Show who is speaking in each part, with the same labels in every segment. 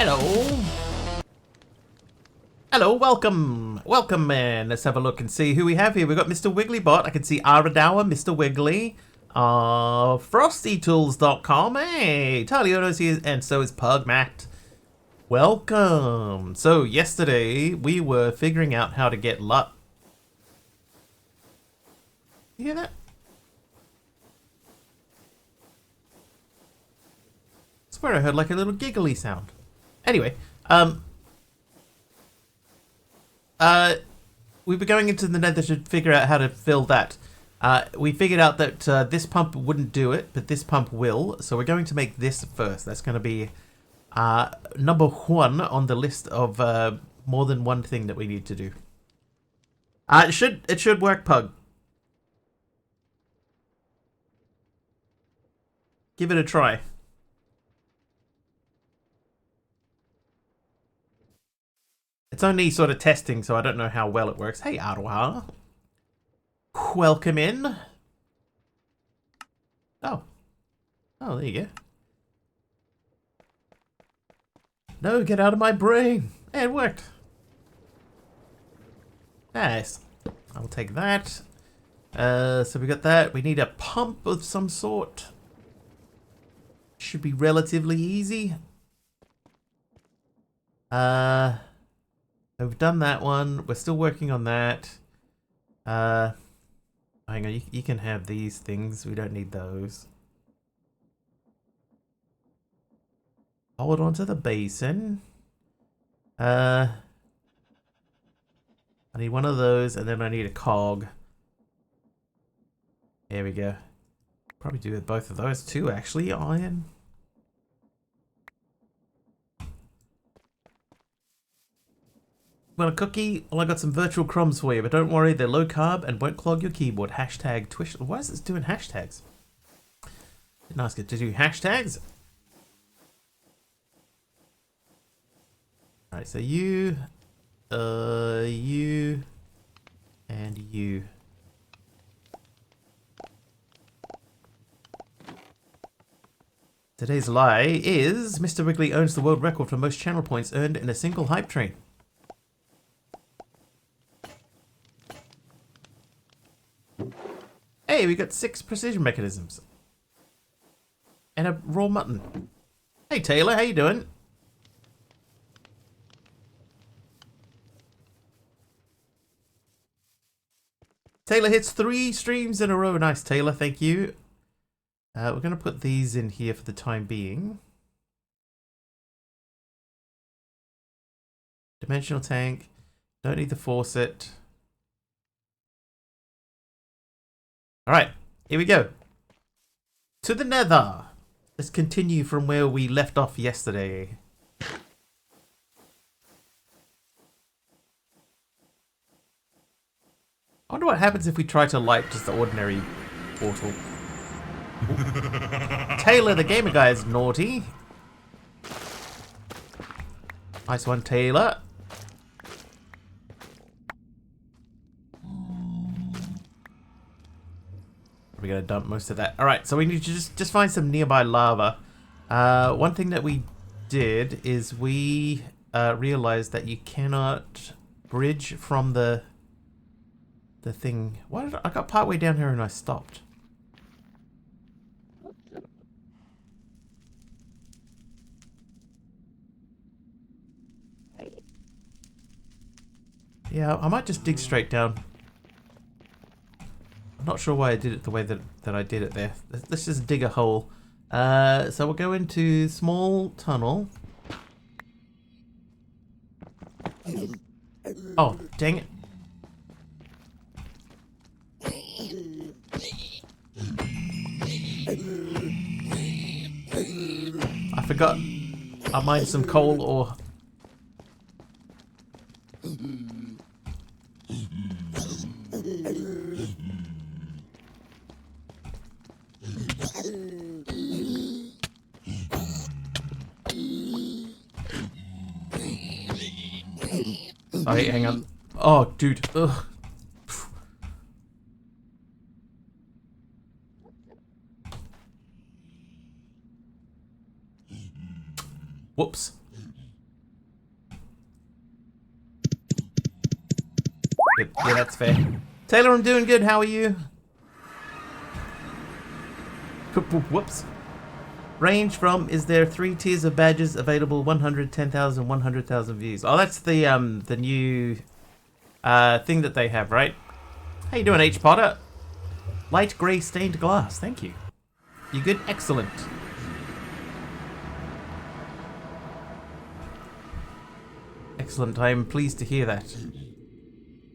Speaker 1: Hello. Hello, welcome. Welcome, man. Let's have a look and see who we have here. We've got Mr. Wigglybot. I can see Aradawa, Mr. Wiggly, FrostyTools.com. Hey, Taliono's here, and so is Pugmat. Welcome. So, yesterday, we were figuring out how to get luck. You hear that? I swear I heard like a little giggly sound. Anyway, we were going into the nether to figure out how to fill that. We figured out that this pump wouldn't do it, but this pump will. So we're going to make this first. That's going to be number 1 on the list of more than one thing that we need to do. It should work, Pug. Give it a try. It's only sort of testing, so I don't know how well it works. Hey, Aroha. Welcome in. Oh. Oh, there you go. No, get out of my brain. Hey, it worked. Nice. I'll take that. So we got that. We need a pump of some sort. Should be relatively easy. We've done that one. We're still working on that. Hang on, you can have these things. We don't need those. Hold on to the basin. I need one of those, and then I need a cog. There we go. Probably do with both of those too, actually. Iron. Want a cookie? Well, I got some virtual crumbs for you, but don't worry, they're low carb and won't clog your keyboard. Hashtag Twish. Why is this doing hashtags? Didn't ask it to do hashtags. Alright, so you, and you. Today's lie is Mr. Wiggly owns the world record for most channel points earned in a single hype train. Hey, we got 6 precision mechanisms. And a raw mutton. Hey Taylor, how you doing? Taylor hits 3 streams in a row. Nice, Taylor, thank you. We're going to put these in here for the time being. Dimensional tank. Don't need the faucet. Alright, here we go. To the nether. Let's continue from where we left off yesterday. I wonder what happens if we try to light just the ordinary portal. Taylor, the gamer guy, is naughty. Nice one, Taylor. We're gonna dump most of that. Alright, so we need to just find some nearby lava. One thing that we did is we realized that you cannot bridge from the thing. Why did I got partway down here and I stopped? Yeah, I might just dig straight down. I'm not sure why I did it the way that I did it there. Let's just dig a hole. So we'll go into small tunnel. Oh, dang it. I forgot. I mined some coal or... Sorry, hang on. Oh, dude. Ugh. Whoops. Good. Yeah, that's fair. Taylor, I'm doing good. How are you? Whoops. Range from, is there 3 tiers of badges available? 100, 10,000, 100,000 views. Oh, that's the new thing that they have, right? How you doing, H Potter? Light grey stained glass. Thank you. You good? Excellent. Excellent. I am pleased to hear that.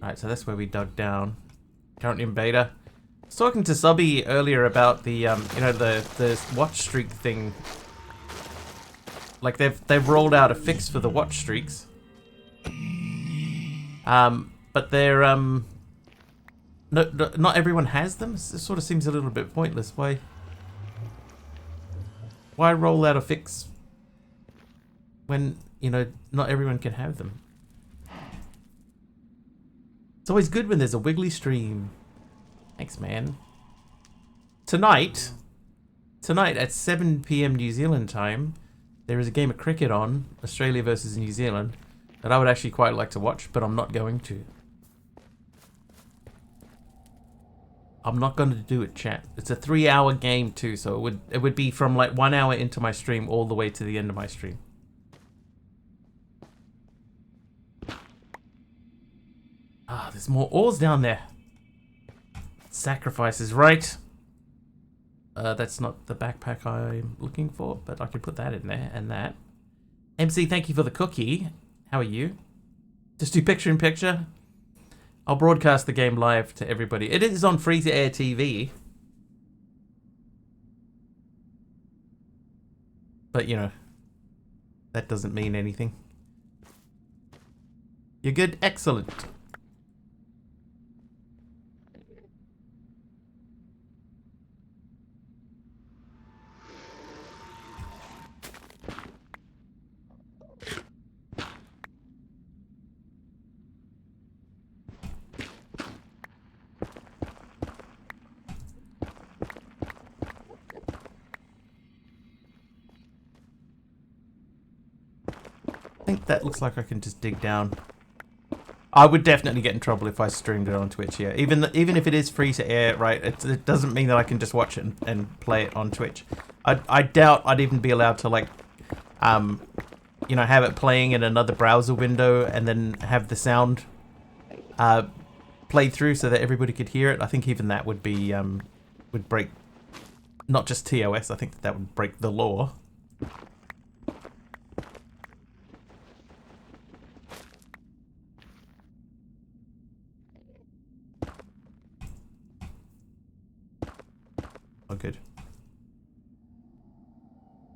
Speaker 1: Alright, so that's where we dug down. Currently in beta. I was talking to Subby earlier about the the watch streak thing. Like they've rolled out a fix for the watch streaks. But they're not everyone has them. It sort of seems a little bit pointless. Why roll out a fix when, not everyone can have them? It's always good when there's a wiggly stream. Thanks, man. Tonight at 7 PM New Zealand time, there is a game of cricket on, Australia versus New Zealand, that I would actually quite like to watch, but I'm not going to. I'm not going to do it, chat. It's a 3-hour game too, so it would be from like 1 hour into my stream all the way to the end of my stream. Ah, there's more ores down there. Sacrifices, right? That's not the backpack I'm looking for, but I can put that in there and that. MC, thank you for the cookie. How are you? Just do picture in picture. I'll broadcast the game live to everybody. It is on free-to-air TV. But, that doesn't mean anything. You're good? Excellent. I think that looks like I can just dig down. I would definitely get in trouble if I streamed it on Twitch here. Even if it is free to air, right? It doesn't mean that I can just watch it and play it on Twitch. I doubt I'd even be allowed to have it playing in another browser window and then have the sound played through so that everybody could hear it. I think even that would be would break not just TOS. I think that would break the law. Oh, good.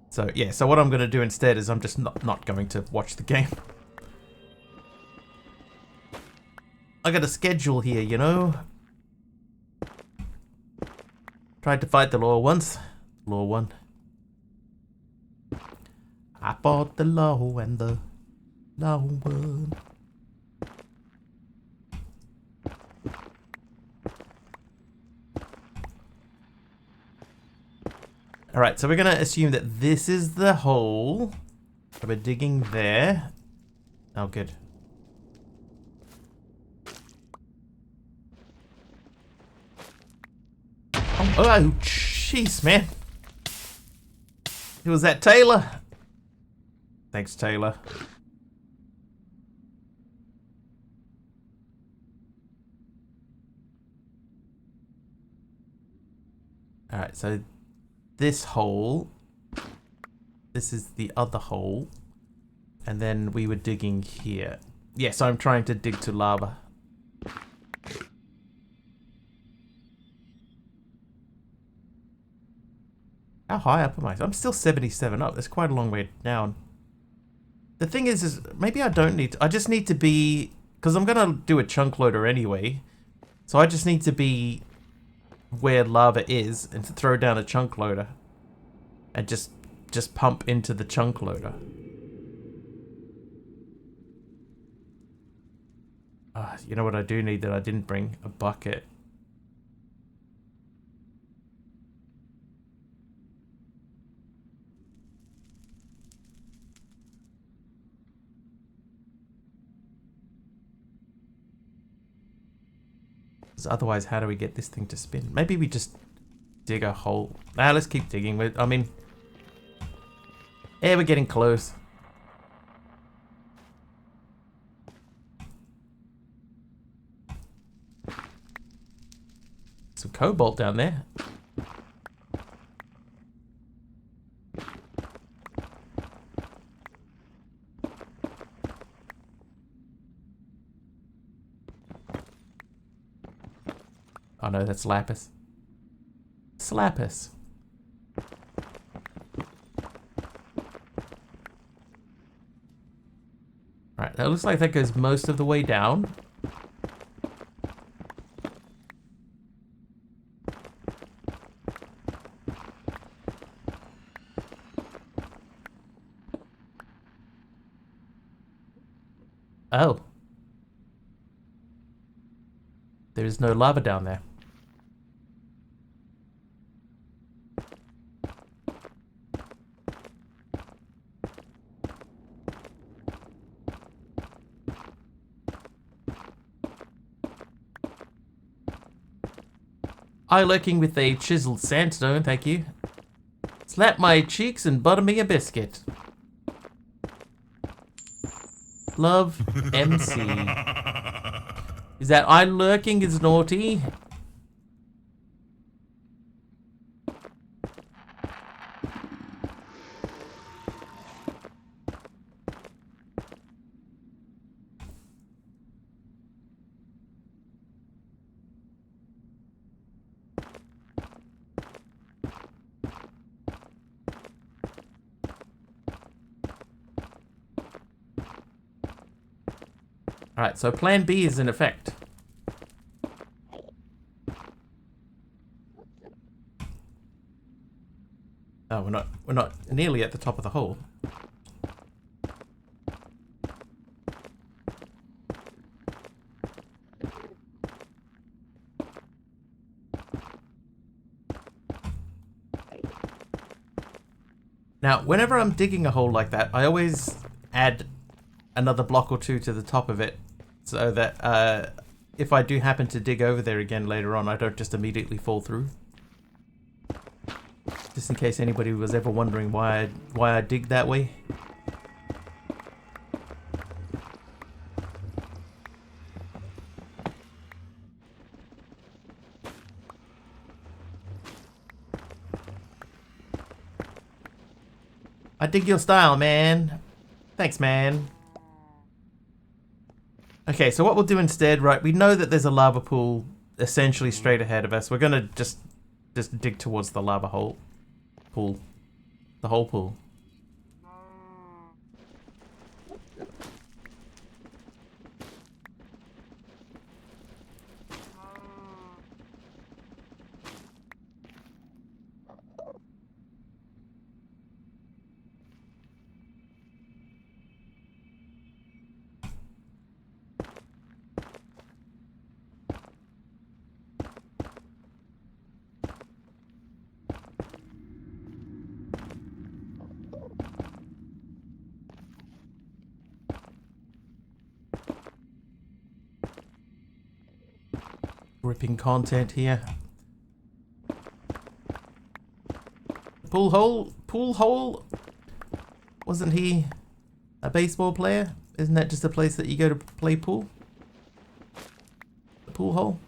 Speaker 1: So, yeah, so what I'm going to do instead is I'm just not going to watch the game. I got a schedule here, Tried to fight the law once. Law won. I fought the law and the law won. Alright, so we're going to assume that this is the hole. So we're digging there. Oh, good. Oh, jeez, man. Who was that, Taylor? Thanks, Taylor. Alright, so this hole, this is the other hole, and then we were digging here. Yes, I'm trying to dig to lava. How high up am I? I'm still 77 up. That's quite a long way down. The thing is maybe I don't need to, I just need to be, because I'm going to do a chunk loader anyway, so I just need to be where lava is and to throw down a chunk loader and just pump into the chunk loader. You know what I do need that I didn't bring? A bucket. 'Cause otherwise, how do we get this thing to spin? Maybe we just dig a hole. Ah, let's keep digging. I mean, yeah, we're getting close. Some cobalt down there. Oh no, that's lapis. Slapis. Right, that looks like that goes most of the way down. Oh. There is no lava down there. I lurking with a chiseled sandstone, thank you. Slap my cheeks and butter me a biscuit. Love, MC. Is that I lurking is naughty? Alright, so plan B is in effect. Oh, we're not nearly at the top of the hole. Now, whenever I'm digging a hole like that, I always add another block or two to the top of it, so that if I do happen to dig over there again later on, I don't just immediately fall through. Just in case anybody was ever wondering why I dig that way. I dig your style, man. Thanks, man. Okay, so what we'll do instead, right, we know that there's a lava pool essentially straight ahead of us. We're gonna just dig towards the lava hole. Pool. The whole pool. Ripping content here. Pool hole? Pool hole? Wasn't he a baseball player? Isn't that just a place that you go to play pool? The pool hole?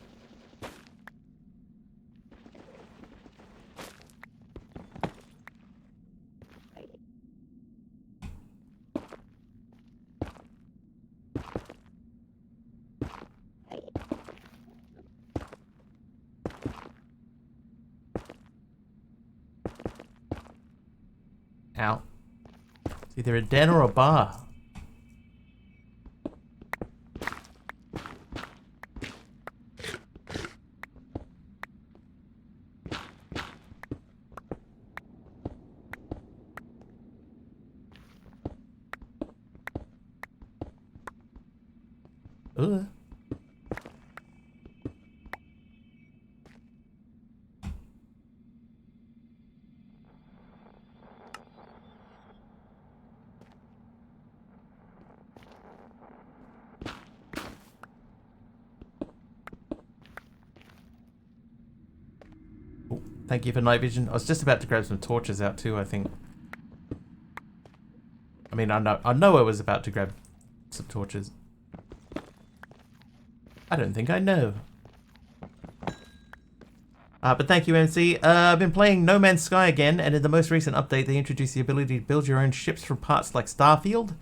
Speaker 1: Ow. It's either a den or a bar. Ugh. Thank you for night vision. I was just about to grab some torches out too, I think. I mean, I know I was about to grab some torches. I don't think I know. But thank you, MC. I've been playing No Man's Sky again, and in the most recent update, they introduced the ability to build your own ships from parts like Starfield.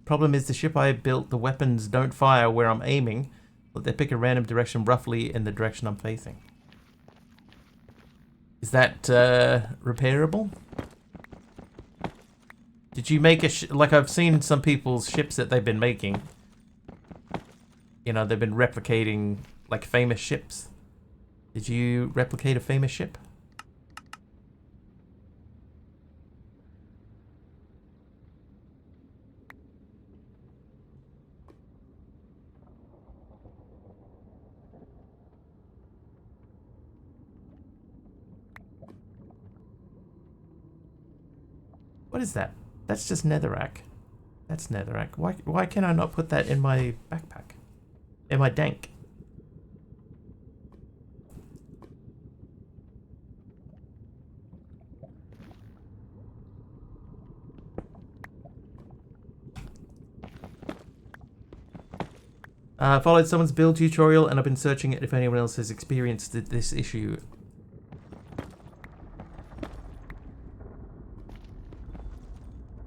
Speaker 1: Problem is, the ship I built, the weapons don't fire where I'm aiming, but they pick a random direction roughly in the direction I'm facing. Is that repairable? Did you make a like I've seen some people's ships that they've been making. You know, they've been replicating like famous ships. Did you replicate a famous ship? What is that? That's just netherrack. That's netherrack. Why can I not put that in my backpack? In my dank? Followed someone's build tutorial and I've been searching it if anyone else has experienced this issue.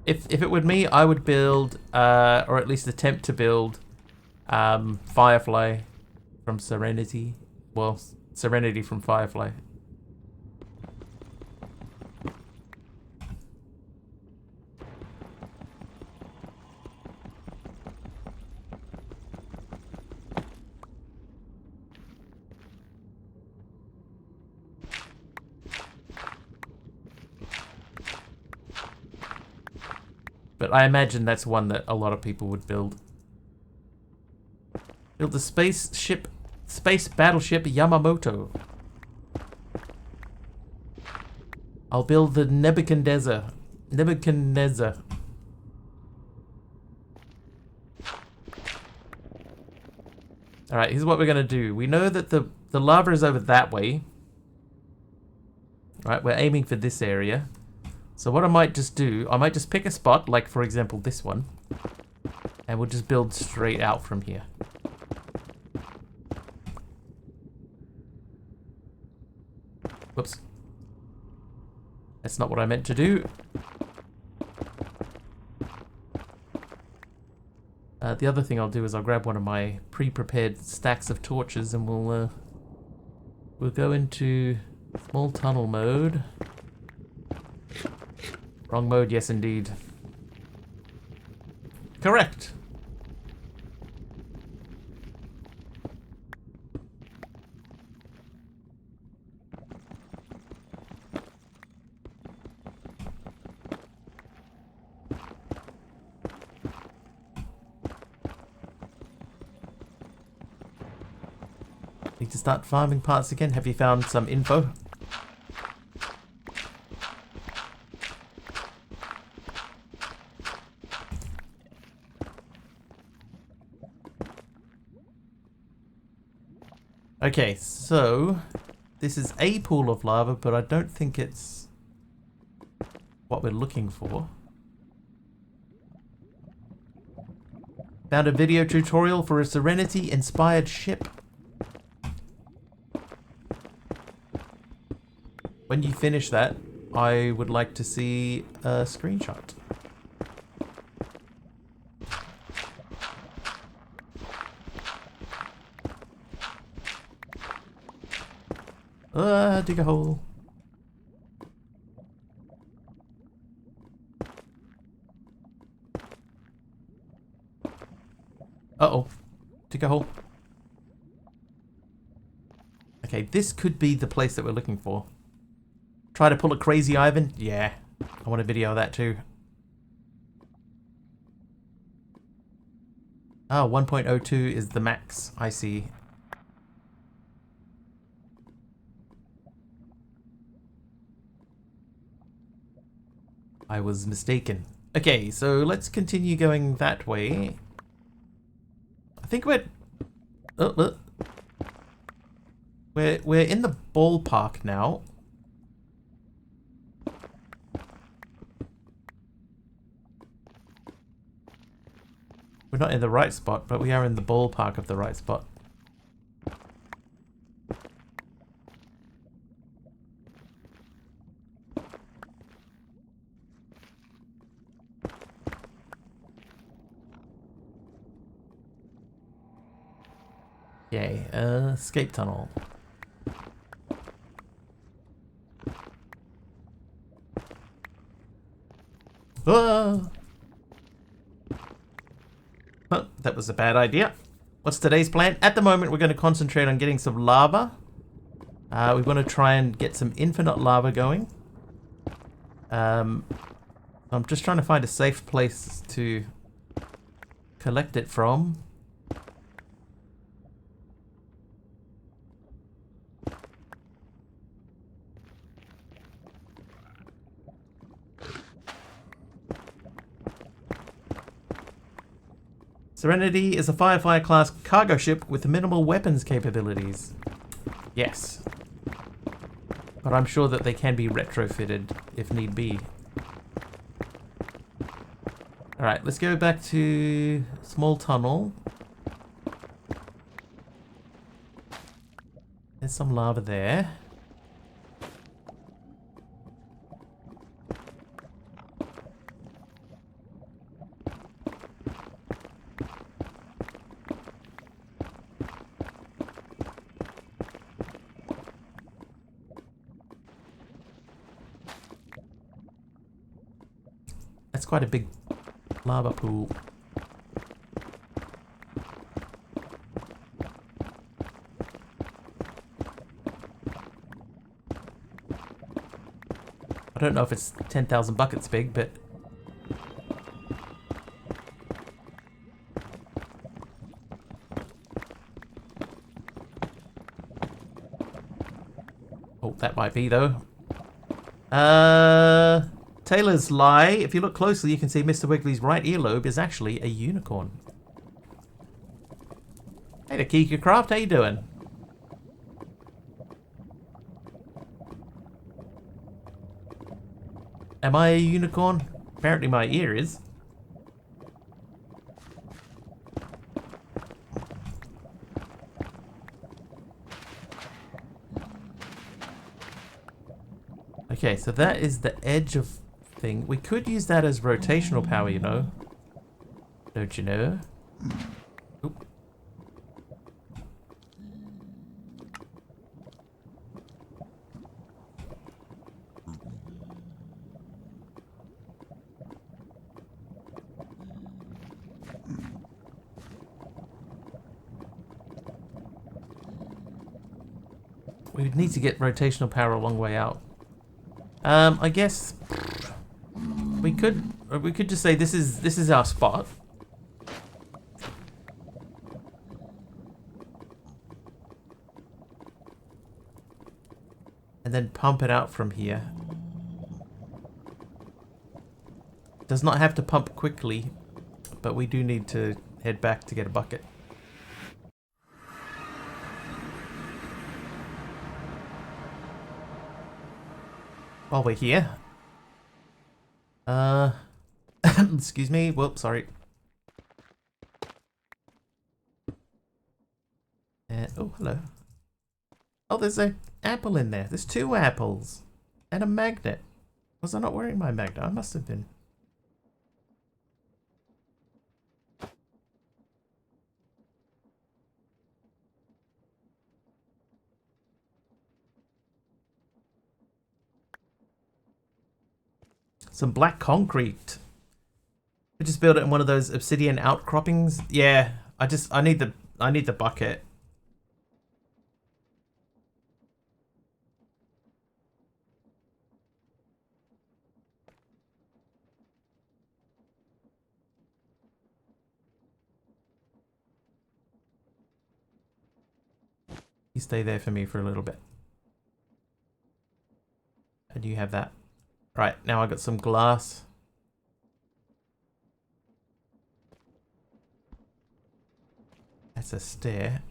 Speaker 1: If it were me, I would build, or at least attempt to build, Firefly from Serenity. Well, Serenity from Firefly. But I imagine that's one that a lot of people would build. Build the space battleship Yamamoto. I'll build the Nebuchadnezzar. Alright, here's what we're gonna do. We know that the lava is over that way. Right, we're aiming for this area. So what I might just do, I might just pick a spot, like for example this one, and we'll just build straight out from here. Whoops. That's not what I meant to do. The other thing I'll do is I'll grab one of my pre-prepared stacks of torches and we'll go into small tunnel mode. Wrong mode, yes indeed. Correct. Need to start farming parts again. Have you found some info? Okay, so this is a pool of lava, but I don't think it's what we're looking for. Found a video tutorial for a Serenity-inspired ship. When you finish that, I would like to see a screenshot. Dig a hole. Uh-oh. Dig a hole. Okay, this could be the place that we're looking for. Try to pull a crazy Ivan? Yeah. I want a video of that too. Oh, 1.02 is the max. I see. I was mistaken. Okay, so let's continue going that way. I think we're in the ballpark now. We're not in the right spot, but we are in the ballpark of the right spot. Okay, escape tunnel. Ah! Well, that was a bad idea. What's today's plan? At the moment, we're going to concentrate on getting some lava. We want to try and get some infinite lava going. I'm just trying to find a safe place to collect it from. Serenity is a Firefly class cargo ship with minimal weapons capabilities. Yes. But I'm sure that they can be retrofitted if need be. Alright, let's go back to small tunnel. There's some lava there. That's quite a big lava pool. I don't know if it's 10,000 buckets big, but... Oh, that might be, though. Taylor's lie. If you look closely, you can see Mr. Wiggly's right earlobe is actually a unicorn. Hey, the Kika Craft, how you doing? Am I a unicorn? Apparently my ear is. Okay, so that is the edge of thing. We could use that as rotational power, you know. Don't you know? Oop. We would need to get rotational power a long way out. I guess we could just say this is our spot. And then pump it out from here. Does not have to pump quickly, but we do need to head back to get a bucket. While we're here. Excuse me. Whoops, sorry. Oh, hello. Oh, there's an apple in there. There's 2 apples. And a magnet. Was I not wearing my magnet? I must have been. Some black concrete. We just built it in one of those obsidian outcroppings. Yeah, I need the bucket. You stay there for me for a little bit. And you have that. Right, now I got some glass. That's a stair.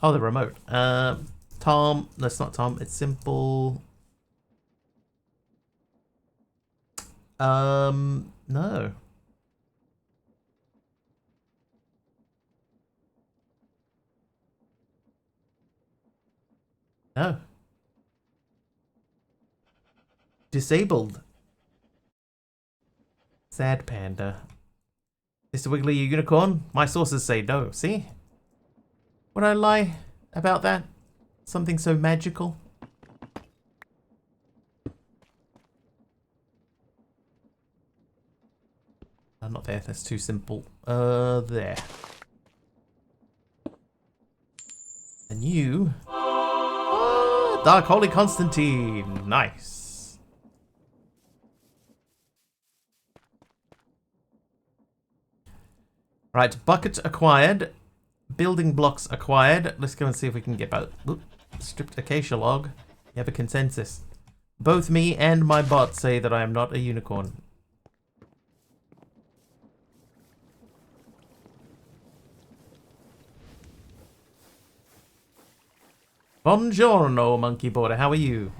Speaker 1: Oh, the remote. Tom. That's not Tom. It's simple. No. No. Disabled. Sad panda. Mr. Wiggly, a unicorn? My sources say no. See? Would I lie about that? Something so magical? I'm not there. That's too simple. There. And you... Oh, Dark Holy Constantine. Nice. Right, bucket acquired. Building blocks acquired. Let's go and see if we can get about... Oop, stripped acacia log. You have a consensus. Both me and my bot say that I am not a unicorn. Buongiorno, monkey border. How are you?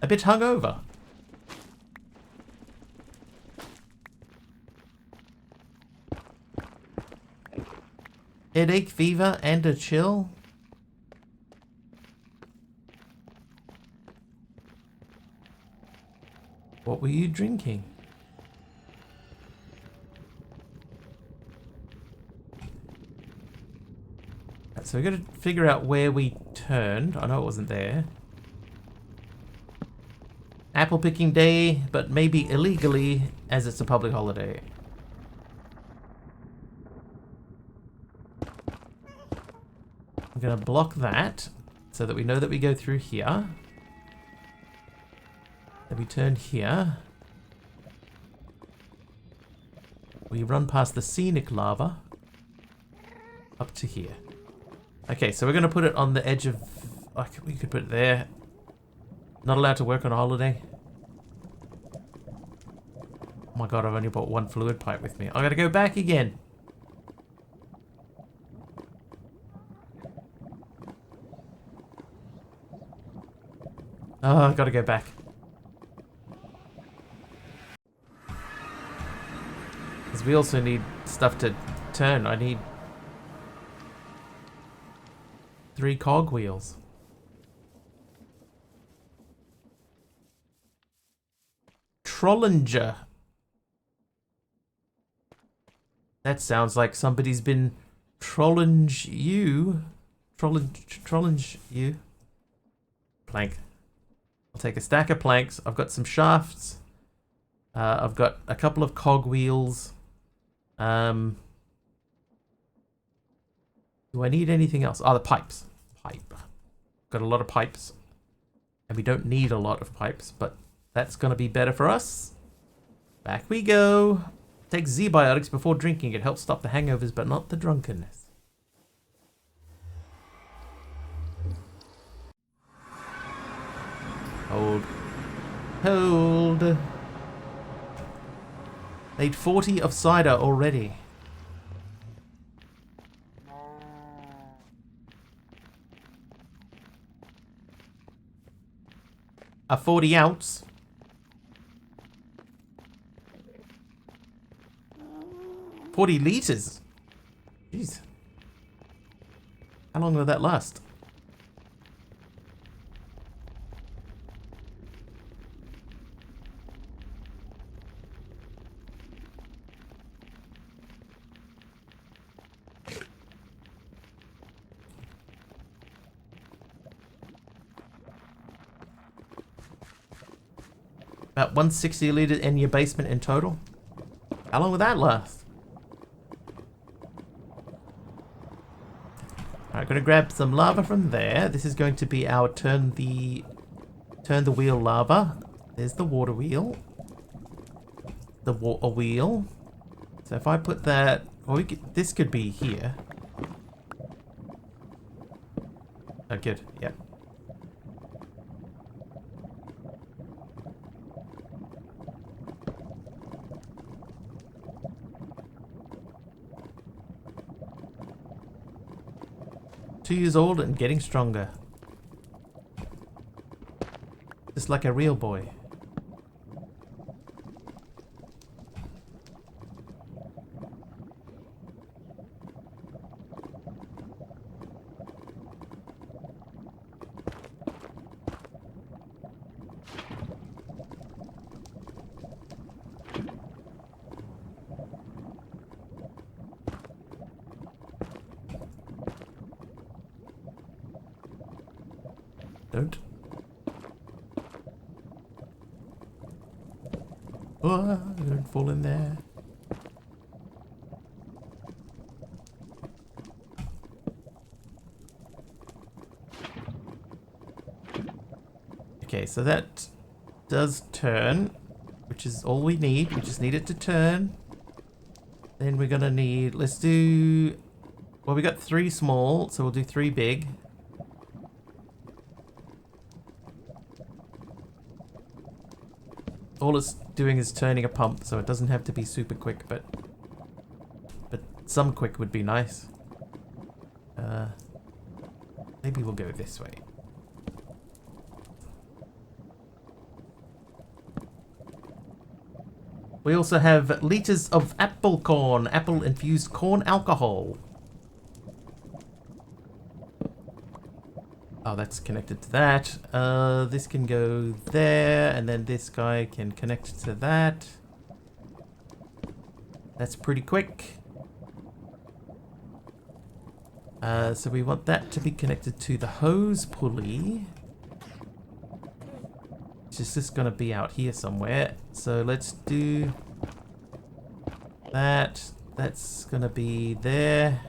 Speaker 1: A bit hungover. Headache, fever, and a chill. What were you drinking? Right, so we got to figure out where we turned. I know it wasn't there. Apple picking day, but maybe illegally as it's a public holiday. I'm going to block that so that we know that we go through here. Then we turn here. We run past the scenic lava up to here. Okay, so we're going to put it on the edge of... Oh, we could put it there. Not allowed to work on a holiday. Oh my god, I've only brought one fluid pipe with me. I gotta go back again. Oh, I gotta go back. Because we also need stuff to turn. I need 3 cogwheels. Trollinger. That sounds like somebody's been trolling you. Trolling you. Plank. I'll take a stack of planks. I've got some shafts. I've got a couple of cogwheels. Do I need anything else? Oh, the pipes. Pipe. Got a lot of pipes. And we don't need a lot of pipes, but that's going to be better for us. Back we go. Take Z-biotics before drinking. It helps stop the hangovers, but not the drunkenness. Hold. Hold. Made 40 of cider already. A 40 ounce. $40 liters. Jeez. How long will that last? About 160 liters in your basement in total. How long will that last? Alright, gonna grab some lava from there. This is going to be our turn the wheel lava. There's the water wheel. The water wheel. So if I put that, or this could be here. Oh, good. Yep. 2 years old and getting stronger. Just like a real boy. Don't. Oh, don't fall in there. Okay, so that does turn, which is all we need. We just need it to turn. Then we're gonna need, let's do, well, we got 3 small, so we'll do 3 big. All it's doing is turning a pump, so it doesn't have to be super quick, but some quick would be nice. Maybe we'll go this way. We also have liters of apple corn, apple-infused corn alcohol. Oh, that's connected to that. This can go there, and then this guy can connect to that. That's pretty quick. So we want that to be connected to the hose pulley. Which is just going to be out here somewhere. So let's do that. That's going to be there.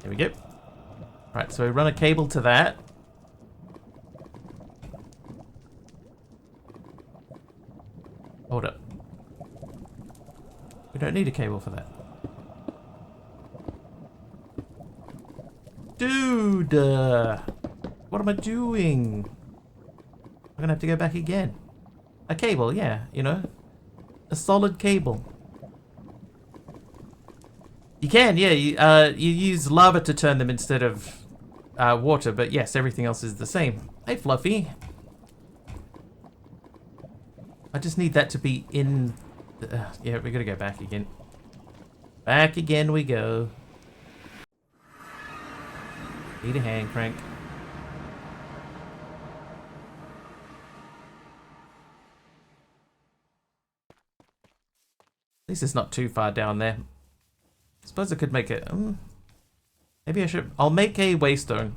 Speaker 1: There we go. Right, so we run a cable to that. Hold up. We don't need a cable for that. Dude! What am I doing? I'm gonna have to go back again. A cable, yeah, you know. A solid cable. You can, yeah. You use lava to turn them instead of water, but yes, everything else is the same. Hey, Fluffy. I just need that to be in... yeah, we gotta go back again. Back again we go. Need a hand crank. At least it's not too far down there. Suppose I could make it... maybe I should... I'll make a waystone.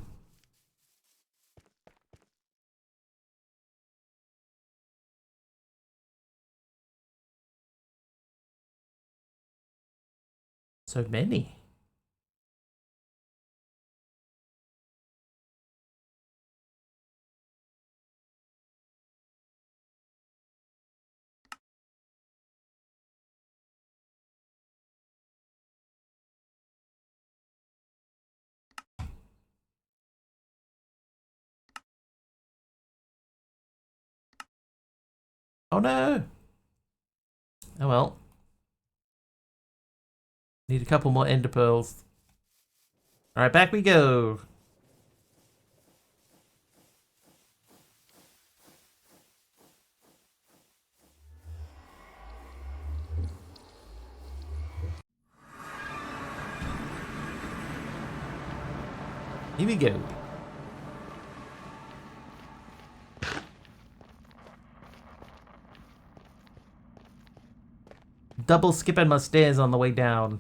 Speaker 1: So many. Oh no! Oh well. Need a couple more ender pearls. Alright, back we go. Here we go. Double skipping my stairs on the way down.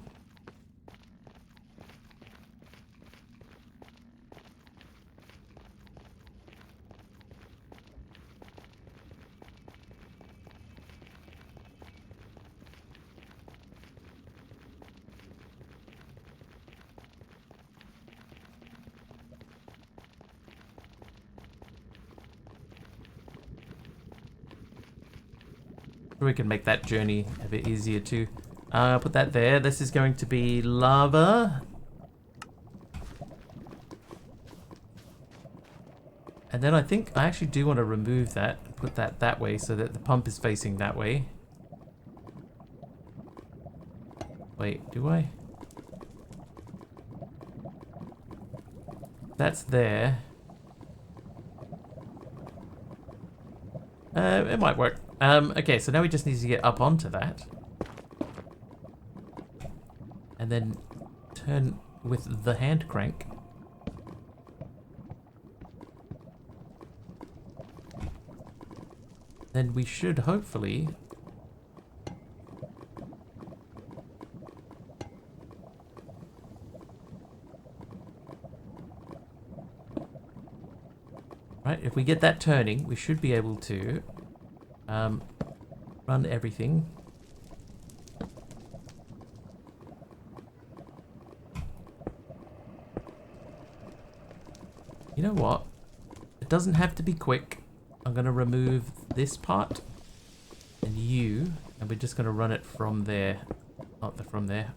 Speaker 1: We can make that journey a bit easier too. Put that there. This is going to be lava. And then I think I actually do want to remove that. Put that way so that the pump is facing that way. Wait, do I? That's there. It might work. Okay, so now we just need to get up onto that. And then turn with the hand crank. Then we should hopefully... Right, if we get that turning, we should be able to run everything. You know what? It doesn't have to be quick. I'm going to remove this part and you, and we're just going to run it from there, not from there.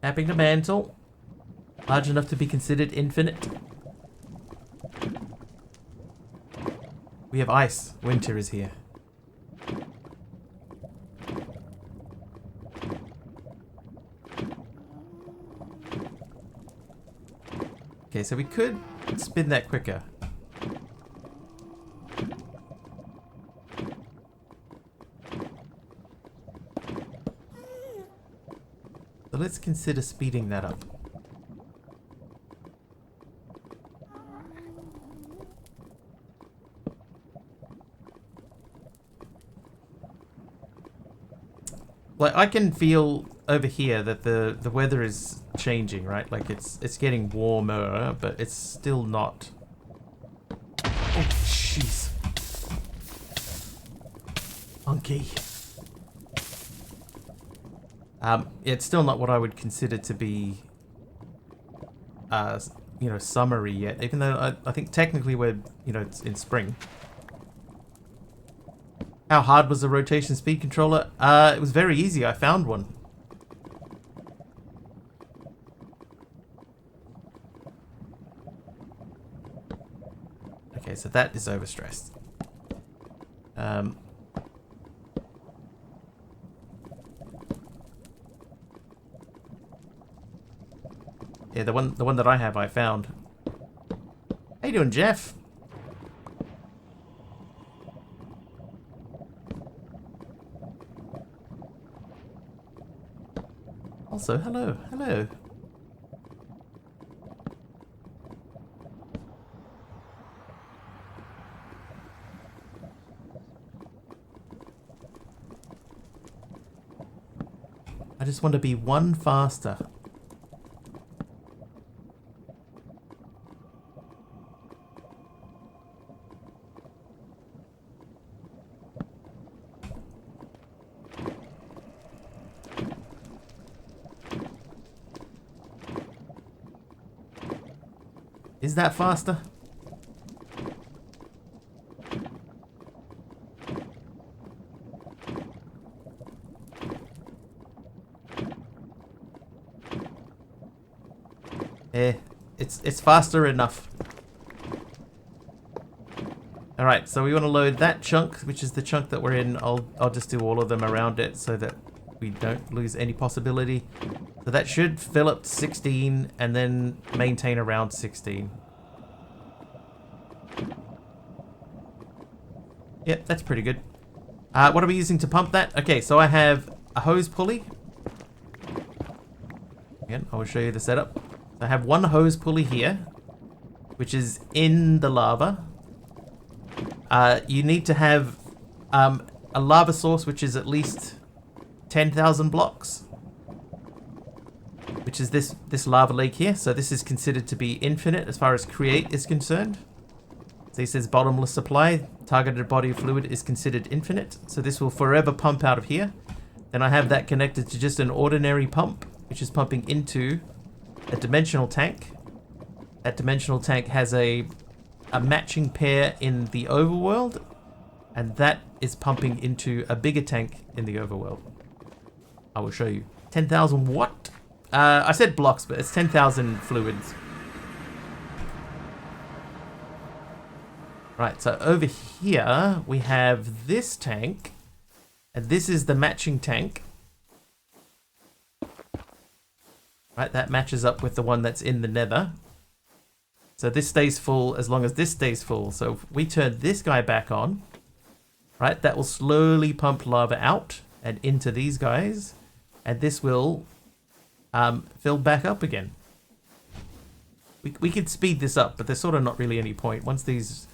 Speaker 1: Tapping the mantle. Large enough to be considered infinite. We have ice. Winter is here. Okay, so we could spin that quicker. So let's consider speeding that up. Like, I can feel over here that the weather is changing, right? Like, it's getting warmer, but it's still not... Oh, jeez. Monkey. It's still not what I would consider to be, you know, summery yet, even though I think technically we're, you know, it's in spring. How hard was the rotation speed controller? It was very easy. I found one. Okay, so that is overstressed. Yeah, the one that I have, I found. How you doing, Jeff? Also, hello, hello. I just want to be one faster. Is that faster? It's faster enough. Alright, so we want to load that chunk, which is the chunk that we're in. I'll just do all of them around it so that we don't lose any possibility. So that should fill up to 16 and then maintain around 16. Yep, that's pretty good. What are we using to pump that? Okay, so I have a hose pulley. Again, I will show you the setup. I have one hose pulley here, which is in the lava. You need to have a lava source which is at least 10,000 blocks, which is this lava lake here. So this is considered to be infinite as far as create is concerned. So he says bottomless supply. Targeted body of fluid is considered infinite. So this will forever pump out of here. Then I have that connected to just an ordinary pump, which is pumping into a dimensional tank. That dimensional tank has a matching pair in the overworld, and that is pumping into a bigger tank in the overworld. I will show you. 10,000 what? I said blocks, but it's 10,000 fluids. Right, so over here we have this tank, and this is the matching tank. Right, that matches up with the one that's in the nether. So this stays full as long as this stays full. So if we turn this guy back on, right, that will slowly pump lava out and into these guys, and this will fill back up again. We could speed this up, but there's sort of not really any point. Once these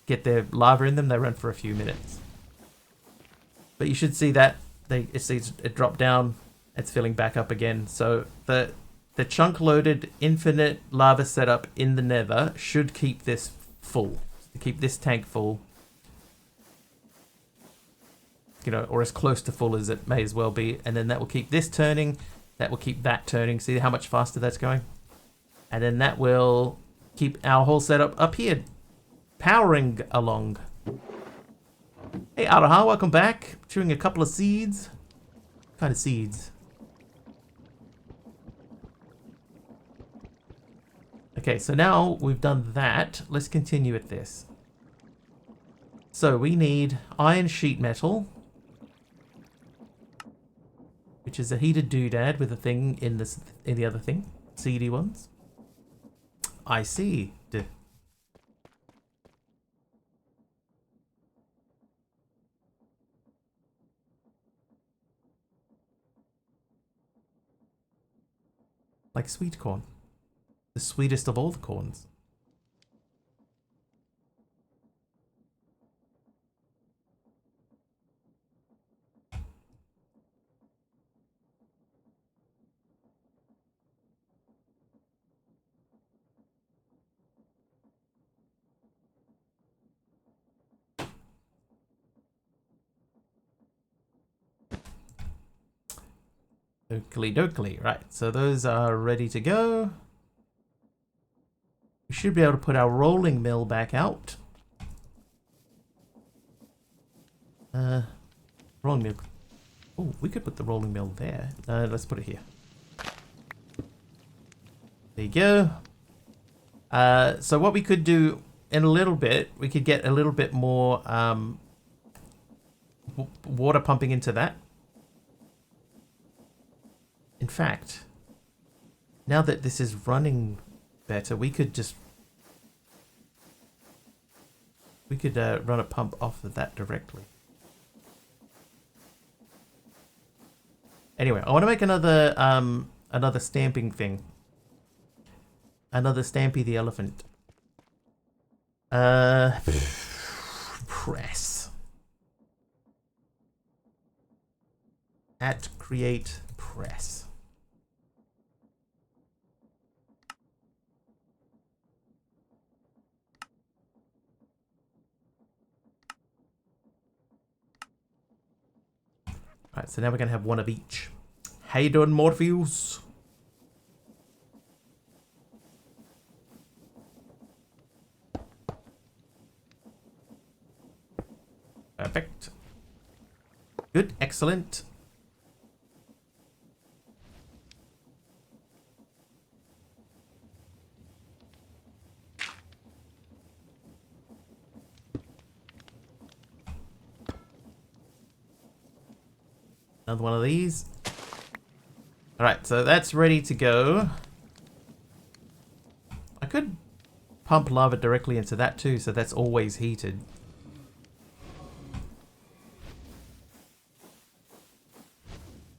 Speaker 1: get their lava in them, they run for a few minutes. But you should see that it drop down, it's filling back up again. So the chunk loaded infinite lava setup in the nether should keep this full, to keep this tank full, you know, or as close to full as it may as well be. And then that will keep this turning, that will keep that turning. See how much faster that's going? And then that will keep our whole setup up here powering along. Hey Araha, welcome back. Chewing a couple of seeds. What kind of seeds? Okay, so now we've done that. Let's continue with this. So we need iron sheet metal, which is a heated doodad with a thing in the other thing, seedy ones. I see. Like sweet corn. The sweetest of all the corns. Oakley dokley. Right, so those are ready to go. We should be able to put our rolling mill back out. Rolling mill. Oh, we could put the rolling mill there. Let's put it here. There you go. So what we could do in a little bit, we could get a little bit more water pumping into that. In fact, now that this is running better, we could run a pump off of that directly. Anyway, I want to make another stamping thing. Another Stampy the elephant. Press. At create press. Alright, so now we're going to have one of each. How you doing, Morpheus? Perfect. Good, excellent. Another one of these. Alright, so that's ready to go. I could pump lava directly into that too, so that's always heated.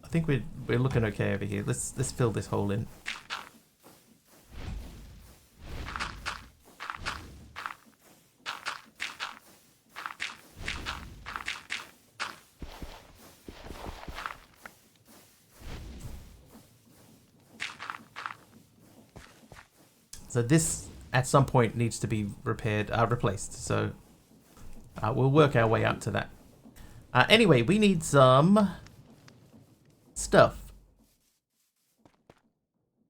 Speaker 1: I think we're looking okay over here. Let's fill this hole in. So this at some point needs to be replaced. So we'll work our way up to that. Anyway, we need some stuff.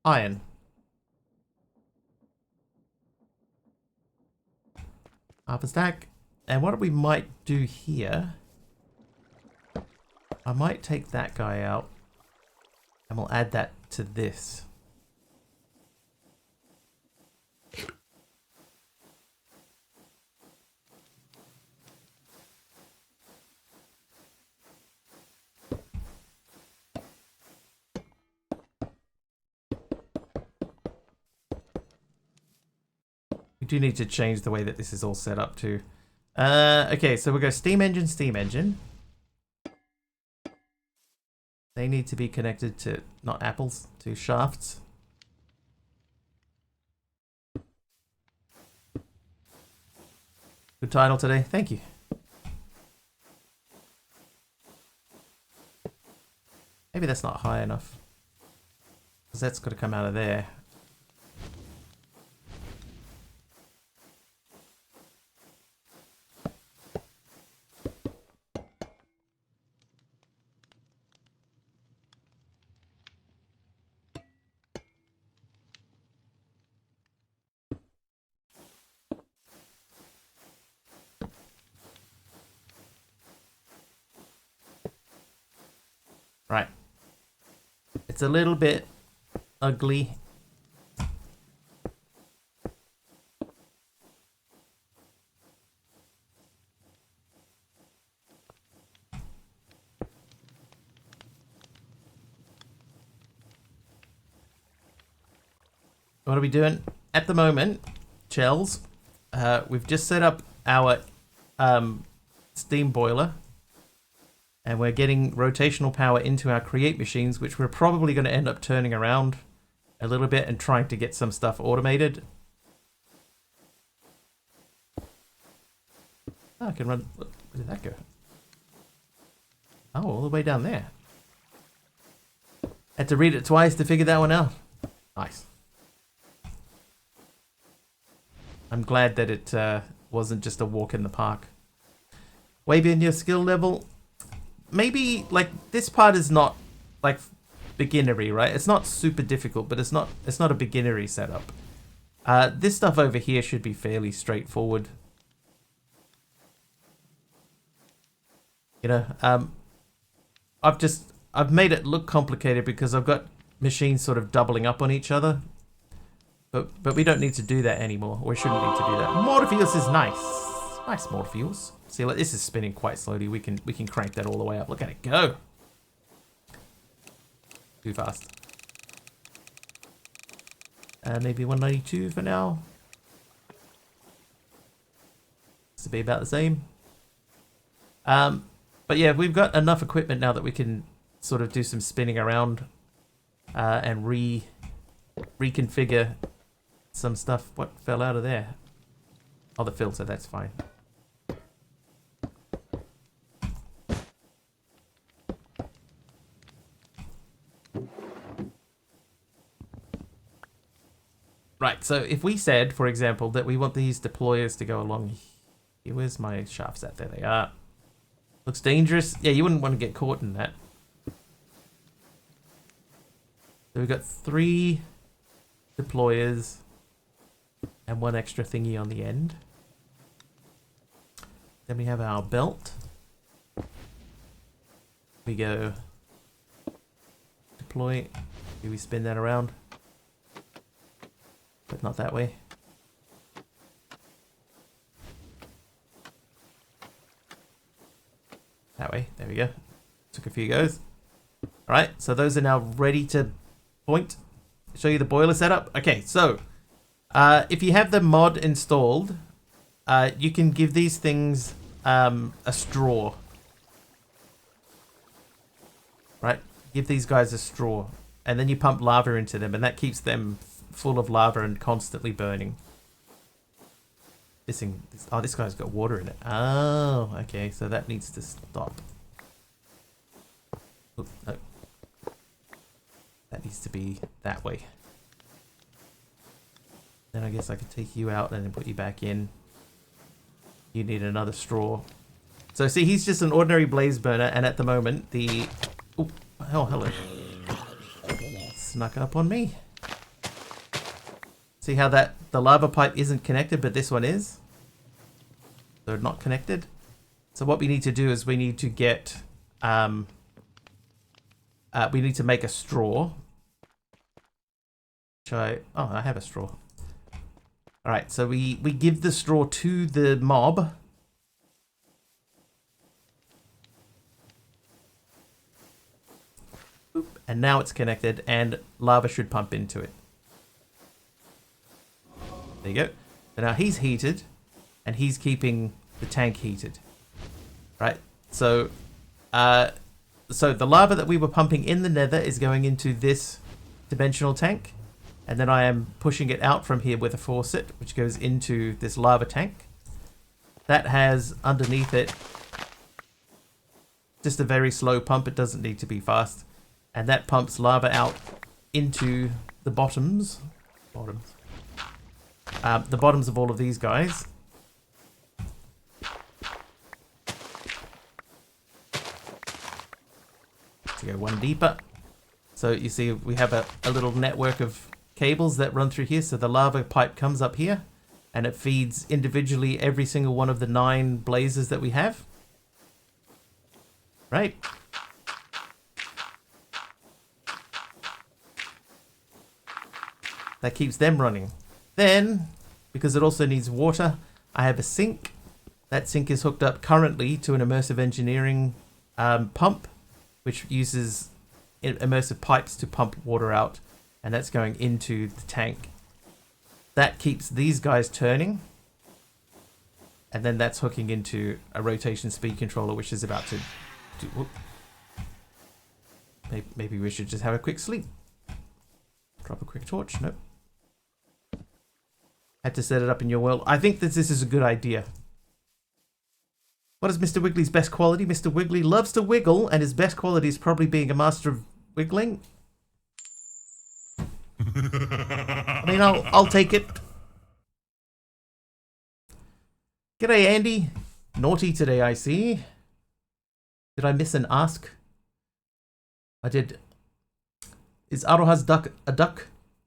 Speaker 1: Iron. Half a stack. And what we might do here, I might take that guy out and we'll add that to this. We do need to change the way that this is all set up too. Okay, so we'll go steam engine, steam engine. They need to be connected to, not apples, to shafts. Good title today, thank you. Maybe that's not high enough. Because that's got to come out of there. Right. It's a little bit ugly. What are we doing? At the moment, Chels, we've just set up our steam boiler. And we're getting rotational power into our create machines, which we're probably going to end up turning around a little bit and trying to get some stuff automated. Oh, I can run... Where did that go? Oh, all the way down there. Had to read it twice to figure that one out. Nice. I'm glad that it wasn't just a walk in the park. Way beyond your skill level... Maybe, like, this part is not, like, beginnery, right? It's not super difficult, but it's not a beginnery setup. This stuff over here should be fairly straightforward. You know, I've made it look complicated because I've got machines sort of doubling up on each other. But we don't need to do that anymore. We shouldn't need to do that. Morpheus is nice. Nice Morpheus. See, like, this is spinning quite slowly. We can crank that all the way up. Look at it go. Too fast. Maybe 192 for now. This will be about the same. But yeah, we've got enough equipment now that we can sort of do some spinning around and reconfigure some stuff. What fell out of there? Oh, the filter, that's fine. Right, so if we said, for example, that we want these deployers to go along here, where's my shafts at? There they are. Looks dangerous. Yeah, you wouldn't want to get caught in that. So we've got 3 deployers and 1 extra thingy on the end. Then we have our belt. We go deploy. Do we spin that around? But not that way. That way. There we go. Took a few goes. Alright, so those are now ready to point. Show you the boiler setup. Okay, so if you have the mod installed, you can give these things a straw. Right? Give these guys a straw. And then you pump lava into them, and that keeps them full of lava and constantly burning. This guy's got water in it. Oh, okay, so that needs to stop. Oop, no. That needs to be that way. Then I guess I could take you out and then put you back in. You need another straw. So see, he's just an ordinary blaze burner, and at the moment the... Oh, hello. Snuck up on me. See how that the lava pipe isn't connected, but this one is? They're not connected. So what we need to do is we need to get... we need to make a straw. Oh, I have a straw. Alright, so we give the straw to the mob. Boop, and now it's connected and lava should pump into it. There you go. So now he's heated and he's keeping the tank heated. Right? So the lava that we were pumping in the nether is going into this dimensional tank. And then I am pushing it out from here with a faucet, which goes into this lava tank. That has underneath it just a very slow pump. It doesn't need to be fast. And that pumps lava out into the bottoms. The bottoms of all of these guys. To go one deeper. So you see we have a little network of cables that run through here. So the lava pipe comes up here and it feeds individually every single one of the 9 blazes that we have. Right. That keeps them running. Then, because it also needs water, I have a sink. That sink is hooked up currently to an immersive engineering pump, which uses immersive pipes to pump water out. And that's going into the tank. That keeps these guys turning. And then that's hooking into a rotation speed controller, which is about to do... Whoop. Maybe we should just have a quick sleep. Drop a quick torch. Nope. Had to set it up in your world. I think that this is a good idea. What is Mr. Wiggly's best quality? Mr. Wiggly loves to wiggle, and his best quality is probably being a master of wiggling. I mean, I'll take it. G'day, Andy. Naughty today, I see. Did I miss an ask? I did. Is Aroha's duck a duck?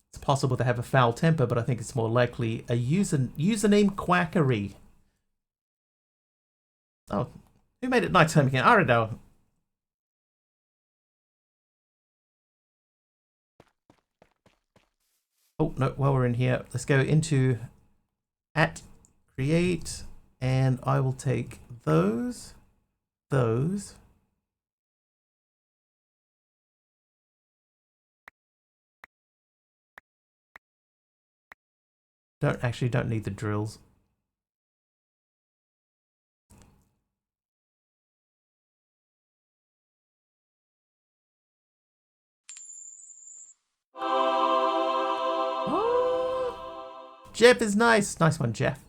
Speaker 1: It's possible to have a foul temper, but I think it's more likely a username quackery. Oh, who made it nighttime again? Aradao. Oh, no, while we're in here, let's go into @create, and I will take those. Don't need the drills. Jeff is nice. Nice one, Jeff.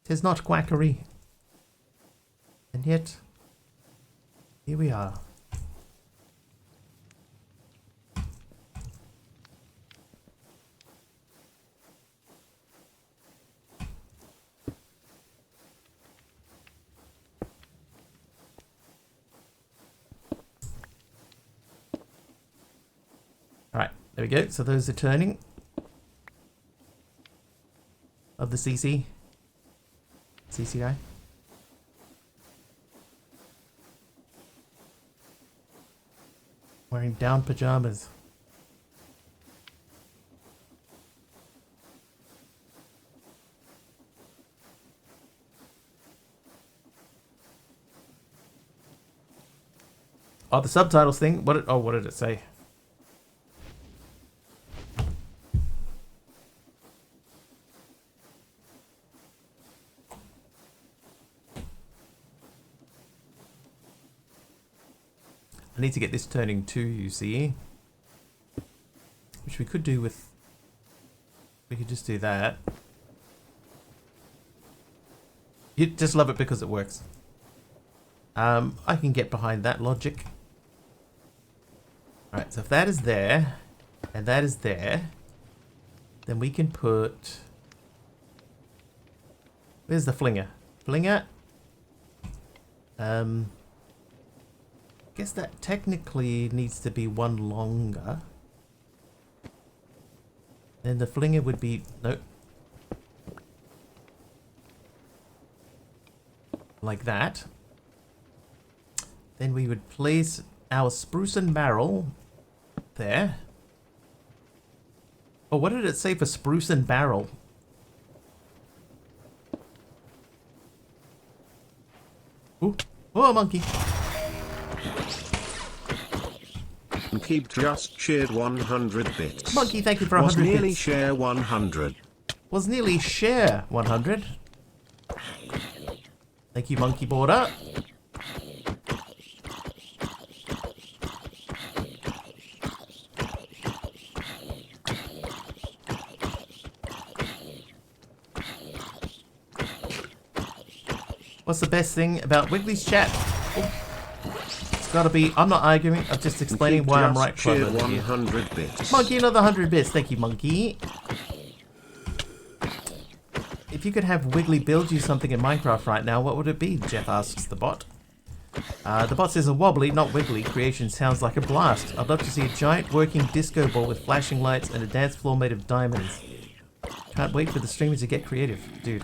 Speaker 1: Tis not quackery. And yet, here we are. Alright, there we go. So those are turning. Of the CC guy. Wearing down pajamas. Oh, the subtitles thing. What did it say? I need to get this turning too, you see. Which we could do with... We could just do that. You just love it because it works. I can get behind that logic. Alright, so if that is there, and that is there, then we can put... Where's the flinger? Flinger? Guess that technically needs to be one longer. Then the flinger would be... Nope. Like that. Then we would place our spruce and barrel there. Oh, what did it say for spruce and barrel? Ooh. Oh, a monkey.
Speaker 2: Keep just shared 100 bits.
Speaker 1: Monkey, thank you for 100 bits.
Speaker 2: Was nearly share 100.
Speaker 1: Was nearly share 100. Thank you, monkey border. What's the best thing about Wiggly's chat? Oh. It's gotta be, I'm not arguing, I'm just explaining why I'm right.
Speaker 2: 100 bits.
Speaker 1: Monkey, another 100 bits. Thank you, monkey. If you could have Wiggly build you something in Minecraft right now, what would it be? Jeff asks the bot. The bot says a wobbly, not wiggly, creation sounds like a blast. I'd love to see a giant working disco ball with flashing lights and a dance floor made of diamonds. Can't wait for the streamers to get creative. Dude,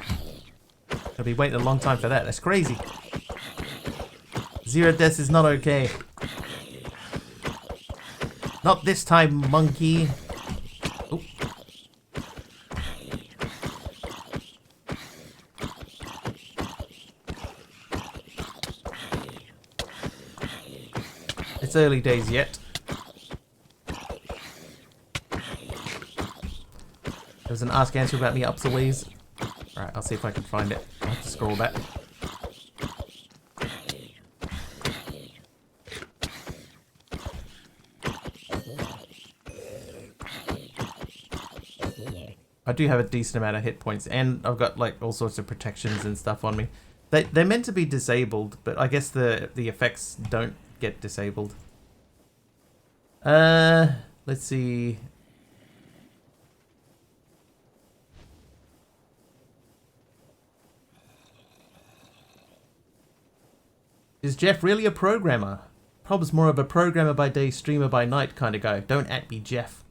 Speaker 1: I'll be waiting a long time for that. That's crazy. Zero deaths is not okay. Not this time, monkey. Oh. It's early days yet. There's an ask answer about me up the ways. Alright, I'll see if I can find it. I'll have to scroll back. I do have a decent amount of hit points, and I've got like all sorts of protections and stuff on me. They're meant to be disabled, but I guess the effects don't get disabled. Let's see. Is Jeff really a programmer? Prob's more of a programmer by day, streamer by night kind of guy. Don't at me, Jeff.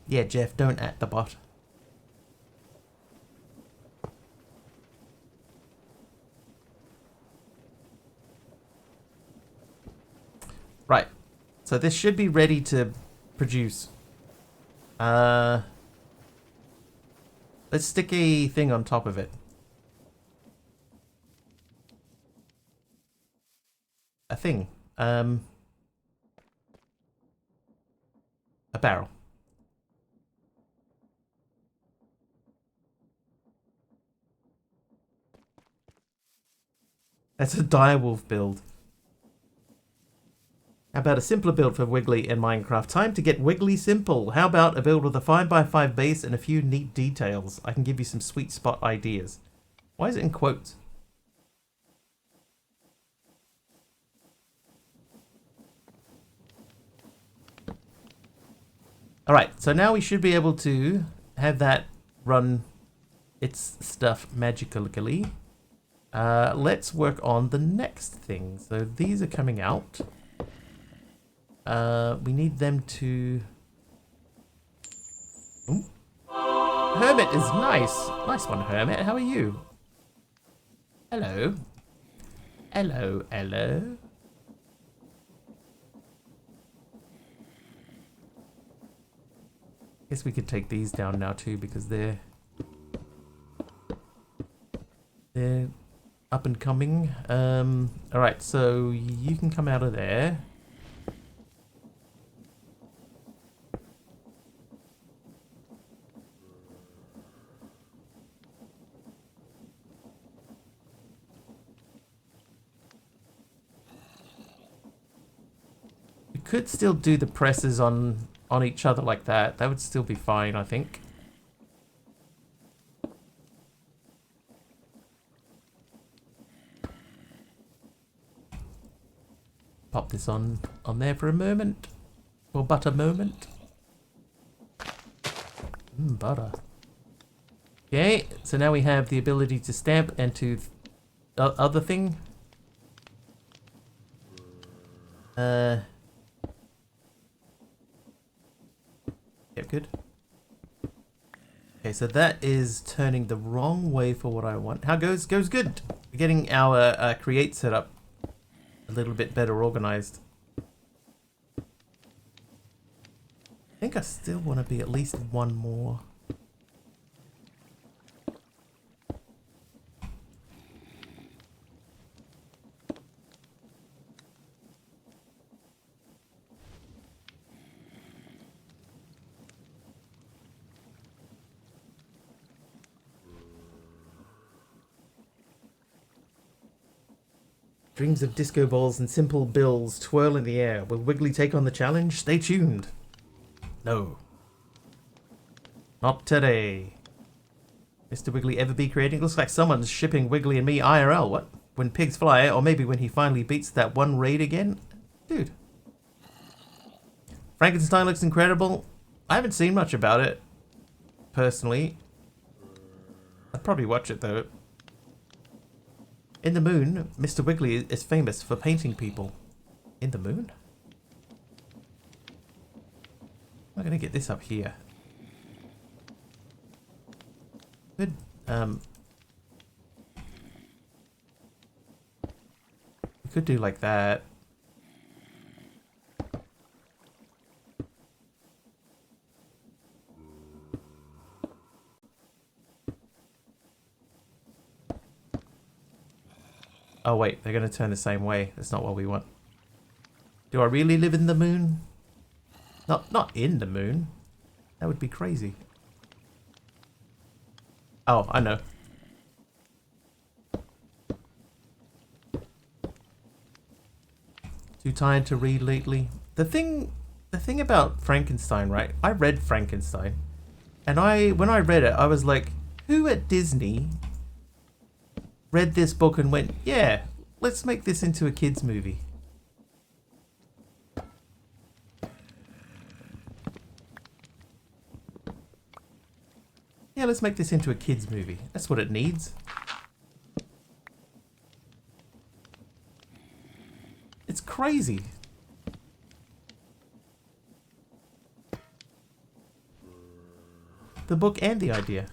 Speaker 1: Yeah, Jeff, don't at the bot. Right. So this should be ready to produce. Let's stick a thing on top of it. A thing. A barrel. That's a direwolf build. How about a simpler build for Wiggly in Minecraft? Time to get Wiggly simple. How about a build with a 5x5 base and a few neat details? I can give you some sweet spot ideas. Why is it in quotes? Alright, so now we should be able to have that run its stuff magically. Let's work on the next thing. So these are coming out. We need them to... Ooh. Hermit is nice. Nice one, Hermit. How are you? Hello. Hello, hello. Guess we could take these down now too because they're up and coming. Alright, so you can come out of there. We could still do the presses on each other like that. That would still be fine, I think. focus on there for a moment. Or but a moment. Butter. Okay, so now we have the ability to stamp and to other thing. Yeah, good. Okay, so that is turning the wrong way for what I want. How goes? Goes good. We're getting our create set up a little bit better organized. I think I still want to be at least one more. Dreams of disco balls and simple bills twirl in the air. Will Wiggly take on the challenge? Stay tuned. No. Not today. Mr. Wiggly ever be creating? Looks like someone's shipping Wiggly and me IRL. What? When pigs fly, or maybe when he finally beats that one raid again? Dude. Frankenstein looks incredible. I haven't seen much about it, personally. I'd probably watch it, though. In the Moon, Mr. Wiggly is famous for painting people. In the Moon? I'm gonna get this up here. Good. We could do like that. Oh wait, they're gonna turn the same way. That's not what we want. Do I really live in the moon? Not in the moon. That would be crazy. Oh, I know. Too tired to read lately. The thing about Frankenstein, right? I read Frankenstein, and when I read it, I was like, who at Disney read this book and went, yeah, let's make this into a kids movie? Yeah, let's make this into a kids movie. That's what it needs. It's crazy. The book and the idea.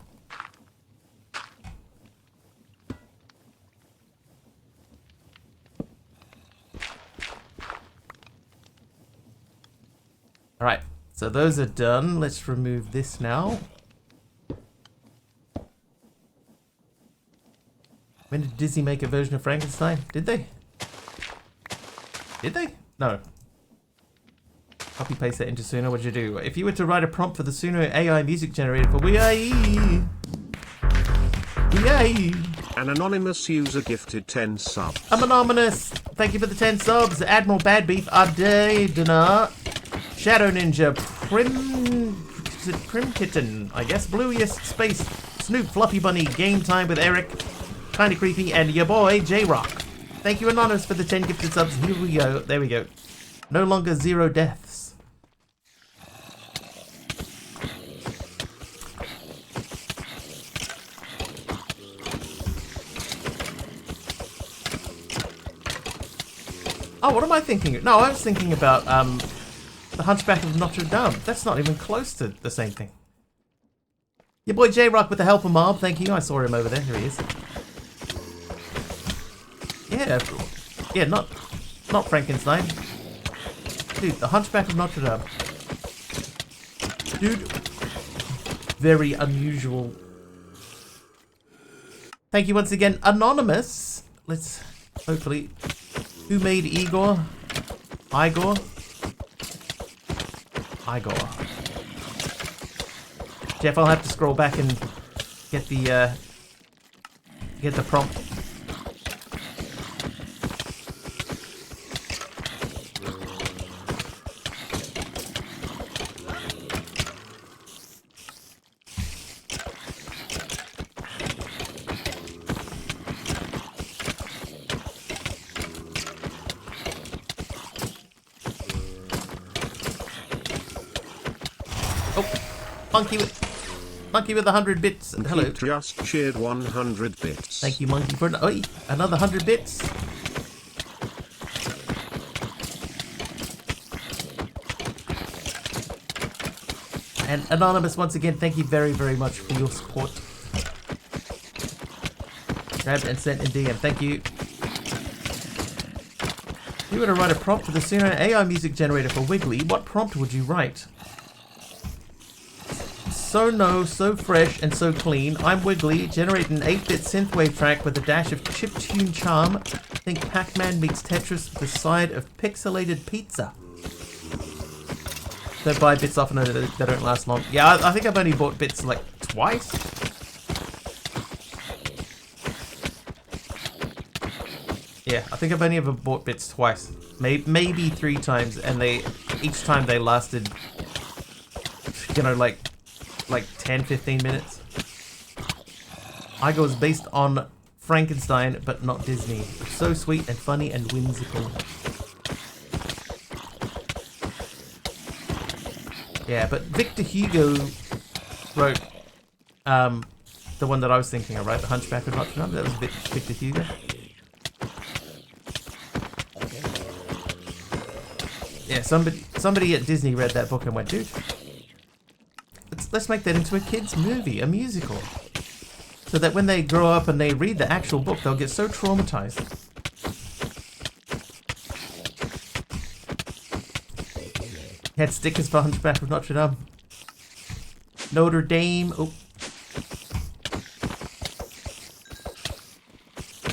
Speaker 1: Alright, so those are done. Let's remove this now. When did Disney make a version of Frankenstein? Did they? Did they? No. Copy paste that into Suno. What'd you do? If you were to write a prompt for the Suno AI music generator for An
Speaker 2: anonymous user gifted 10 subs.
Speaker 1: I'm anonymous. Thank you for the 10 subs. Admiral Bad Beef, Adedana, Shadow Ninja, Prim Kitten, I guess, Blueyest Space, Snoop, Fluffy Bunny, Game Time with Eric, Kinda Creepy, and your boy, J-Rock. Thank you, Anonymous, for the 10 gifted subs. Here we go. There we go. No longer 0 deaths. Oh, what am I thinking? No, I was thinking about the Hunchback of Notre Dame. That's not even close to the same thing. Your boy J-Rock with the help of Mob. Thank you. I saw him over there. Here he is. Yeah, not Frankenstein. Dude, the Hunchback of Notre Dame. Dude, very unusual. Thank you once again, Anonymous. Let's hopefully. Who made Igor? Igor. Jeff, I'll have to scroll back and get the prompt. Oh, monkey with 100 bits. Hello.
Speaker 2: Just shared 100 bits.
Speaker 1: Thank you, monkey, for another 100 bits. And Anonymous, once again, thank you very, very much for your support. Grabbed and sent in DM. Thank you. If you were to write a prompt for the Sierra AI music generator for Wiggly, what prompt would you write? So fresh and so clean. I'm Wiggly. Generate an 8-bit synthwave track with a dash of chiptune charm. Think Pac-Man meets Tetris with a side of pixelated pizza. Don't buy bits often, they don't last long. Yeah, I think I've only bought bits like twice. Yeah, I think I've only ever bought bits twice. Maybe 3 times, and each time they lasted, you know, like 10-15 minutes. Igo is based on Frankenstein, but not Disney. So sweet and funny and whimsical. Yeah, but Victor Hugo wrote the one that I was thinking of, right? The Hunchback of Notre Dame. That was Victor Hugo. Yeah, somebody at Disney read that book and went, dude, let's make that into a kids movie, a musical, so that when they grow up and they read the actual book, they'll get so traumatized. Had stickers for Hunchback of Notre Dame. Notre Dame. Oh.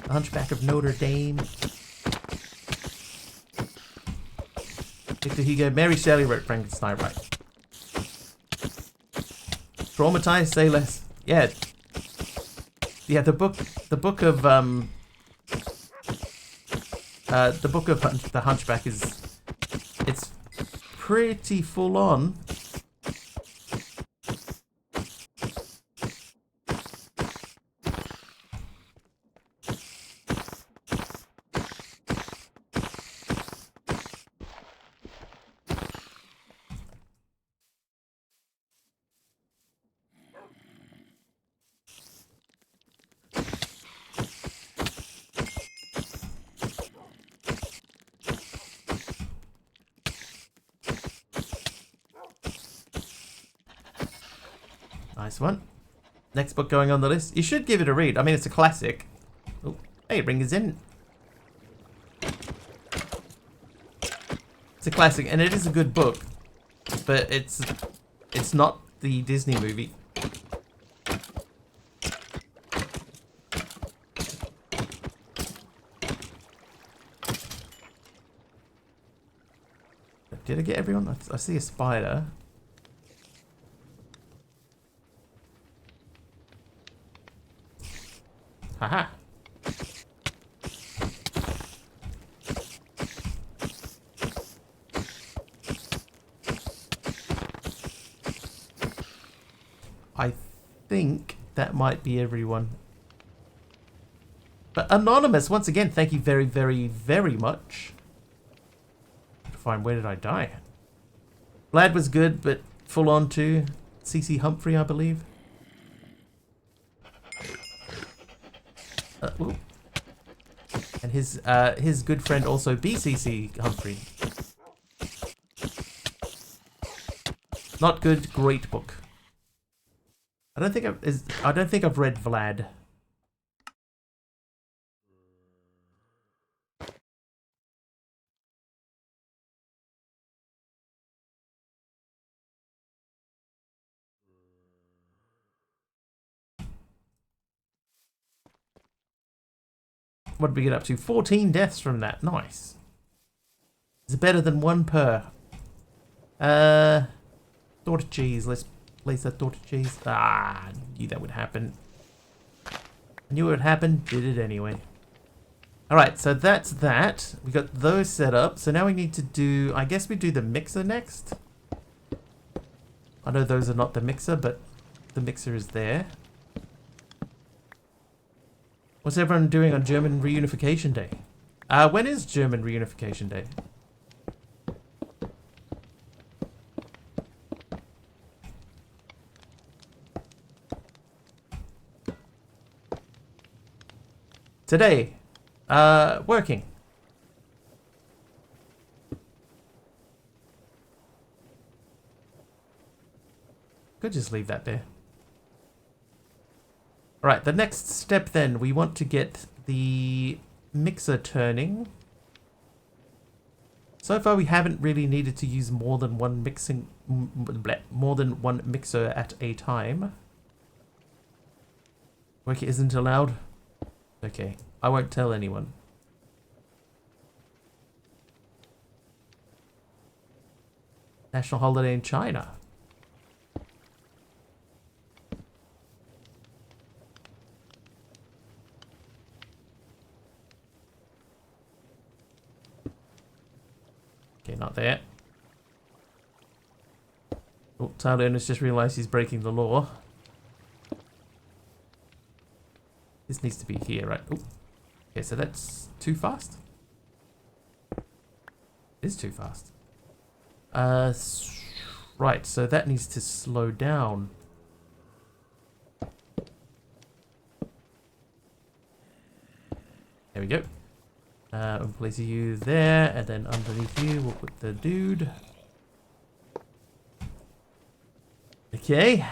Speaker 1: The Hunchback of Notre Dame. Victor Hugo. Mary Shelley wrote Frankenstein, right? Traumatized, say less. Yeah. Yeah, the book of the Hunchback it's pretty full on. Nice one. Next book going on the list. You should give it a read. I mean, it's a classic. Oh, hey, Ring is in. It's a classic, and it is a good book, but it's not the Disney movie. Did I get everyone? I see a spider. Haha. I think that might be everyone. But Anonymous, once again, thank you very, very, very much. Fine, where did I die? Vlad was good, but full on too. CC Humphrey, I believe. And his good friend also BCC Humphrey. Not good, great book. I don't think I've read Vlad. What did we get up to? 14 deaths from that. Nice. It's better than 1 per. Torta cheese. Let's place that torta cheese. Ah, I knew that would happen. I knew it would happen. Did it anyway. Alright, so that's that. We got those set up. So now we need to do... I guess we do the mixer next. I know those are not the mixer, but the mixer is there. What's everyone doing on German Reunification Day? When is German Reunification Day? today, working. Could just leave that there. Alright, the next step then, we want to get the mixer turning. So far we haven't really needed to use more than one mixer at a time. Work isn't allowed? Okay, I won't tell anyone. National holiday in China. Okay, not there. Oh, Tyler Ernest just realized he's breaking the law. This needs to be here, right? Oh, okay, so that's too fast. It is too fast. Right, so that needs to slow down. There we go. We'll place you there, and then underneath you we'll put the dude. Okay.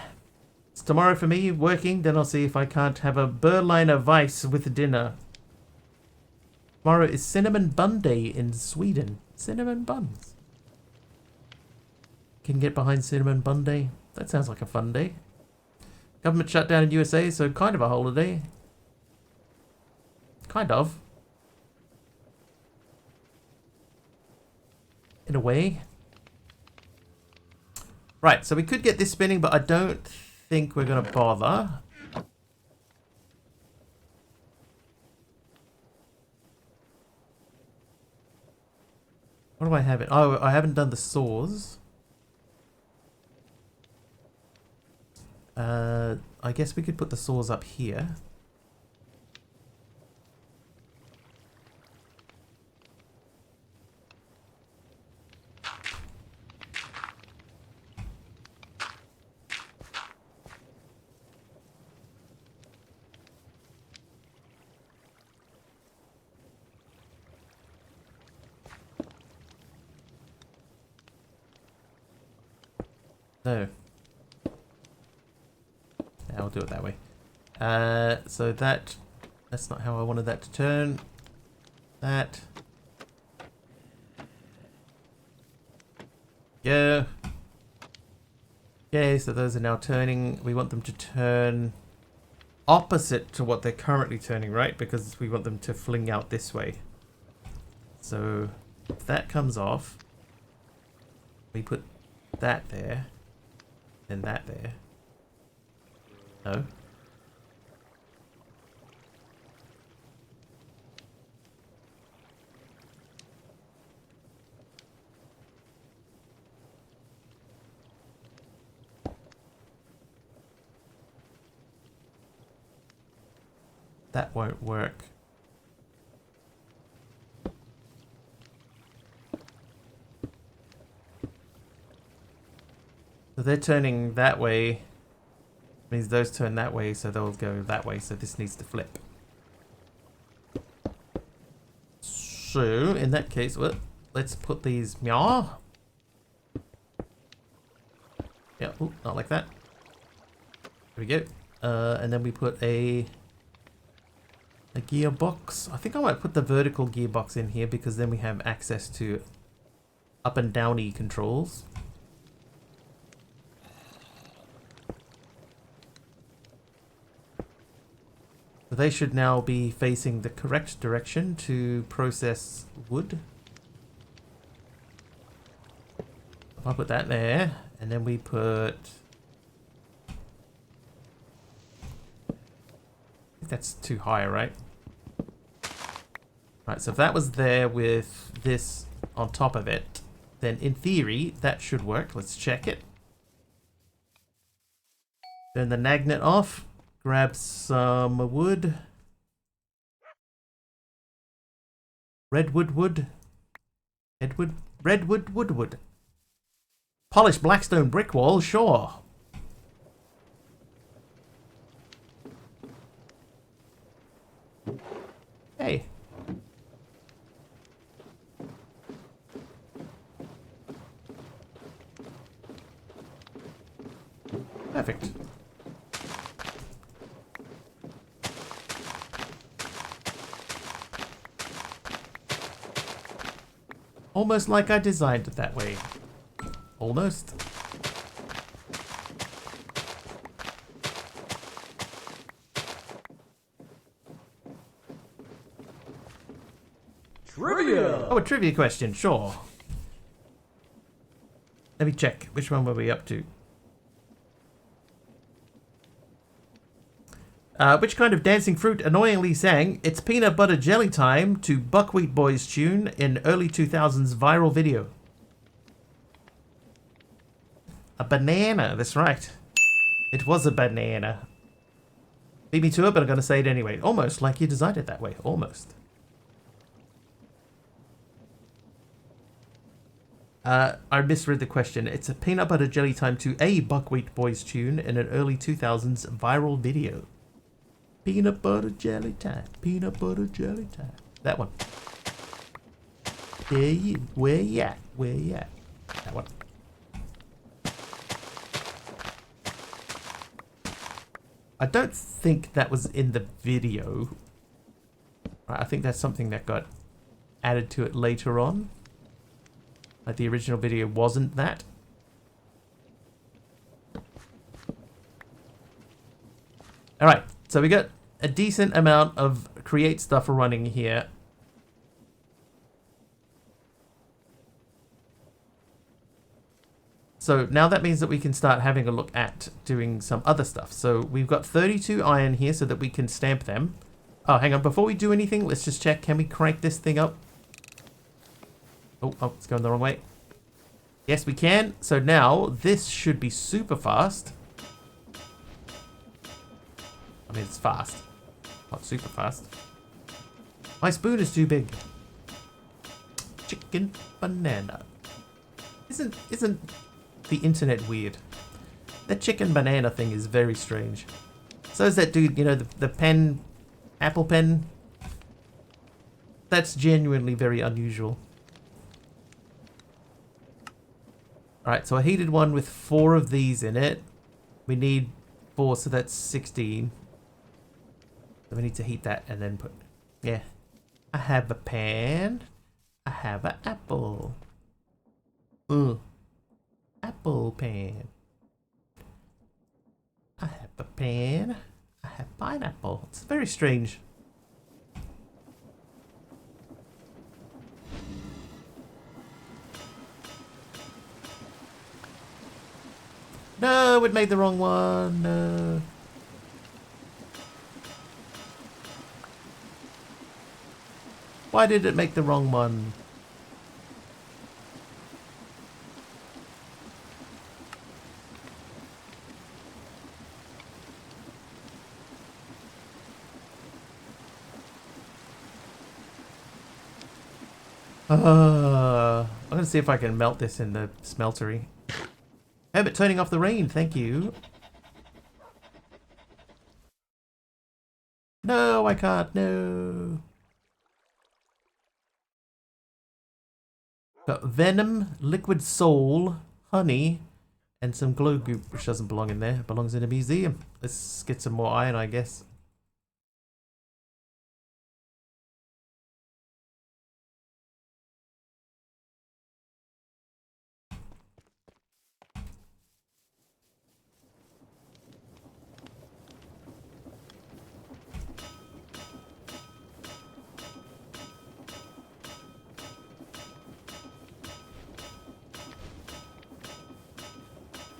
Speaker 1: It's tomorrow for me, working, then I'll see if I can't have a Berliner Weiss with dinner. Tomorrow is Cinnamon Bun Day in Sweden. Cinnamon buns. Can get behind Cinnamon Bun Day. That sounds like a fun day. Government shutdown in USA, so kind of a holiday. Kind of. In a way. Right, so we could get this spinning, but I don't think we're going to bother. What do I have it? Oh, I haven't done the saws. I guess we could put the saws up here. No. Yeah, I'll do it that way. So that's not how I wanted that to turn. That. Yeah. Okay, so those are now turning. We want them to turn opposite to what they're currently turning, right? Because we want them to fling out this way. So if that comes off, we put that there, then that there. No. That won't work. So they're turning that way. Means those turn that way, so they'll go that way. So this needs to flip. So in that case, well, let's put these. Yeah, ooh, not like that. There we go. And then we put a gearbox. I think I might put the vertical gearbox in here because then we have access to up and downy controls. So they should now be facing the correct direction to process wood. I'll put that there, and then we put... I think that's too high, right? Right, so if that was there with this on top of it, then in theory, that should work. Let's check it. Turn the magnet off. Grab some wood. Redwood wood. Redwood wood. Polished blackstone brick wall, sure. Perfect. Almost like I designed it that way. Almost.
Speaker 3: Trivia!
Speaker 1: Oh, a trivia question, sure. Let me check. Which one were we up to? Which kind of dancing fruit annoyingly sang "It's Peanut Butter Jelly Time" to Buckwheat Boys tune in early 2000s viral video? A banana, that's right. It was a banana. Beat me to it, but I'm going to say it anyway. Almost like you designed it that way. Almost. I misread the question. It's a Peanut Butter Jelly Time to a Buckwheat Boys tune in an early 2000s viral video. Peanut butter jelly time. Peanut butter jelly time. That one. Yeah, you. Where you at? Where you at? That one. I don't think that was in the video. I think that's something that got added to it later on. Like the original video wasn't that. Alright, so we got a decent amount of create stuff running here. So now that means that we can start having a look at doing some other stuff. So we've got 32 iron here so that we can stamp them. Oh, hang on. Before we do anything, let's just check. Can we crank this thing up? Oh, it's going the wrong way. Yes, we can. So now this should be super fast. I mean, it's fast. Not super fast. My spoon is too big. Chicken banana. Isn't the internet weird? That chicken banana thing is very strange. So is that dude, you know, the pen, Apple pen. That's genuinely very unusual. Alright, so a heated one with 4 of these in it. We need 4, so that's 16. So we need to heat that and then put... Yeah. I have a pan. I have an apple. Ugh. Apple pan. I have a pan. I have pineapple. It's very strange. No, it made the wrong one. No. Why did it make the wrong one? I'm gonna see if I can melt this in the smeltery. Herbert turning off the rain, thank you. No, I can't, no. Got venom, liquid soul, honey, and some glow goop, which doesn't belong in there. It belongs in a museum. Let's get some more iron, I guess.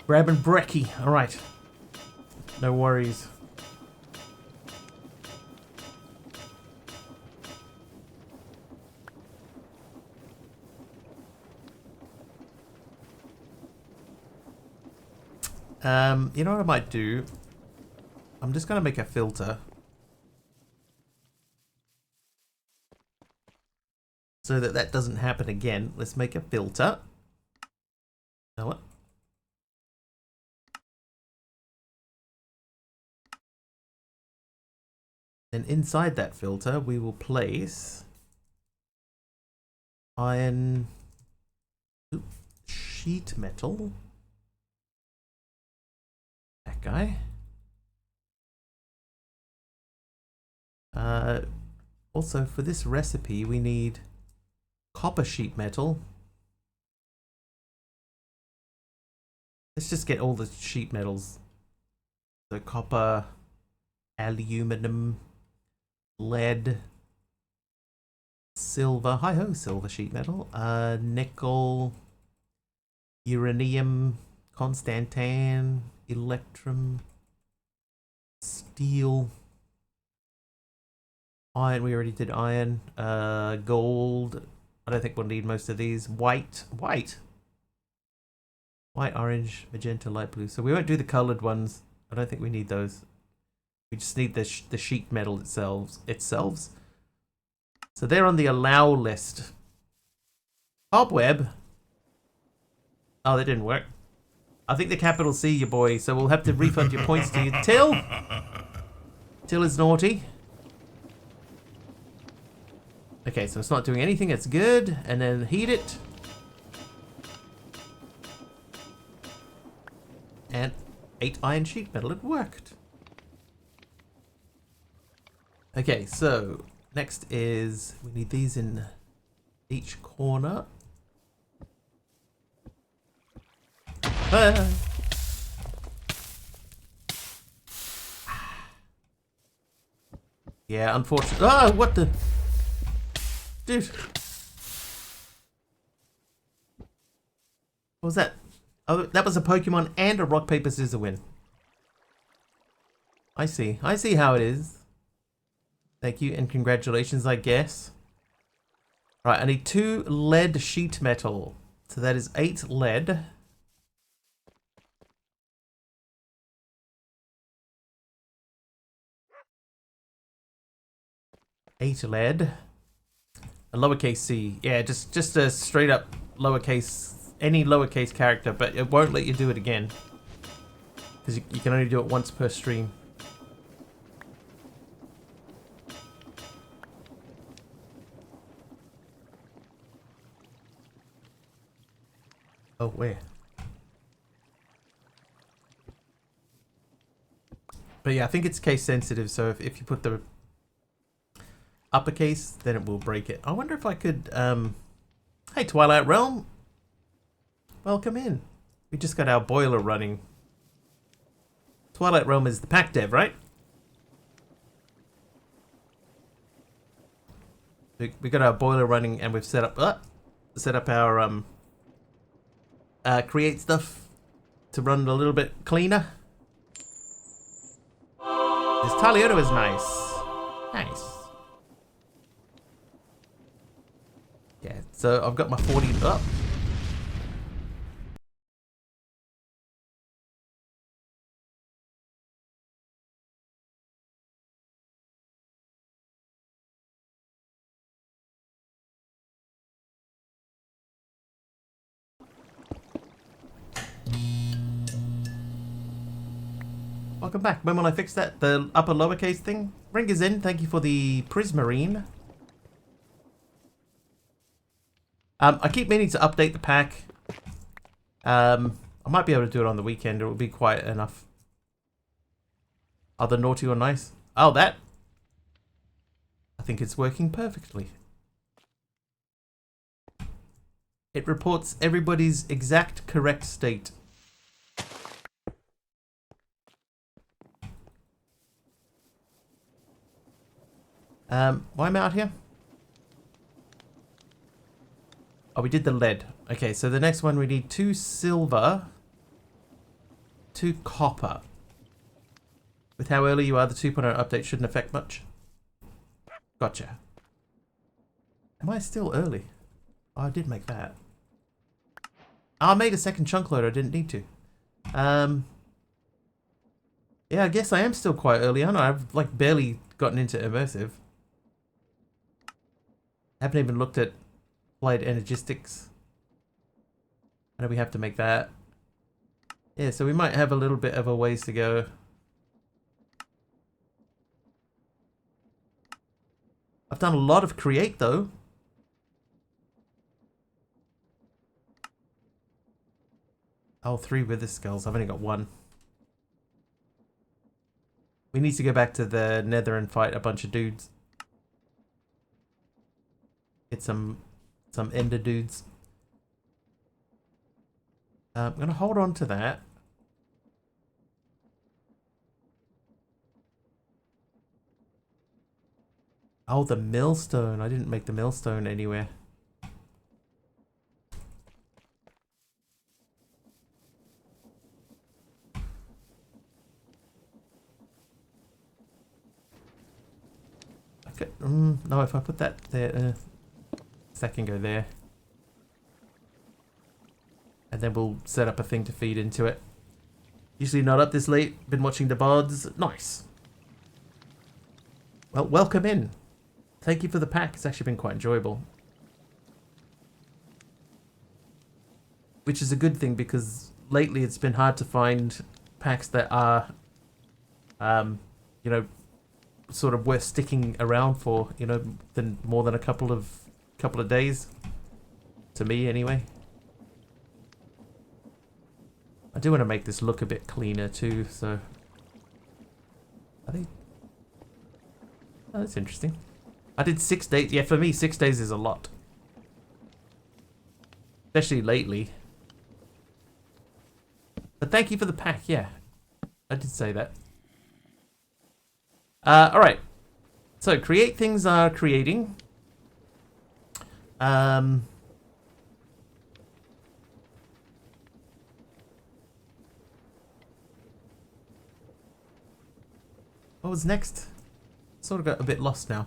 Speaker 1: Grabbing brekkie. Alright. No worries. You know what I might do? I'm just gonna make a filter. So that that doesn't happen again. Let's make a filter. You know what? And inside that filter, we will place iron sheet metal. guy. Also, for this recipe, we need copper sheet metal. Let's just get all the sheet metals. So copper, aluminum, lead, silver. Hi-ho, silver sheet metal. Nickel, uranium, constantan, electrum, steel, iron. We already did iron. Gold. I don't think we'll need most of these. White, orange, magenta, light blue. So we won't do the colored ones. I don't think we need those. We just need the sheet metal itself. So they're on the allow list. Cobweb. Oh, that didn't work. I think the capital C, you boy. So we'll have to refund your points to you. Till is naughty. Okay, so it's not doing anything. It's good. And then heat it. And 8 iron sheet metal. It worked. Okay, so next is we need these in each corner. Yeah, unfortunately. Oh, what the? Dude. What was that? Oh, that was a Pokemon and a rock, paper, scissors win. I see. I see how it is. Thank you and congratulations, I guess. Right, I need 2 lead sheet metal. So that is 8 lead. A lowercase c. Yeah, just a straight up lowercase, any lowercase character, but it won't let you do it again. Because you can only do it once per stream. Oh, where? But yeah, I think it's case sensitive, so if you put the uppercase, then it will break it. I wonder if I could, hey Twilight Realm, welcome in. We just got our boiler running. Twilight Realm is the pack dev, right? We got our boiler running and we've set up our create stuff to run a little bit cleaner. This Talioto is nice. Yeah, so I've got my 40 up. Welcome back. When will I fix that? The upper lowercase thing? Ring is in. Thank you for the Prismarine. I keep meaning to update the pack. I might be able to do it on the weekend. It will be quiet enough. Other naughty or nice? Oh, that. I think it's working perfectly. It reports everybody's exact correct state. Why am I out here? Oh, we did the lead. Okay, so the next one we need 2 silver, 2 copper. With how early you are, the 2.0 update shouldn't affect much. Gotcha. Am I still early? Oh, I did make that. Oh, I made a second chunk load. I didn't need to. Yeah, I guess I am still quite early on. I've like barely gotten into Immersive. Haven't even looked at Applied Energistics. I know we have to make that. Yeah, so we might have a little bit of a ways to go. I've done a lot of create though. Oh, 3 wither skulls. I've only got 1. We need to go back to the nether and fight a bunch of dudes. Get some ender dudes. I'm going to hold on to that. Oh, the millstone. I didn't make the millstone anywhere. Okay. No, if I put that there, that can go there. And then we'll set up a thing to feed into it. Usually not up this late. Been watching the VODs. Nice. Well, welcome in. Thank you for the pack. It's actually been quite enjoyable. Which is a good thing because lately it's been hard to find packs that are, you know, sort of worth sticking around for, you know, than more than a couple of days. To me, anyway. I do want to make this look a bit cleaner too, so I think oh, that's interesting. I did 6 days. Yeah, for me, 6 days is a lot. Especially lately. But thank you for the pack, yeah. I did say that. Alright. So, create things are creating. What was next? Sort of got a bit lost now.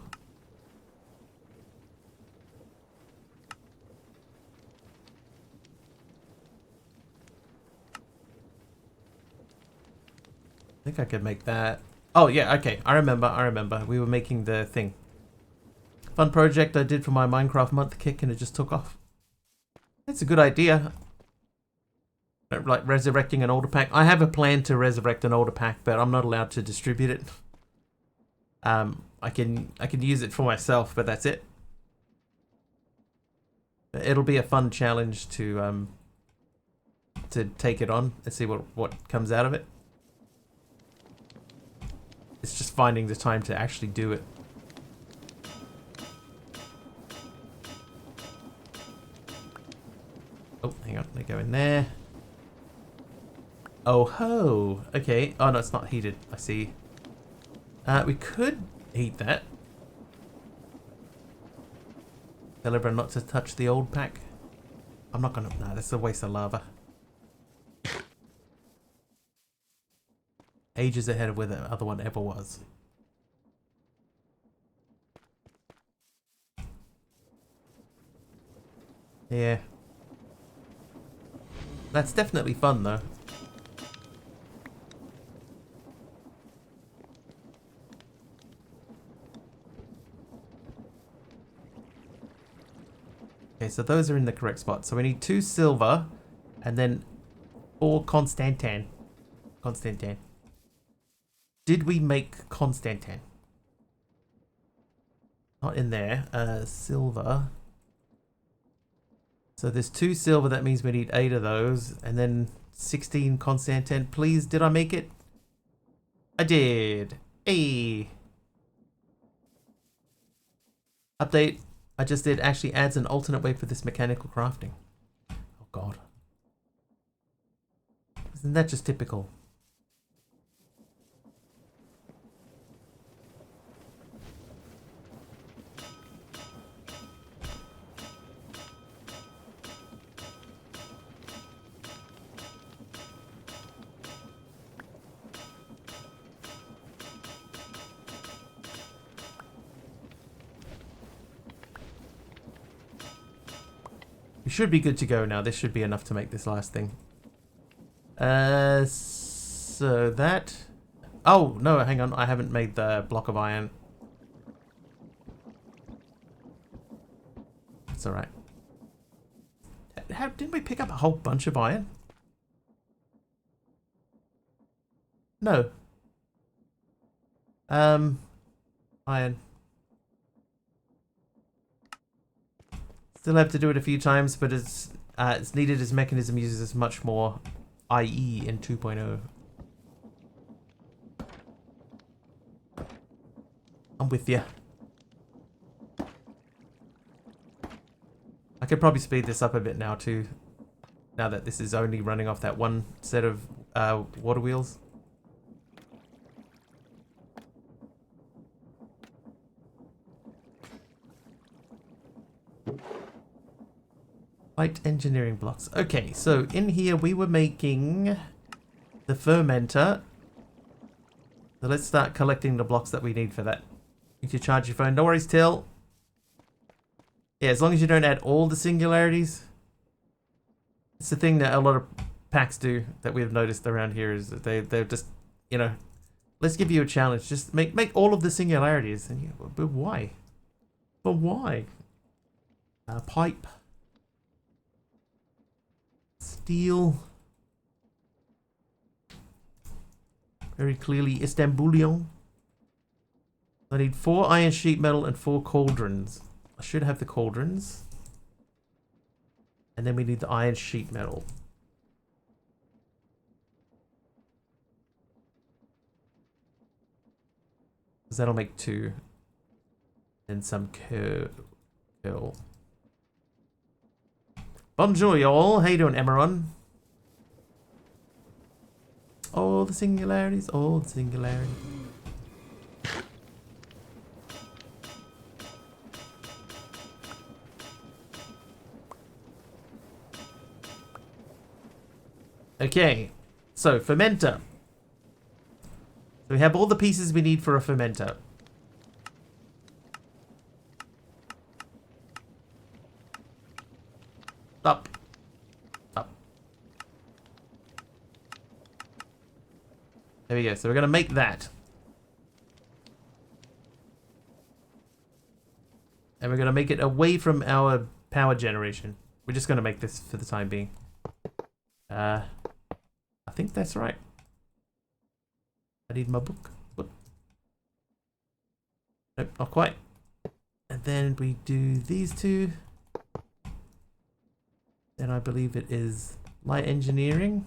Speaker 1: I think I could make that. Oh, yeah, okay. I remember. We were making the thing. Fun project I did for my Minecraft month kick and it just took off. It's a good idea. Like resurrecting an older pack. I have a plan to resurrect an older pack, but I'm not allowed to distribute it. I can use it for myself, but that's it. It'll be a fun challenge to take it on and see what comes out of it. It's just finding the time to actually do it. Oh, hang on. They go in there. Oh ho. Okay. Oh no, it's not heated. I see. We could heat that. Tell everyone not to touch the old pack. I'm not gonna. No, that's a waste of lava. Ages ahead of where the other one ever was. Yeah. That's definitely fun though. Okay, so those are in the correct spot. So we need 2 silver and then 4 Constantan. Constantan. Did we make Constantan? Not in there. Silver. So there's 2 silver. That means we need 8 of those. And then 16 Constantan. Please, did I make it? I did. Hey. Update. I just did. Actually adds an alternate way for this mechanical crafting. Oh god. Isn't that just typical? We should be good to go now. This should be enough to make this last thing. So that... Oh, no, hang on. I haven't made the block of iron. That's alright. Didn't we pick up a whole bunch of iron? No. Iron. Still have to do it a few times, but it's needed as mechanism uses much more IE in 2.0. I'm with you. I could probably speed this up a bit now too. Now that this is only running off that one set of water wheels. Light engineering blocks. Okay, so in here we were making the fermenter. So let's start collecting the blocks that we need for that. You can charge your phone. No worries, Till. Yeah, as long as you don't add all the singularities. It's the thing that a lot of packs do that we've noticed around here is that they're just, you know, let's give you a challenge. Just make all of the singularities. And you, but why? But why? Pipe. Steel. Very clearly Istanbulian. I need 4 iron sheet metal and 4 cauldrons. I should have the cauldrons. And then we need the iron sheet metal. Because that'll make 2. And some curl. Bonjour, y'all. How you doing, Emeron? All the singularities, all the singularities. Okay, so fermenter. So we have all the pieces we need for a fermenter. Up. Up. There we go. So we're going to make that. And we're going to make it away from our power generation. We're just going to make this for the time being. I think that's right. I need my book. Nope, not quite. And then we do these two. Then I believe it is light engineering.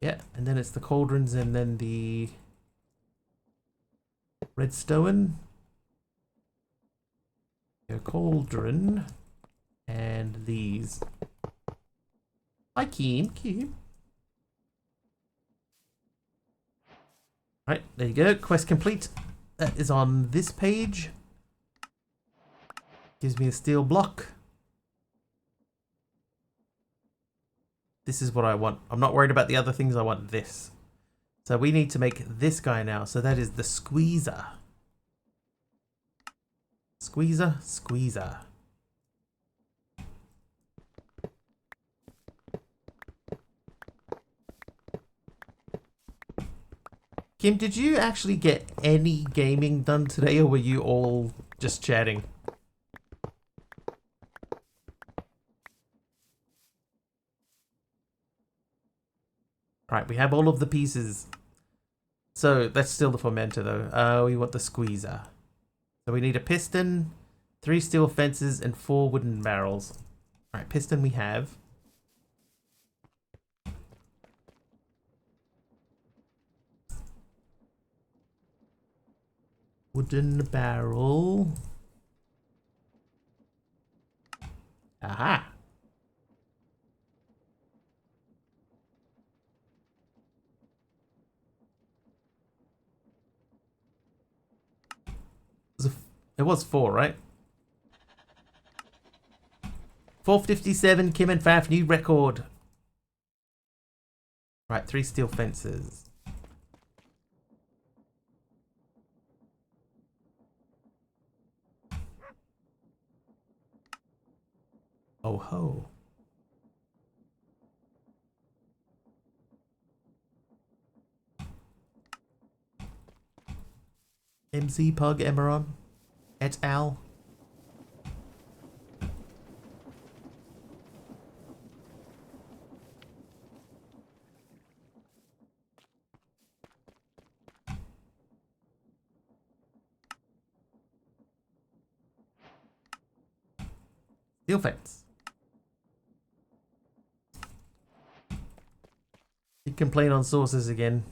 Speaker 1: Yeah, and then it's the cauldrons and then the redstone. A cauldron and these. Hi, Keem. Right, there you go. Quest complete. That is on this page. Gives me a steel block. This is what I want. I'm not worried about the other things. I want this. So we need to make this guy now. So that is the squeezer. Squeezer. Kim, did you actually get any gaming done today, or were you all just chatting? Right, we have all of the pieces. So that's still the fermenter though. We want the squeezer. So we need a piston, 3 steel fences, and 4 wooden barrels. Alright, piston we have. Wooden barrel. Aha! It was 4, right? 457, Kim and Faf, new record. Right, 3 steel fences. Oh ho. MC Pug Emeron et al. Steel fence. You complain on sources again.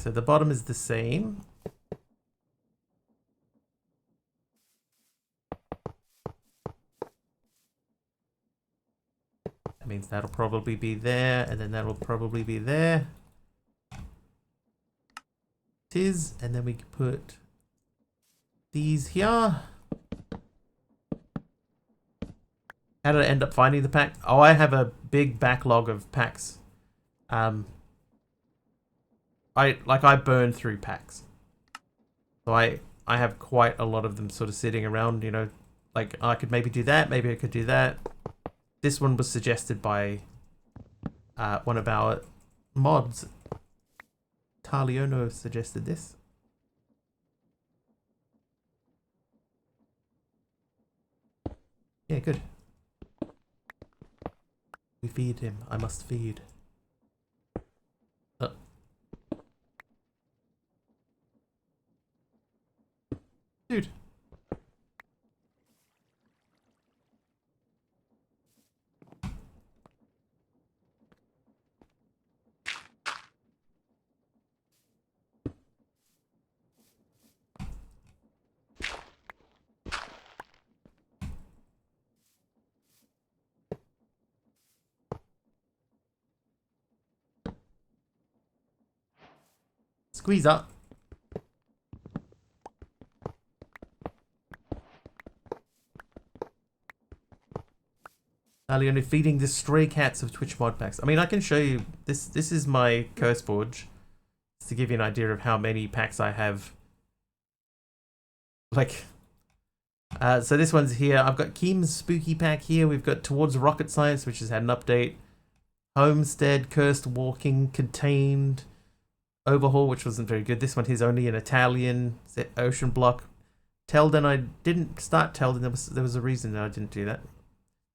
Speaker 1: so the bottom is the same. That means that'll probably be there, and then that'll probably be there. It is, and then we can put these here. How did I end up finding the pack? Oh, I have a big backlog of packs. I burn through packs. So I have quite a lot of them sort of sitting around, you know, like I could maybe do that, maybe I could do that. This one was suggested by one of our mods. Taliono suggested this. Yeah, good. We feed him. I must feed. Dude. Squeeze up. Leonie feeding the stray cats of Twitch mod packs. I mean, I can show you this. This is my curse forge, just to give you an idea of how many packs I have. Like, so this one's here. I've got Keem's spooky pack here. We've got Towards Rocket Science, which has had an update. Homestead, Cursed Walking, Contained, Overhaul, which wasn't very good. This one is only in Italian. Ocean Block, Telden. I didn't start Telden. There was a reason that I didn't do that.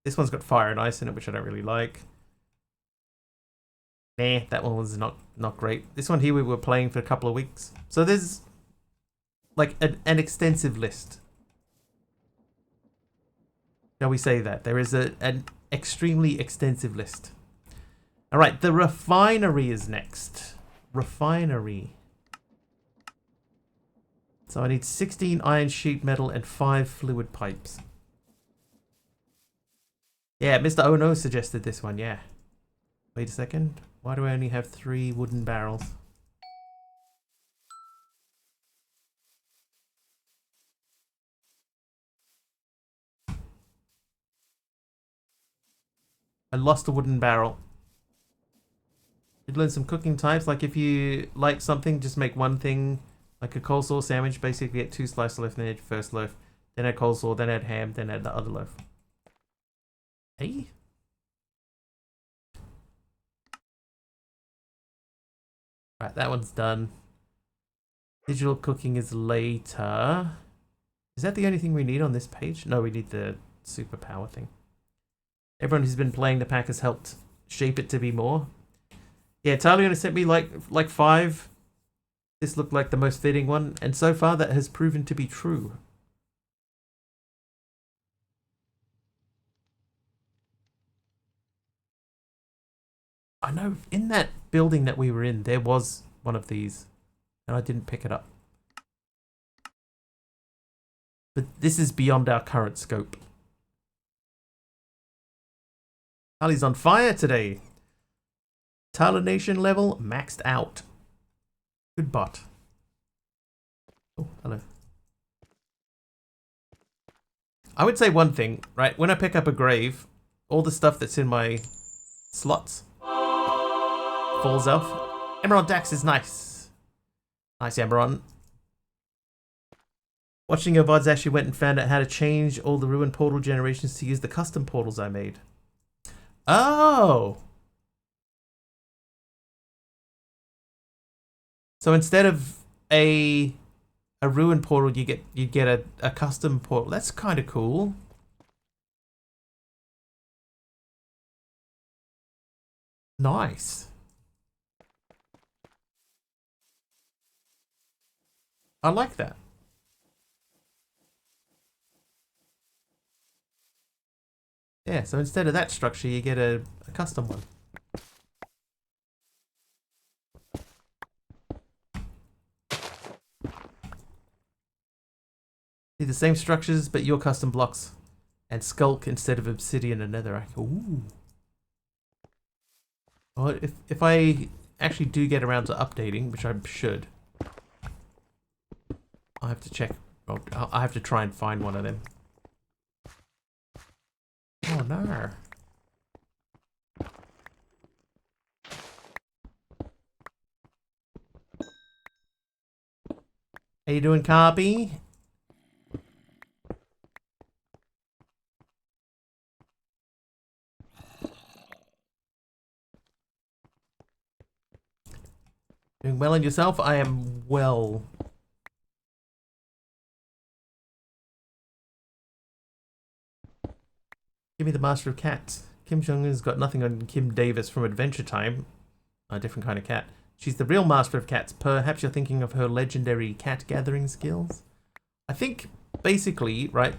Speaker 1: This one's got Fire and Ice in it, which I don't really like. Nah, that one was not great. This one here we were playing for a couple of weeks. So there's like an extensive list. Shall we say that? There is an extremely extensive list. Alright, the refinery is next. Refinery. So I need 16 iron sheet metal and 5 fluid pipes. Yeah, Mr. Oh No suggested this one, yeah. Wait a second. Why do I only have 3 wooden barrels? I lost a wooden barrel. You'd learn some cooking types, like if you like something, just make one thing, like a coleslaw sandwich, basically get 2 slices of loaf, then add your first loaf, then add coleslaw, then add ham, then add the other loaf. Hey? Right, that one's done. Digital cooking is later. Is that the only thing we need on this page? No, we need the superpower thing. Everyone who's been playing the pack has helped shape it to be more. Yeah, Talia sent me like 5. This looked like the most fitting one, and so far that has proven to be true. I know in that building that we were in, there was one of these, and I didn't pick it up. But this is beyond our current scope. Ali's on fire today. Talination level maxed out. Good bot. Oh, hello. I would say one thing, right? When I pick up a grave, all the stuff that's in my slots falls off. Emerald Dax is nice. Nice, Emerald. Watching your VODs, actually went and found out how to change all the ruined portal generations to use the custom portals I made. Oh! So instead of a ruined portal, you get a custom portal. That's kind of cool. Nice. I like that. Yeah, so instead of that structure, you get a custom one. See the same structures, but your custom blocks. And skulk instead of obsidian and netherrack. Ooh. Well, if I actually do get around to updating, which I should, I have to check. I have to try and find one of them. Oh no. How you doing, Carby? Doing well on yourself? I am well. Give me the Master of Cats. Kim Jong-un's got nothing on Kim Davis from Adventure Time. A different kind of cat. She's the real Master of Cats. Perhaps you're thinking of her legendary cat gathering skills? I think, basically, right,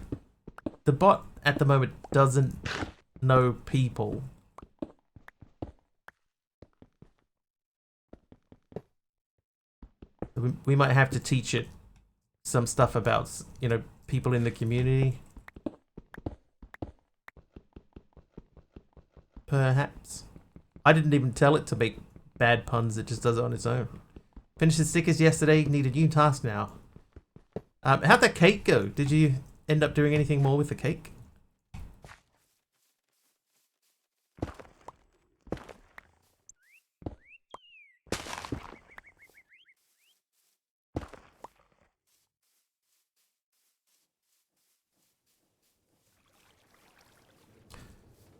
Speaker 1: the bot at the moment doesn't know people. We might have to teach it some stuff about, you know, people in the community. Perhaps. I didn't even tell it to make bad puns, it just does it on its own. Finished the stickers yesterday, need a new task now. How'd that cake go? Did you end up doing anything more with the cake?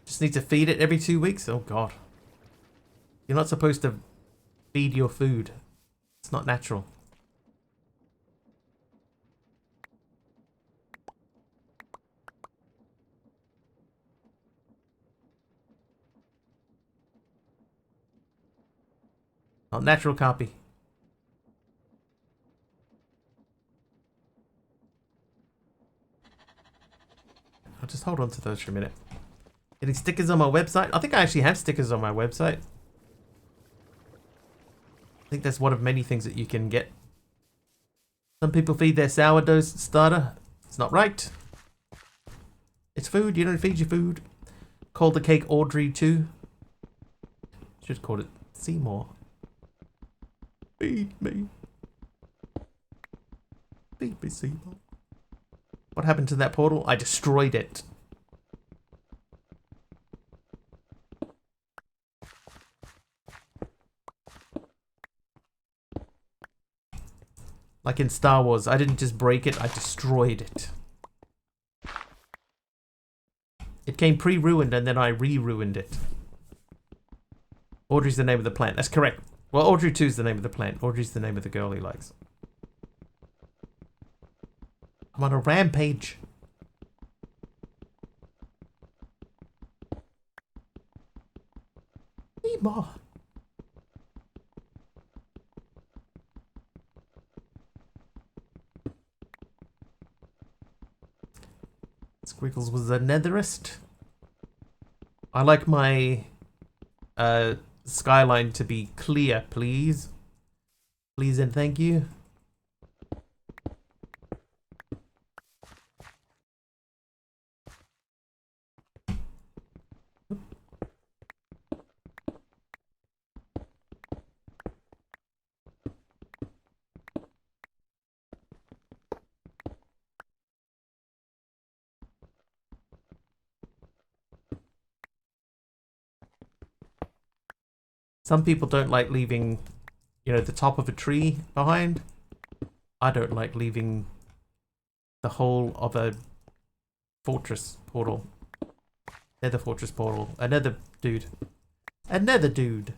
Speaker 1: Just need to feed it every 2 weeks? Oh god. You're not supposed to feed your food. It's not natural. Not natural, copy. I'll just hold on to those for a minute. Getting stickers on my website? I think I actually have stickers on my website. I think that's one of many things that you can get. Some people feed their sourdough starter. It's not right. It's food. You don't feed your food. Call the cake Audrey too. Should call it Seymour. Feed me. Feed me, Seymour. What happened to that portal? I destroyed it. Like in Star Wars, I didn't just break it, I destroyed it. It came pre-ruined and then I re-ruined it. Audrey's the name of the plant. That's correct. Well, Audrey 2 is the name of the plant. Audrey's the name of the girl he likes. I'm on a rampage. Need more. Squiggles was the netherist. I like my skyline to be clear, please. Please and thank you. Some people don't like leaving, you know, the top of a tree behind. I don't like leaving the whole of a fortress portal. Nether fortress portal. Another dude. Another dude.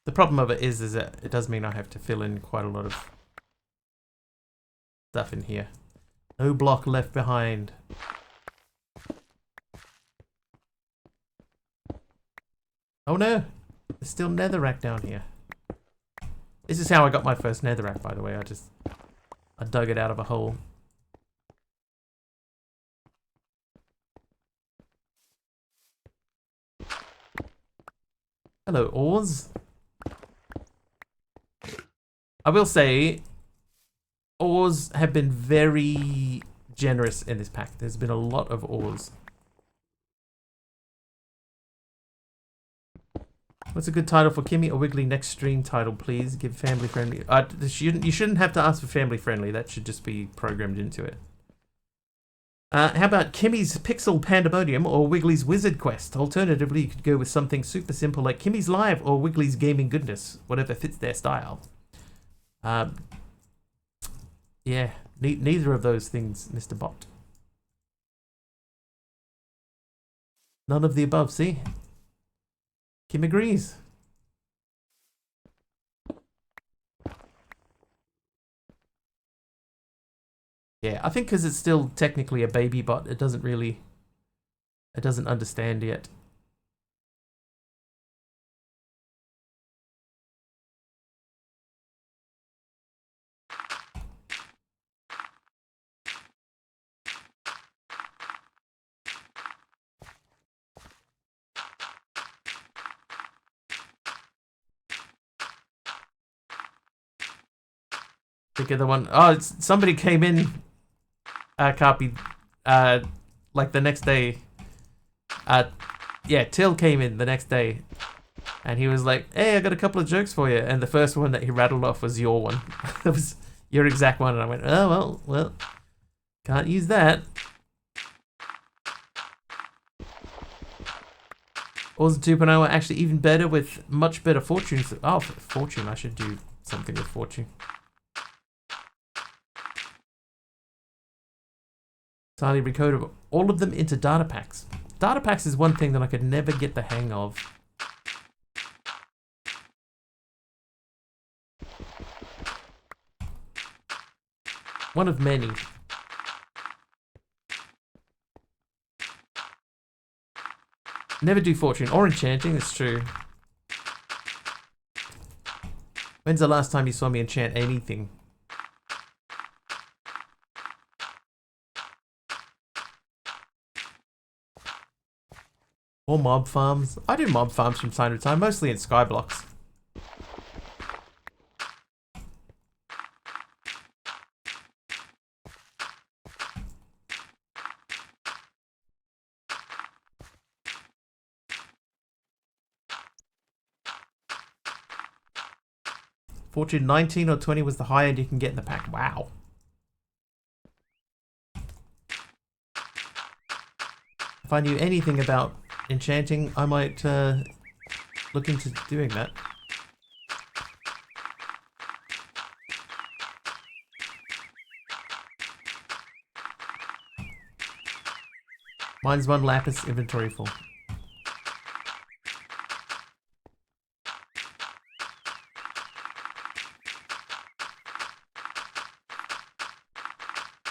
Speaker 1: The problem of it is that it does mean I have to fill in quite a lot of stuff in here. No block left behind. Oh no! There's still netherrack down here. This is how I got my first netherrack, by the way. I dug it out of a hole. Hello, ores. I will say, ores have been very generous in this pack. There's been a lot of ores. What's a good title for Kimmy? A Wiggly next stream title, please. Give family friendly. You shouldn't have to ask for family friendly. That should just be programmed into it. How about Kimmy's Pixel Pandemonium or Wiggly's Wizard Quest? Alternatively, you could go with something super simple like Kimmy's Live or Wiggly's Gaming Goodness, whatever fits their style. Yeah, neither of those things, Mr. Bot. None of the above, see? Kim agrees. Yeah, I think because it's still technically a baby bot, it doesn't understand yet. Think of the one. Oh, somebody came in. Copy. Like the next day. Yeah, Till came in the next day, and he was like, "Hey, I got a couple of jokes for you." And the first one that he rattled off was your one. It was your exact one, and I went, "Oh well, can't use that." Ores 2.0 are actually even better with much better fortune. Oh, fortune! I should do something with fortune. Entirely recoded all of them into data packs. Data packs is one thing that I could never get the hang of. One of many. Never do fortune or enchanting, that's true. When's the last time you saw me enchant anything? Or mob farms. I do mob farms from time to time, mostly in Skyblocks. Fortune 19 or 20 was the high end you can get in the pack. Wow. If I knew anything about enchanting, I might look into doing that. Mine's one lapis, inventory full.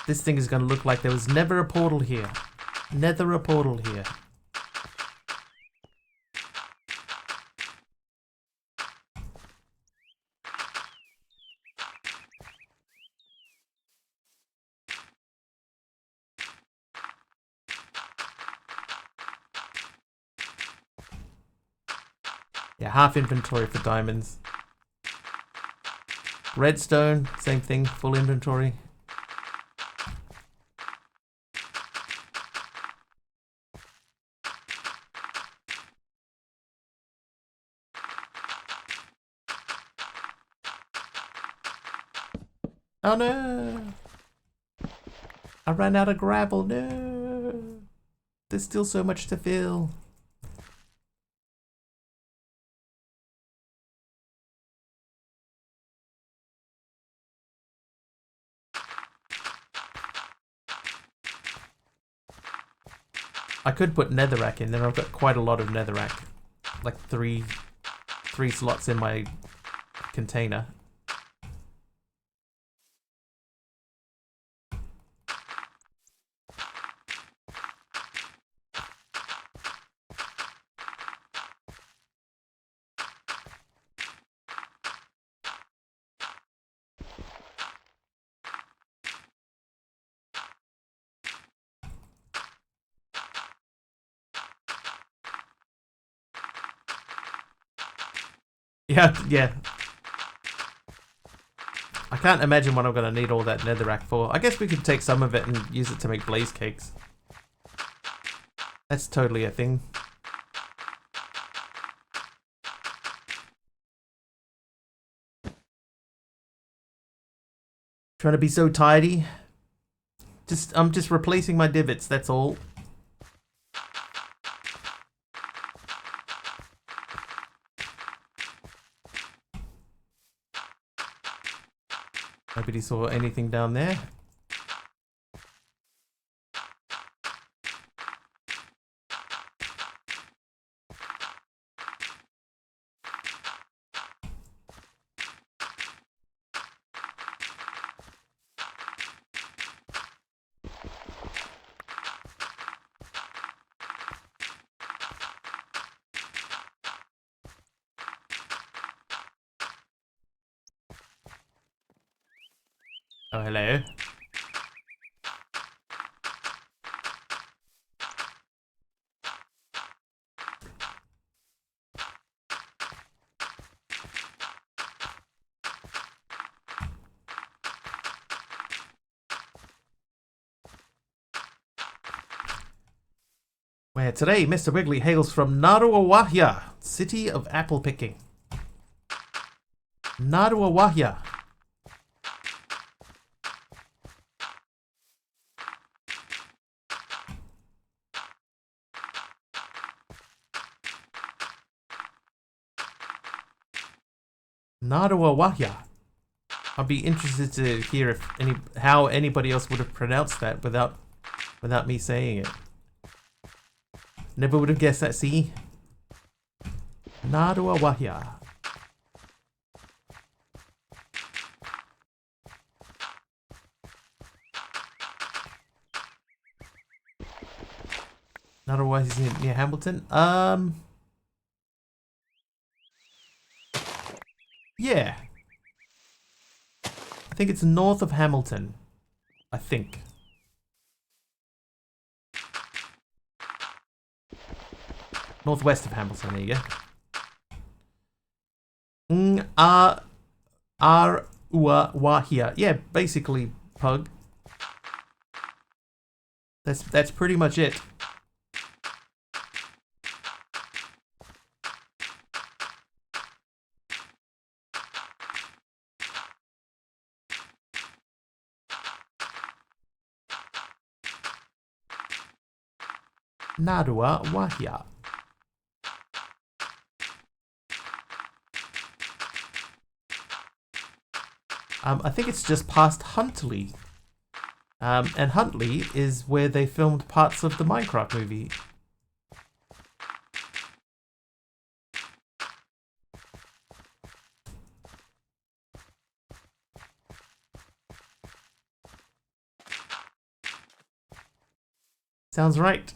Speaker 1: This thing is going to look like there was never a portal here. Never a portal here. Yeah, half inventory for diamonds. Redstone, same thing, full inventory. Oh no! I ran out of gravel, no! There's still so much to fill. I could put netherrack in, then I've got quite a lot of netherrack. Like three slots in my container. Yeah. I can't imagine what I'm going to need all that netherrack for. I guess we could take some of it and use it to make blaze cakes. That's totally a thing. Trying to be so tidy. I'm just replacing my divots, that's all. Nobody saw anything down there. Oh, hello. Where today, Mr. Wiggly hails from Naruawahia, city of apple picking. Naruawahia. Naruawahia. I'd be interested to hear if how anybody else would have pronounced that without me saying it. Never would have guessed that, see? Naruawahia. Naruawahia is near Hamilton. Yeah. I think it's north of Hamilton. I think. Northwest of Hamilton, there you go. Wahia. Yeah, basically, pug. That's pretty much it. Naruawahia. I think it's just past Huntley. And Huntley is where they filmed parts of the Minecraft movie. Sounds right.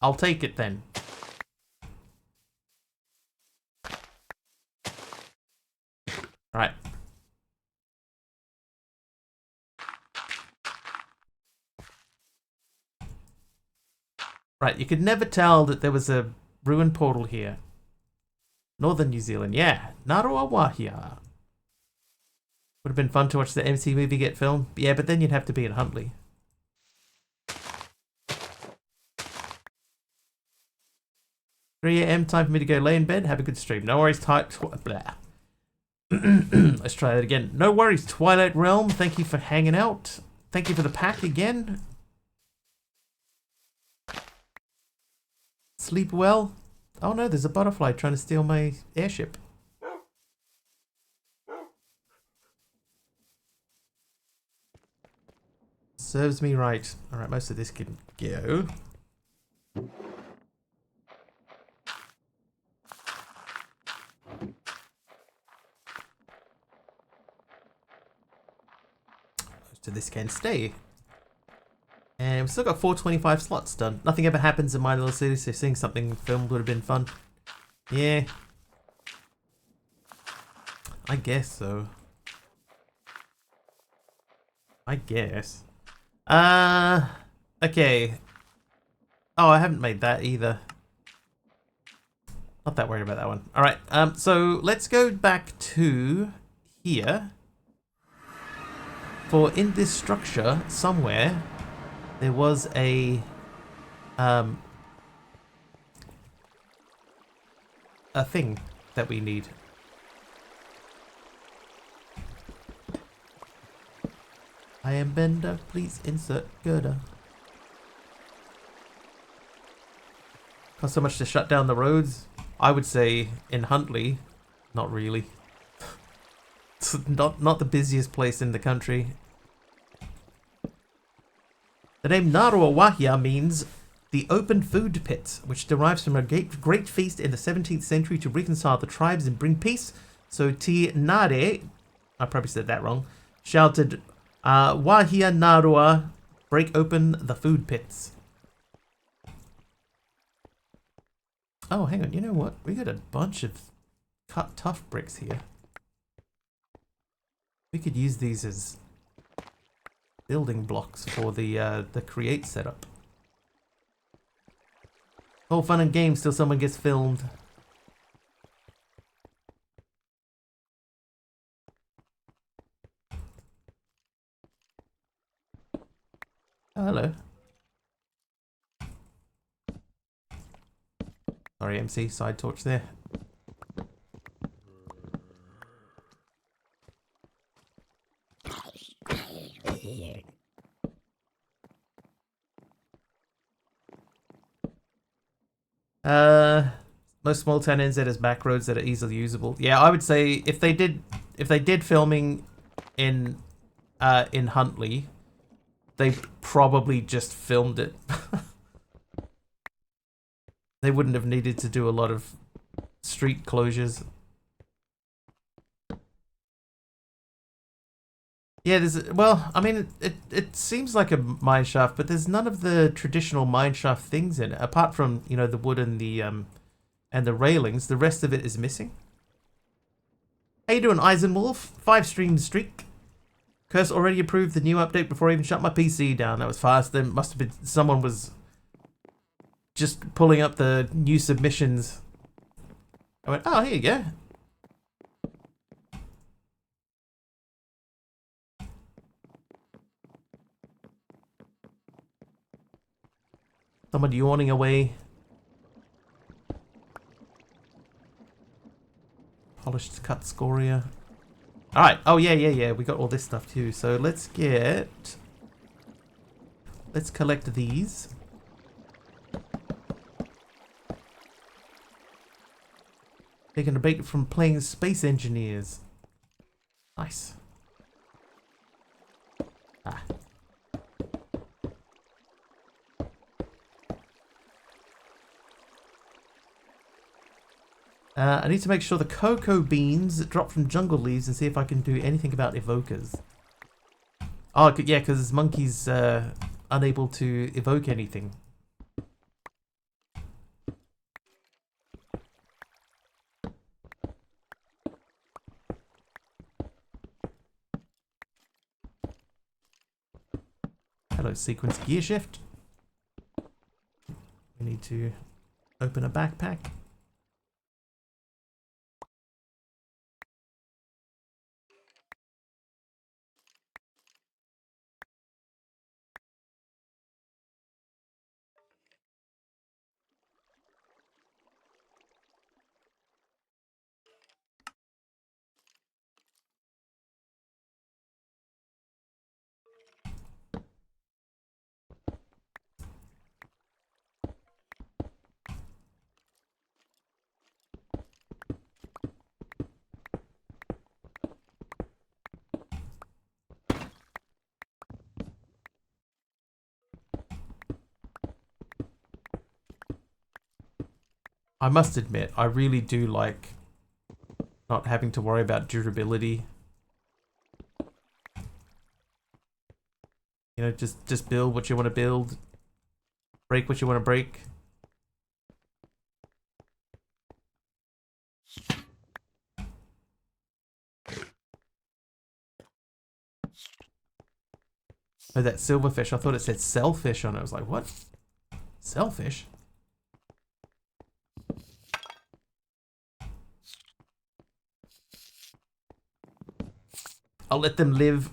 Speaker 1: I'll take it then. Right. Right, you could never tell that there was a ruined portal here. Northern New Zealand, yeah. Naruawahia. Would have been fun to watch the MC movie get filmed. Yeah, but then you'd have to be in Huntley. 3 AM, time for me to go lay in bed. Have a good stream. No worries, blah. Let's try that again. No worries, Twilight Realm. Thank you for hanging out. Thank you for the pack again. Sleep well. Oh no, there's a butterfly trying to steal my airship. Serves me right. Alright, most of this can go. Most of this can stay. And we've still got 425 slots done. Nothing ever happens in my little city, so seeing something filmed would have been fun. Yeah. I guess so. I guess. Okay. Oh, I haven't made that either. Not that worried about that one. All right, so let's go back to here. For in this structure, somewhere, there was a thing that we need. I am Bender, please insert girder. Cost so much to shut down the roads? I would say in Huntley, not really. It's not the busiest place in the country. The name Narua Wahia means the open food pit, which derives from a great feast in the 17th century to reconcile the tribes and bring peace. So Ti Nare, I probably said that wrong, shouted, Wahia Narua, break open the food pits. Oh, hang on, you know what? We got a bunch of cut tough bricks here. We could use these as building blocks for the create setup. All fun and games till someone gets filmed. Oh, hello. Sorry, MC, side torch there. Most small town NZ has back roads that are easily usable. Yeah, I would say if they did filming in Huntley, they probably just filmed it. They wouldn't have needed to do a lot of street closures. Yeah, well, I mean, it seems like a mine shaft, but there's none of the traditional mine shaft things in it, apart from, you know, the wood and the railings. The rest of it is missing. How you doing, Eisenwolf? 5 stream streak. Curse already approved the new update before I even shut my PC down. That was fast. There must have been someone was just pulling up the new submissions. I went, oh, here you go. Someone yawning away. Polished cut scoria. Alright, oh yeah, we got all this stuff too. So let's collect these. Taking a break from playing Space Engineers. Nice. Ah. I need to make sure the cocoa beans drop from jungle leaves and see if I can do anything about evokers. Oh, yeah, because Monkey's unable to evoke anything. Hello, sequence gear shift. We need to open a backpack. I must admit, I really do like not having to worry about durability. You know, just build what you want to build, break what you want to break. Oh, that silverfish. I thought it said selfish on it. I was like, what? Selfish? I'll let them live.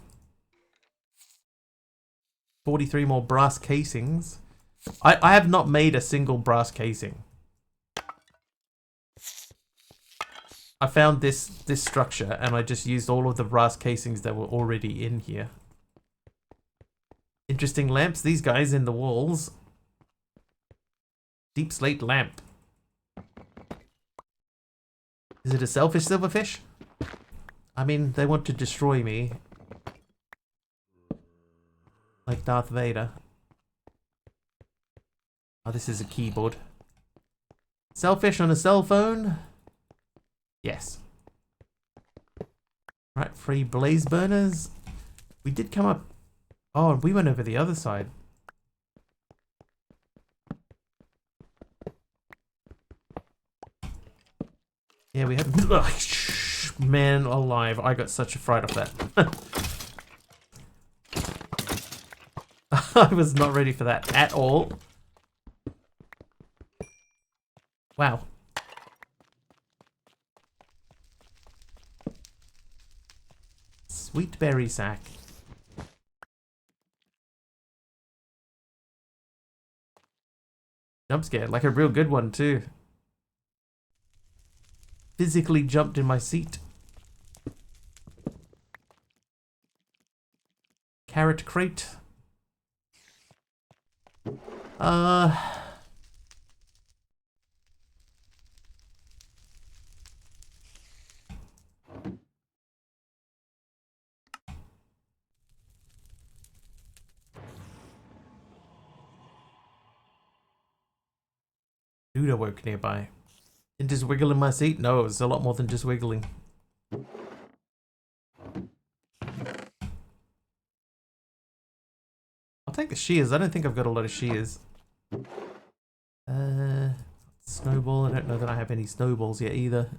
Speaker 1: 43 more brass casings. I have not made a single brass casing. I found this structure and I just used all of the brass casings that were already in here. Interesting lamps. These guys in the walls. Deep slate lamp. Is it a selfish silverfish? I mean, they want to destroy me. Like Darth Vader. Oh, this is a keyboard. Selfish on a cell phone? Yes. Right, free blaze burners. We did come up. Oh, and we went over the other side. Yeah, we had. Man alive, I got such a fright off that. I was not ready for that at all. Wow. Sweet berry sack. Jump scare, like a real good one too. Physically jumped in my seat. Carrot crate. Dude awoke nearby. And just wiggle in my seat? No, it's a lot more than just wiggling. I'll take the shears. I don't think I've got a lot of shears. Snowball. I don't know that I have any snowballs yet either.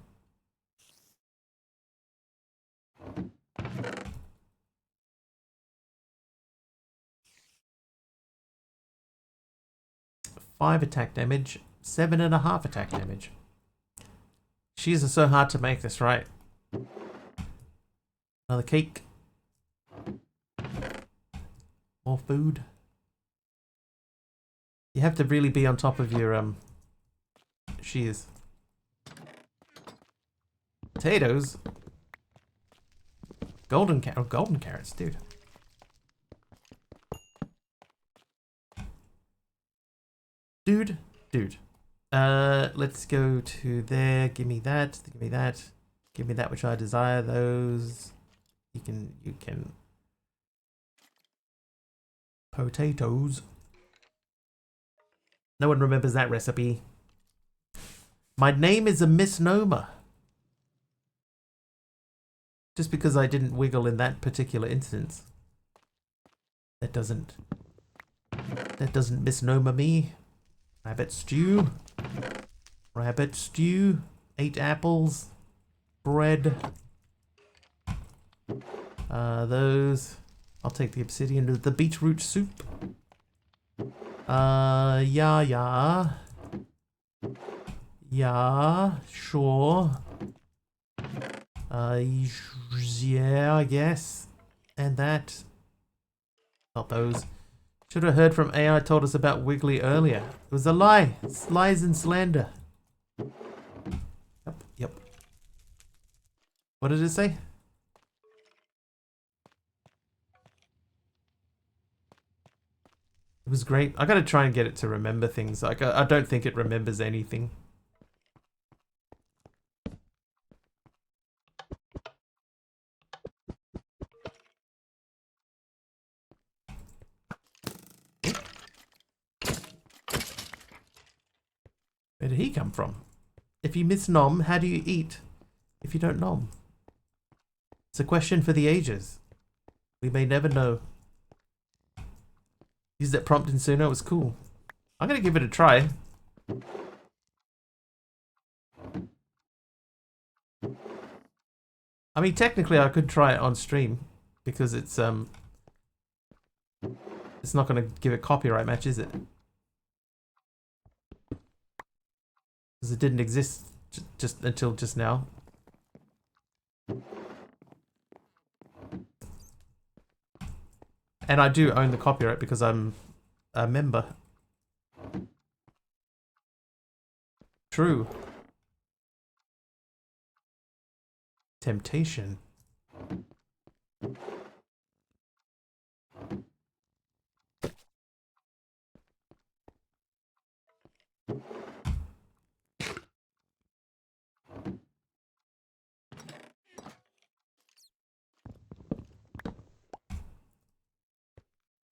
Speaker 1: Five attack damage. 7.5 attack damage. Shears are so hard to make this right. Another cake. More food. You have to really be on top of your shears. Potatoes. Golden carrots, dude. Dude. Let's go to there. Give me that. Give me that. Give me that which I desire. Those. You can. Potatoes. No one remembers that recipe. My name is a misnomer. Just because I didn't wiggle in that particular instance. That doesn't misnomer me. Rabbit stew. Rabbit stew. 8 apples. Bread. Those. I'll take the obsidian. The beetroot soup. Yeah. Yeah, sure. Yeah, I guess. And that. Not those. Should have heard from AI told us about Wiggly earlier. It was a lie. It's lies and slander. Yep. What did it say? It was great. I gotta try and get it to remember things. Like, I don't think it remembers anything. Where did he come from? If you miss nom, how do you eat if you don't nom? It's a question for the ages. We may never know. Used that prompt in Suno, it was cool. I'm gonna give it a try. I mean, technically I could try it on stream because it's not gonna give it copyright match, is it? Because it didn't exist just until just now. And I do own the copyright because I'm a member. True. Temptation.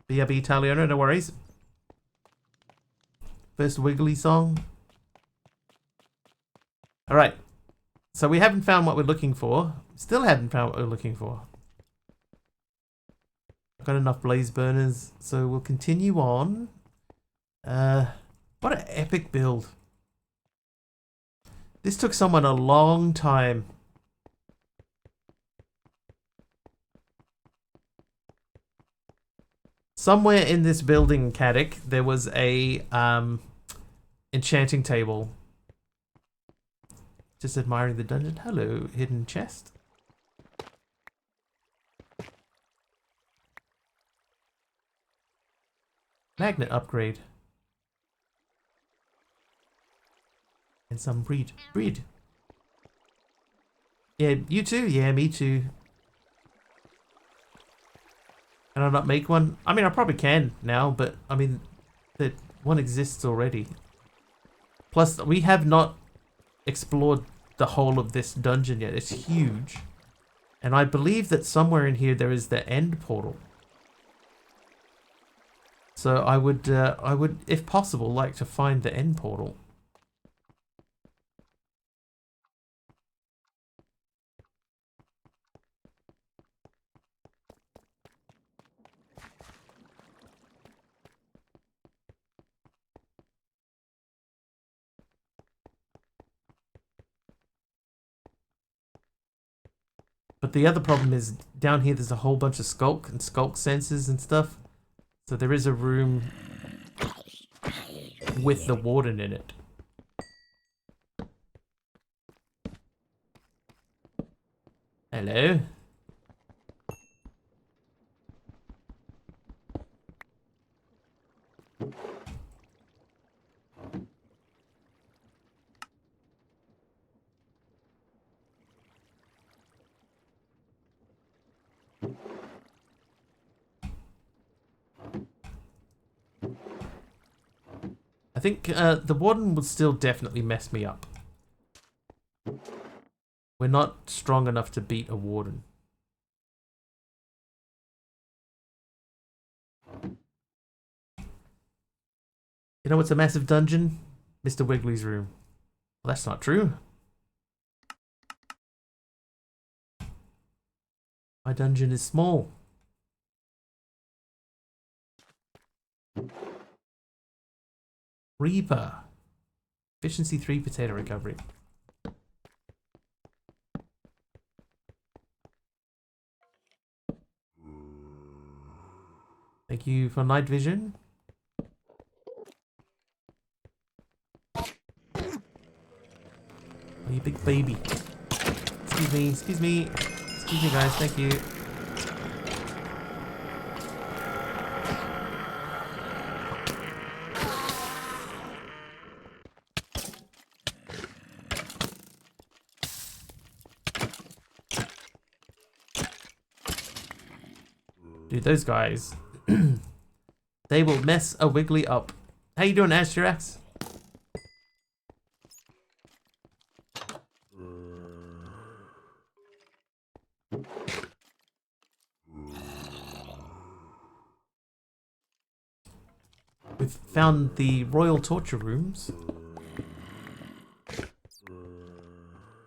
Speaker 1: BRB Italiano, no worries. First Wiggly song. Alright. So we haven't found what we're looking for. Still haven't found what we're looking for. Got enough blaze burners, so we'll continue on. What an epic build. This took someone a long time. Somewhere in this building, Caddick, there was a enchanting table. Just admiring the dungeon. Hello, hidden chest. Magnet upgrade. And some breed. Yeah, you too? Yeah, me too. Can I not make one? I mean, I probably can now, but I mean, that one exists already. Plus, we have not explored the whole of this dungeon yet. It's huge. And I believe that somewhere in here there is the end portal. So I would, if possible, like to find the end portal. But the other problem is down here there's a whole bunch of skulk and skulk sensors and stuff. So there is a room with the warden in it. Hello? I think the warden would still definitely mess me up. We're not strong enough to beat a warden. You know what's a massive dungeon? Mr. Wiggly's room. Well, that's not true. My dungeon is small. Reaper. Efficiency 3 potato recovery. Thank you for night vision. Oh, you big baby. Excuse me, excuse me. Excuse me guys, thank you. Dude, those guys, they will mess a Wiggly up. How you doing, Asterax? We've found the royal torture rooms.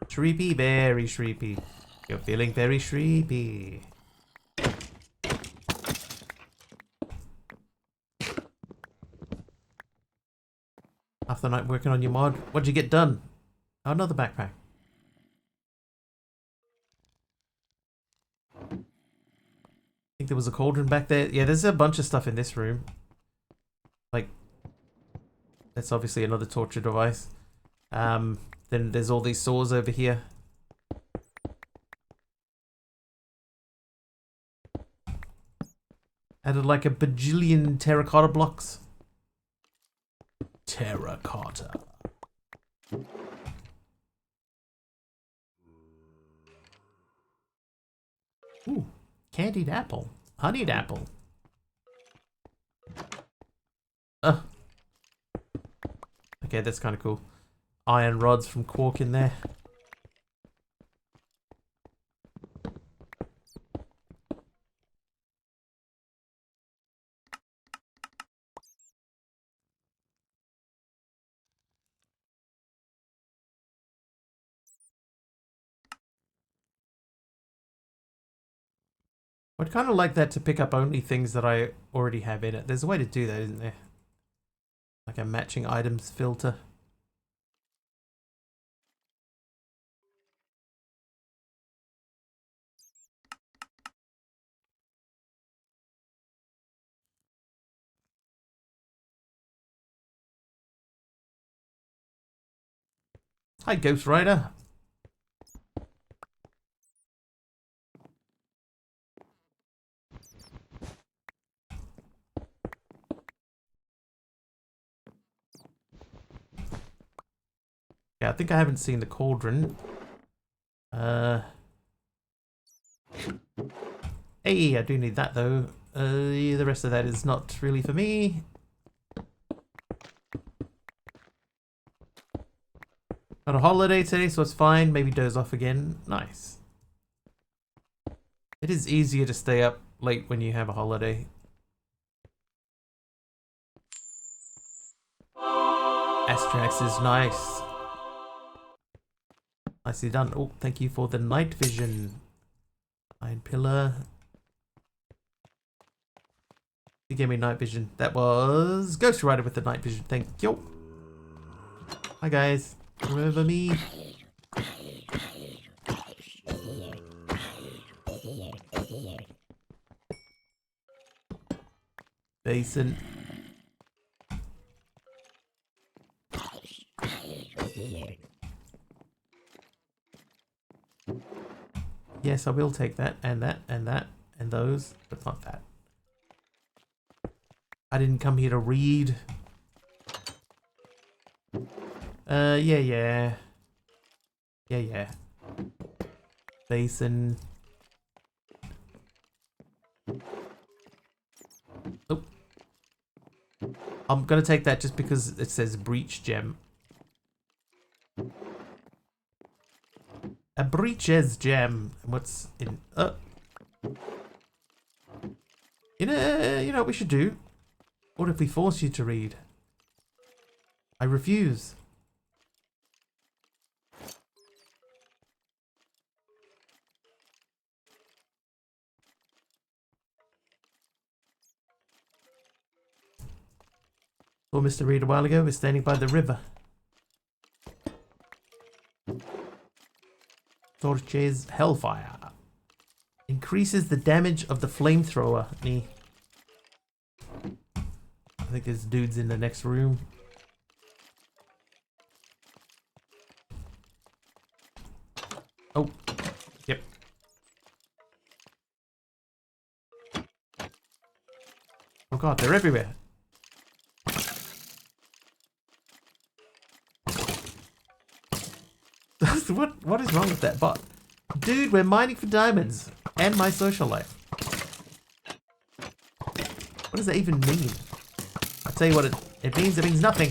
Speaker 1: Shreepy, very shreepy. You're feeling very shreepy. Half the night working on your mod. What'd you get done? Oh, another backpack. I think there was a cauldron back there. Yeah, there's a bunch of stuff in this room. Like, that's obviously another torture device. Then there's all these saws over here. Added like a bajillion terracotta blocks. Terracotta. Ooh, candied apple. Honeyed apple. Okay, that's kind of cool. Iron rods from Quark in there. I'd kind of like that to pick up only things that I already have in it. There's a way to do that, isn't there? Like a matching items filter. Hi, Ghost Rider. Yeah, I think I haven't seen the cauldron. Hey, I do need that though. The rest of that is not really for me. On a holiday today, so it's fine. Maybe doze off again. Nice. It is easier to stay up late when you have a holiday. Astrax is nice. Nicely done. Oh, thank you for the night vision. Iron pillar. You gave me night vision. That was Ghost Rider with the night vision. Thank you. Hi guys. Remember me? Basin. Yes, I will take that and that and that and those, but not that. I didn't come here to read. Yeah. Basin. Oh. I'm gonna take that just because it says breach gem. A breaches gem. What's in? You know what we should do? What if we force you to read? I refuse. Well, Mr. Reed a while ago was standing by the river. Torches Hellfire. Increases the damage of the flamethrower. Me. I think there's dudes in the next room. Oh. Yep. Oh god, they're everywhere. What is wrong with that bot? Dude, we're mining for diamonds. And my social life. What does that even mean? I'll tell you what it means. It means nothing.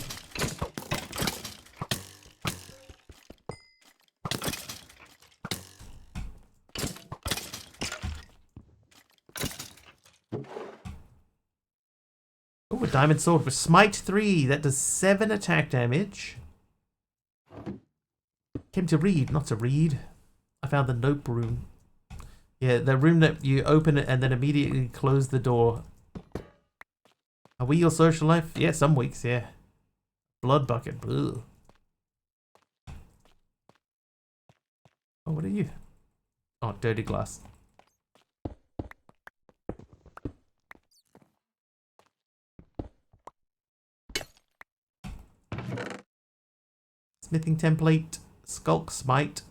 Speaker 1: Oh, a diamond sword with smite 3. That does 7 attack damage. Came to read, not to read. I found the nope room. Yeah, the room that you open it and then immediately close the door. Are we your social life? Yeah, some weeks, yeah. Blood bucket. Ugh. Oh, what are you? Oh, dirty glass. Smithing template. Skulk smite.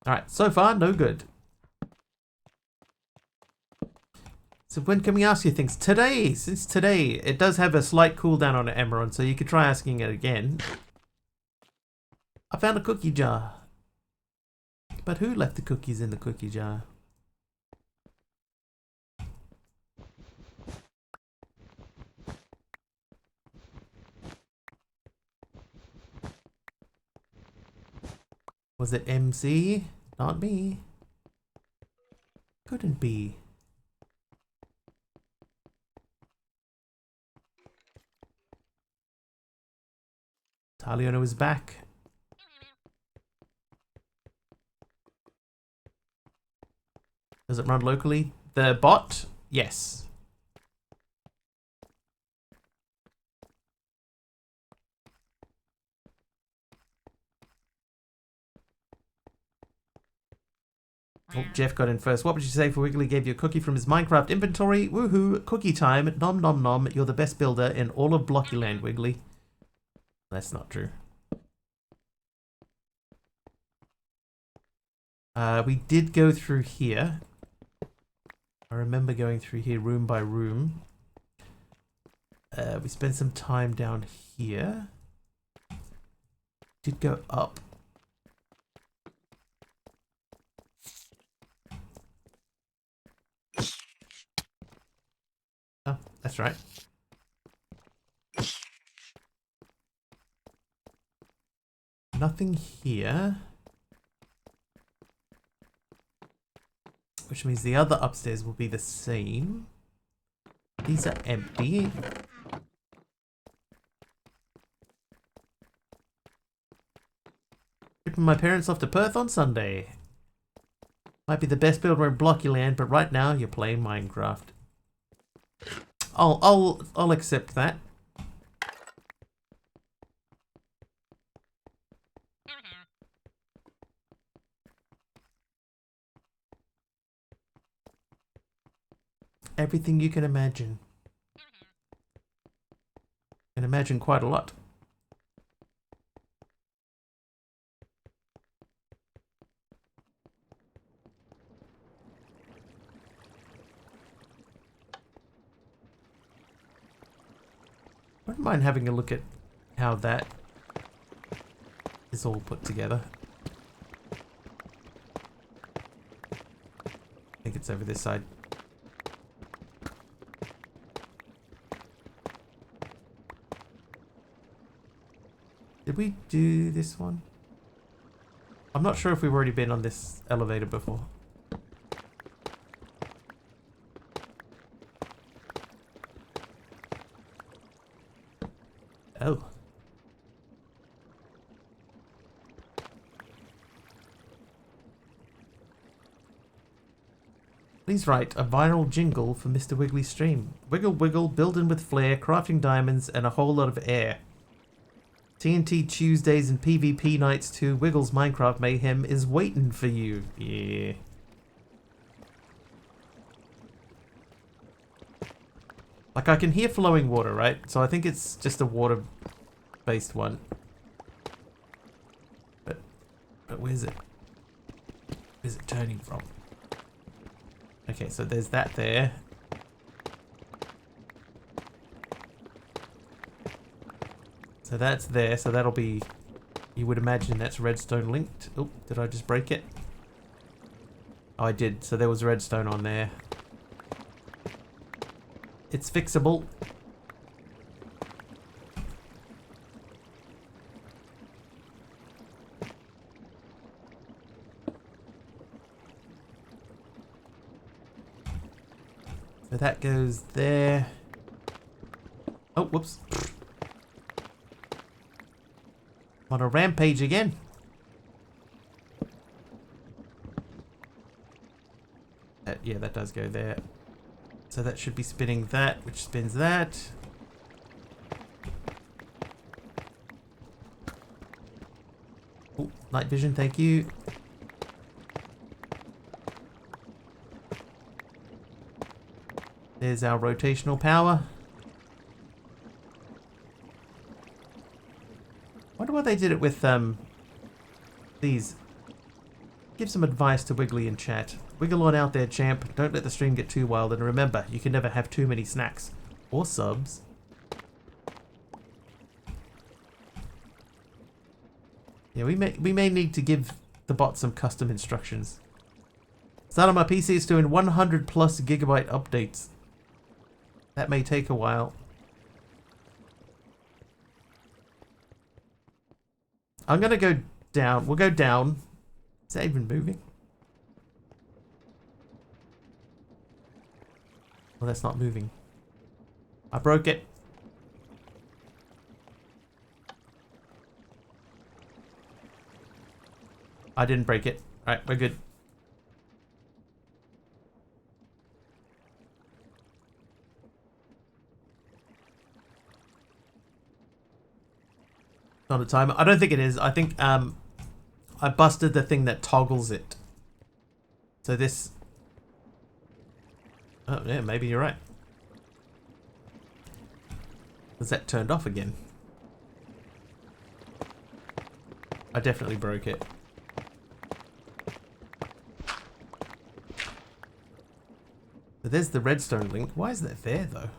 Speaker 1: Alright, so far, no good. So when can we ask you things? Today! Since today. It does have a slight cooldown on it, Emerald, so you could try asking it again. I found a cookie jar. But who left the cookies in the cookie jar? Was it MC? Not me. Couldn't be. Taliona is back. Does it run locally? The bot? Yes. Oh, Jeff got in first. What would you say if Wiggly gave you a cookie from his Minecraft inventory? Woohoo! Cookie time. Nom nom nom. You're the best builder in all of Blockyland, Wiggly. That's not true. We did go through here. I remember going through here room by room. We spent some time down here. Did go up. Oh, that's right. Nothing here. Which means the other upstairs will be the same. These are empty. Shipping my parents off to Perth on Sunday. Might be the best builder in Blockyland, but right now you're playing Minecraft. I'll accept that. Everything you can imagine. Can imagine quite a lot. I wouldn't mind having a look at how that is all put together. I think it's over this side. Did we do this one? I'm not sure if we've already been on this elevator before. Oh. Please write a viral jingle for Mr. Wiggly's stream. Wiggle wiggle, building with flair, crafting diamonds, and a whole lot of air. TNT Tuesdays and PvP nights too. Wiggles Minecraft Mayhem is waiting for you. Yeah. Like, I can hear flowing water, right? So I think it's just a water-based one. But where's it? Where's it turning from? Okay, so there's that there. So that's there, so that'll be... You would imagine that's redstone linked. Oh, did I just break it? Oh, I did. So there was redstone on there. It's fixable. So that goes there. Oh, whoops. On a rampage again. Yeah, that does go there. So that should be spinning that, which spins that. Oh, night vision, thank you. There's our rotational power. Wonder why they did it with these. Give some advice to Wiggly in chat. Wiggle on out there, champ. Don't let the stream get too wild, and remember, you can never have too many snacks. Or subs. Yeah, we may need to give the bot some custom instructions. Start on my PC is doing 100 plus gigabyte updates. That may take a while. I'm gonna go down. We'll go down. Is that even moving? Well, that's not moving. I broke it. I didn't break it. Alright, we're good. Not a timer. I don't think it is. I think I busted the thing that toggles it. So this... Oh yeah, maybe you're right. Was that turned off again? I definitely broke it. But there's the redstone link. Why is that there though?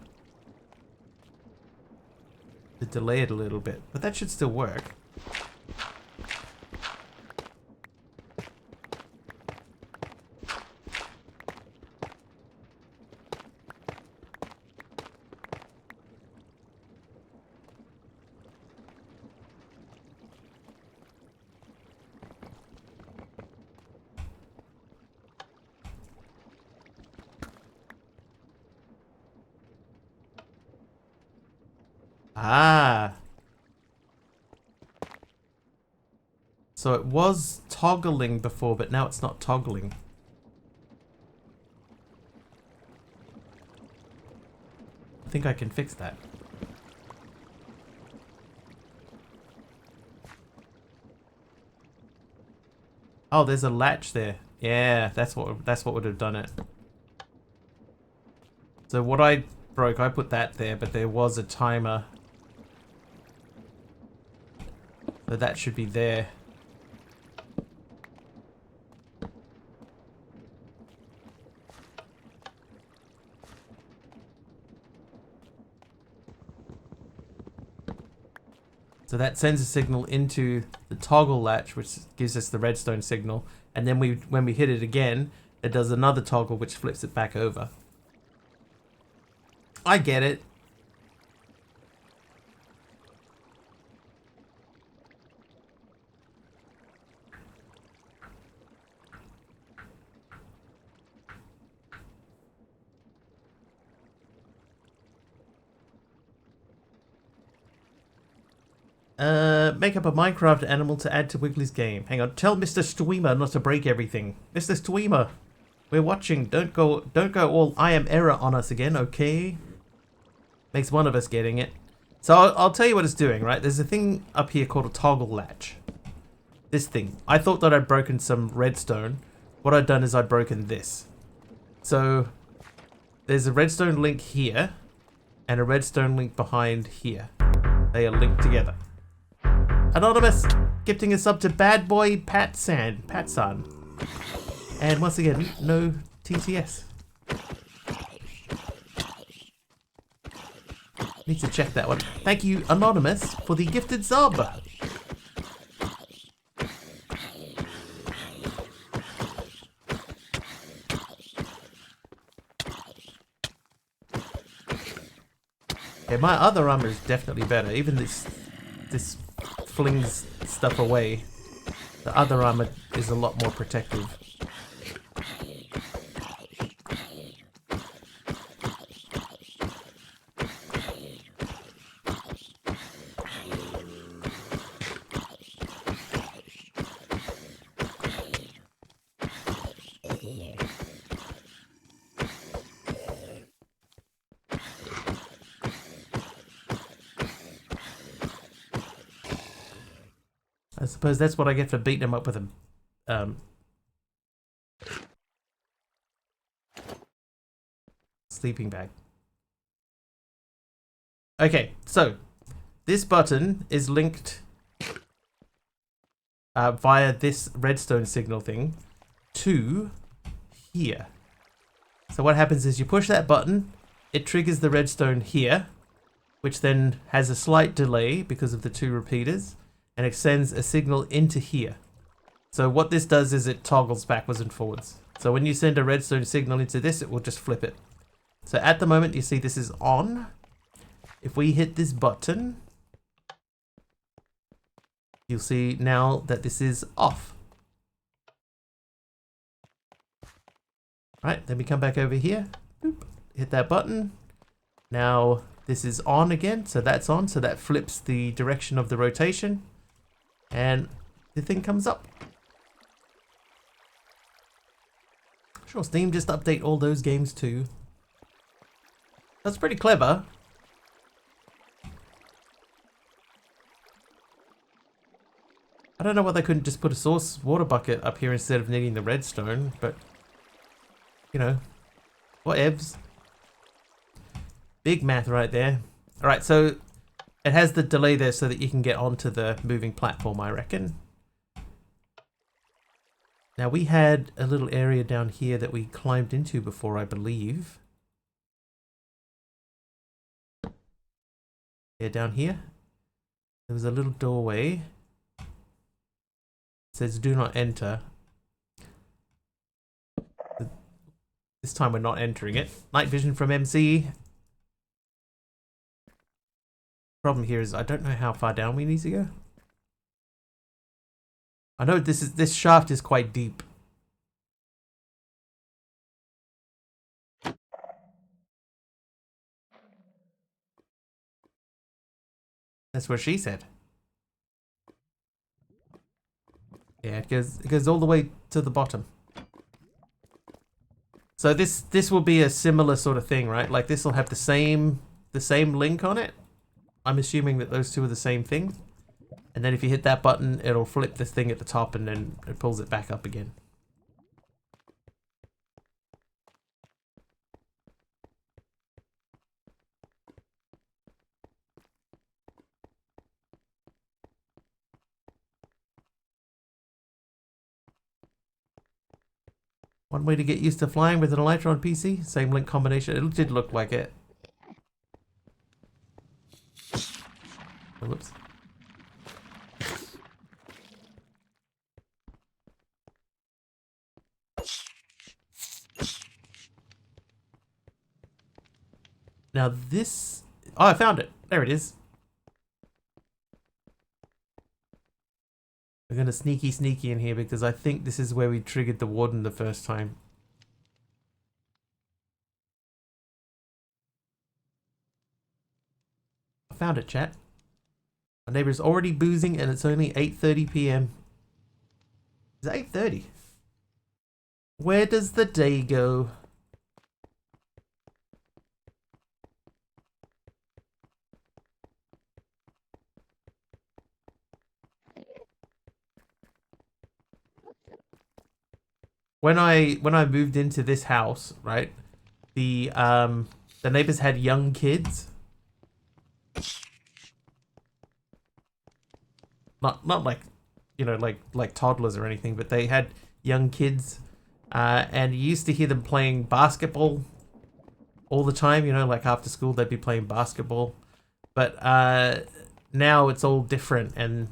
Speaker 1: To delay it a little bit, but that should still work. Ah. So it was toggling before, but now it's not toggling. I think I can fix that. Oh, there's a latch there. Yeah, that's what would have done it. So what I broke, I put that there, but there was a timer. So that should be there. So that sends a signal into the toggle latch, which gives us the redstone signal. And then when we hit it again, it does another toggle, which flips it back over. I get it. Make up a Minecraft animal to add to Wiggly's game. Hang on, tell Mr. Streamer not to break everything. Mr. Streamer, we're watching. Don't go all I am error on us again, okay? Makes one of us getting it. So I'll tell you what it's doing, right? There's a thing up here called a toggle latch. This thing. I thought that I'd broken some redstone. What I'd done is I'd broken this. So there's a redstone link here and a redstone link behind here. They are linked together. Anonymous gifting us up to Bad Boy Patsan. And once again, no TCS. Need to check that one. Thank you, Anonymous, for the gifted sub. Yeah, my other armor is definitely better. Even this flings stuff away. The other armor is a lot more protective. I suppose that's what I get for beating him up with a sleeping bag. Okay, so this button is linked via this redstone signal thing to here. So what happens is you push that button, it triggers the redstone here, which then has a slight delay because of the 2 repeaters, and it sends a signal into here. So what this does is it toggles backwards and forwards. So when you send a redstone signal into this, it will just flip it. So at the moment, you see this is on. If we hit this button, you'll see now that this is off. Right, then we come back over here, boop, hit that button. Now this is on again, so that's on, so that flips the direction of the rotation, and the thing comes up. Sure, Steam just update all those games too. That's pretty clever. I don't know why they couldn't just put a source water bucket up here instead of needing the redstone, but you know, whatevs. Big math right there. Alright, so it has the delay there so that you can get onto the moving platform, I reckon. Now we had a little area down here that we climbed into before, I believe. Yeah, down here. There was a little doorway. It says do not enter. This time we're not entering it. Night vision from MC. Problem here is I don't know how far down we need to go. I know this shaft is quite deep. That's what she said. Yeah, it goes all the way to the bottom. So this will be a similar sort of thing, right? Like this will have the same link on it. I'm assuming that those two are the same thing. And then if you hit that button, it'll flip this thing at the top and then it pulls it back up again. One way to get used to flying with an Elytra on PC, same link combination. It did look like it. Oh, whoops. Now this... Oh, I found it. There it is. We're gonna sneaky in here because I think this is where we triggered the warden the first time. I found it, chat. My neighbor's already boozing and it's only 8:30 p.m. Is it 8:30? Where does the day go? When I moved into this house, right? The neighbors had young kids. Not like, you know, like toddlers or anything, but they had young kids, and you used to hear them playing basketball all the time. You know, like after school they'd be playing basketball, but now it's all different, and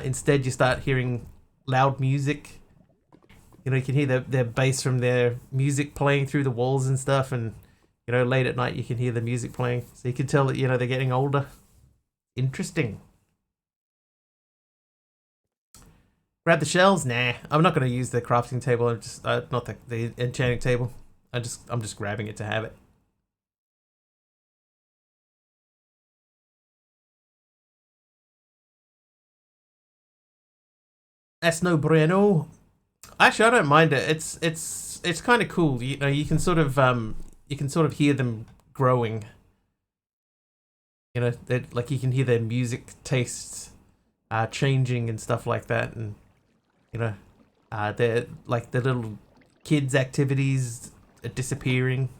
Speaker 1: instead you start hearing loud music. You know, you can hear their bass from their music playing through the walls and stuff, and you know, late at night you can hear the music playing, so you can tell that, you know, they're getting older. Interesting. Grab the shells? Nah, I'm not going to use the crafting table. I'm just not the enchanting table. I'm just grabbing it to have it. That's no bueno. Actually, I don't mind it. It's kind of cool. You know, you can sort of hear them growing. You know, like you can hear their music tastes changing and stuff like that, and you know, they're like the little kids' activities are disappearing.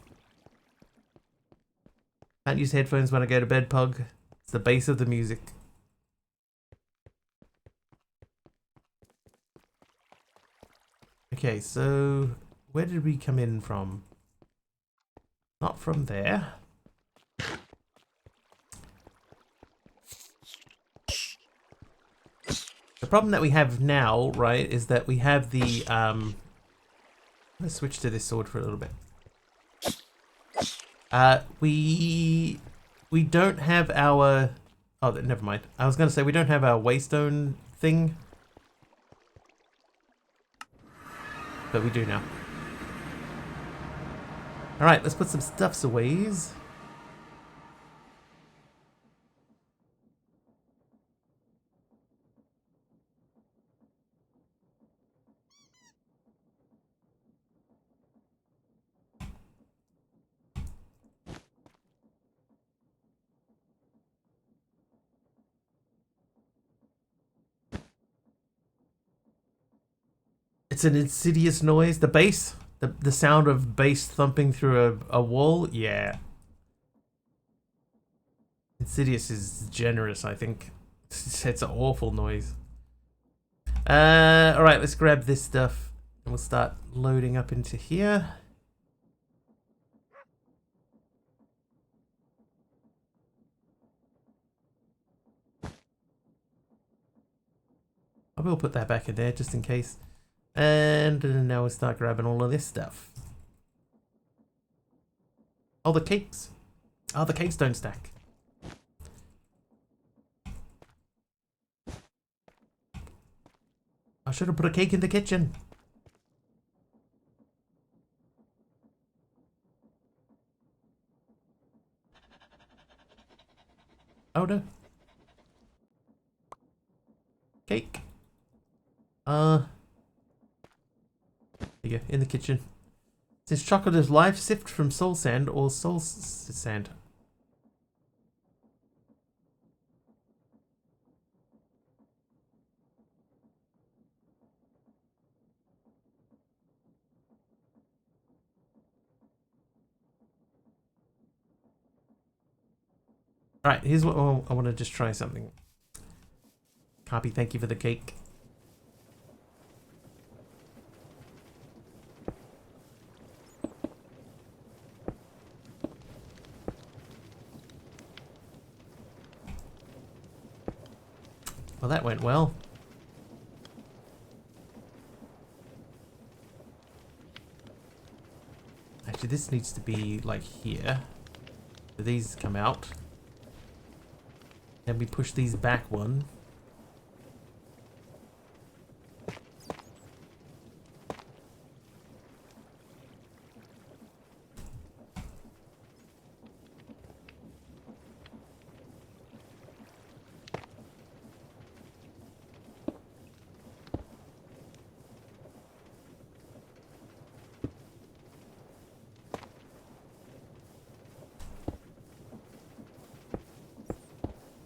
Speaker 1: Can't use headphones when I go to bed, Pug. It's the bass of the music. Okay, so where did we come in from? Not from there. The problem that we have now, right, is that we have the let's switch to this sword for a little bit. We don't have our... Oh, never mind. I was going to say we don't have our waystone thing. But we do now. Alright, let's put some stuffs away. It's an insidious noise. The bass, the sound of bass thumping through a wall. Yeah. Insidious is generous, I think. It's an awful noise. Alright, let's grab this stuff. And we'll start loading up into here. I will put that back in there just in case. And now we'll start grabbing all of this stuff. Oh, the cakes. Oh, the cakes don't stack. I should have put a cake in the kitchen. Oh no. Cake. There you go, in the kitchen. Since chocolate is life, sift from soul sand or soul sand. Alright, here's what I want to just try something. Copy, thank you for the cake. Well, that went well. Actually, this needs to be like here. So these come out. Then we push these back one.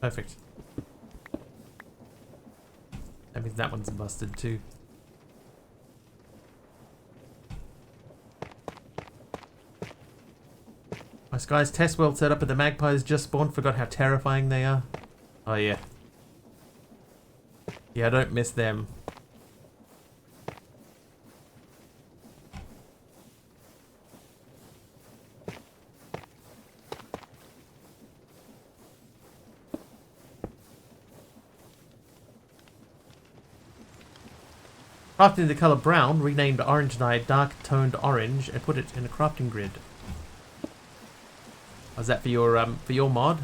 Speaker 1: Perfect. That means that one's busted too. My Sky's test world set up and the magpies just spawned. Forgot how terrifying they are. Oh yeah. Yeah, I don't miss them. Crafted in the color brown, renamed orange dye dark toned orange, and put it in a crafting grid. Was that for your mod?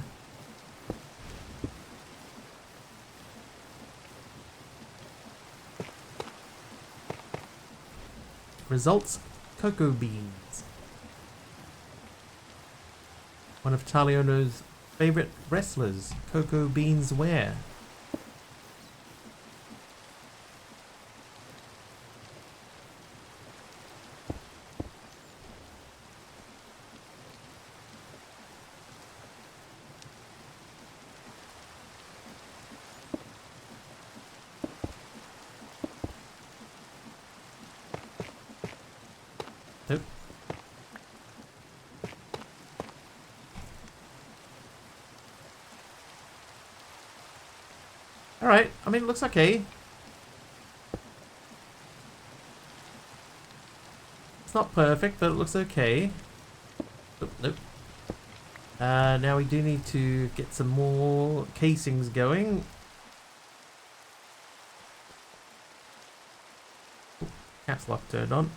Speaker 1: Results: cocoa beans. One of Taliono's favorite wrestlers, cocoa beans where? Nope. Alright, I mean, it looks okay. not perfect, but it looks okay. Oh, nope. Now we do need to get some more casings going. Ooh, caps lock turned on.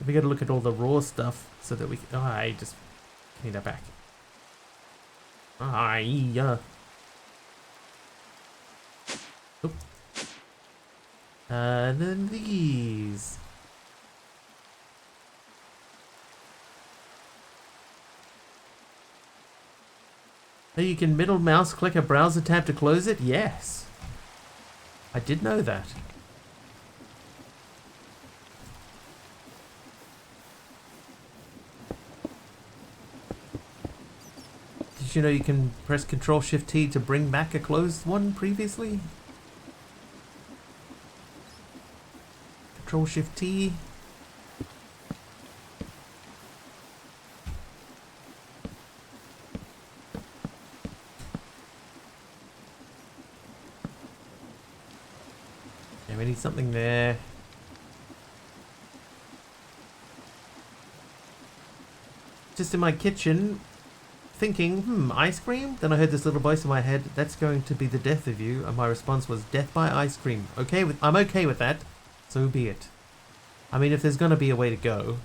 Speaker 1: We got to look at all the raw stuff so that we can... Oh, I just need that back. Yeah. Oop. And then these. Oh, you can middle mouse click a browser tab to close it? Yes. I did know that. Did you know you can press Ctrl-Shift-T to bring back a closed one previously? Ctrl-Shift-T. Yeah, we need something there. Just in my kitchen, thinking, ice cream? Then I heard this little voice in my head, that's going to be the death of you, and my response was, death by ice cream. I'm okay with that, so be it. I mean, if there's gonna be a way to go.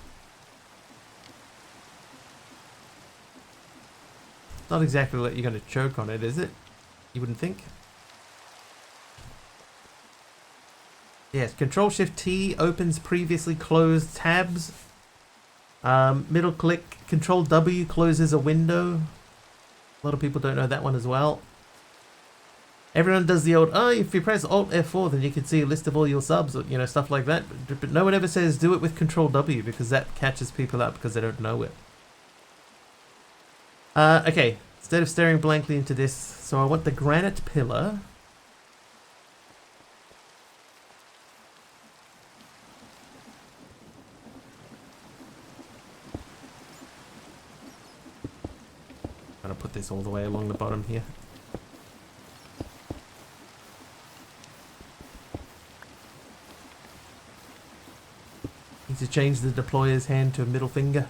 Speaker 1: Not exactly like you're gonna choke on it, is it? You wouldn't think? Yes, Control-Shift-T opens previously closed tabs. Middle click, Control-W closes a window. A lot of people don't know that one as well. Everyone does the old, if you press Alt F4 then you can see a list of all your subs, or, you know, stuff like that. But no one ever says do it with Control-W because that catches people out because they don't know it. Okay, instead of staring blankly into this, so I want the granite pillar. I'm gonna put this all the way along the bottom here. Need to change the deployer's hand to a middle finger.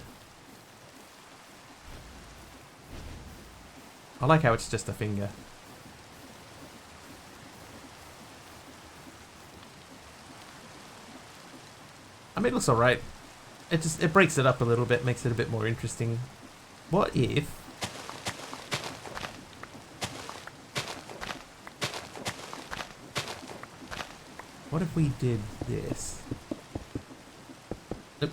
Speaker 1: I like how it's just a finger. I mean, it looks alright. It breaks it up a little bit, makes it a bit more interesting. What if... What if we did this? Nope.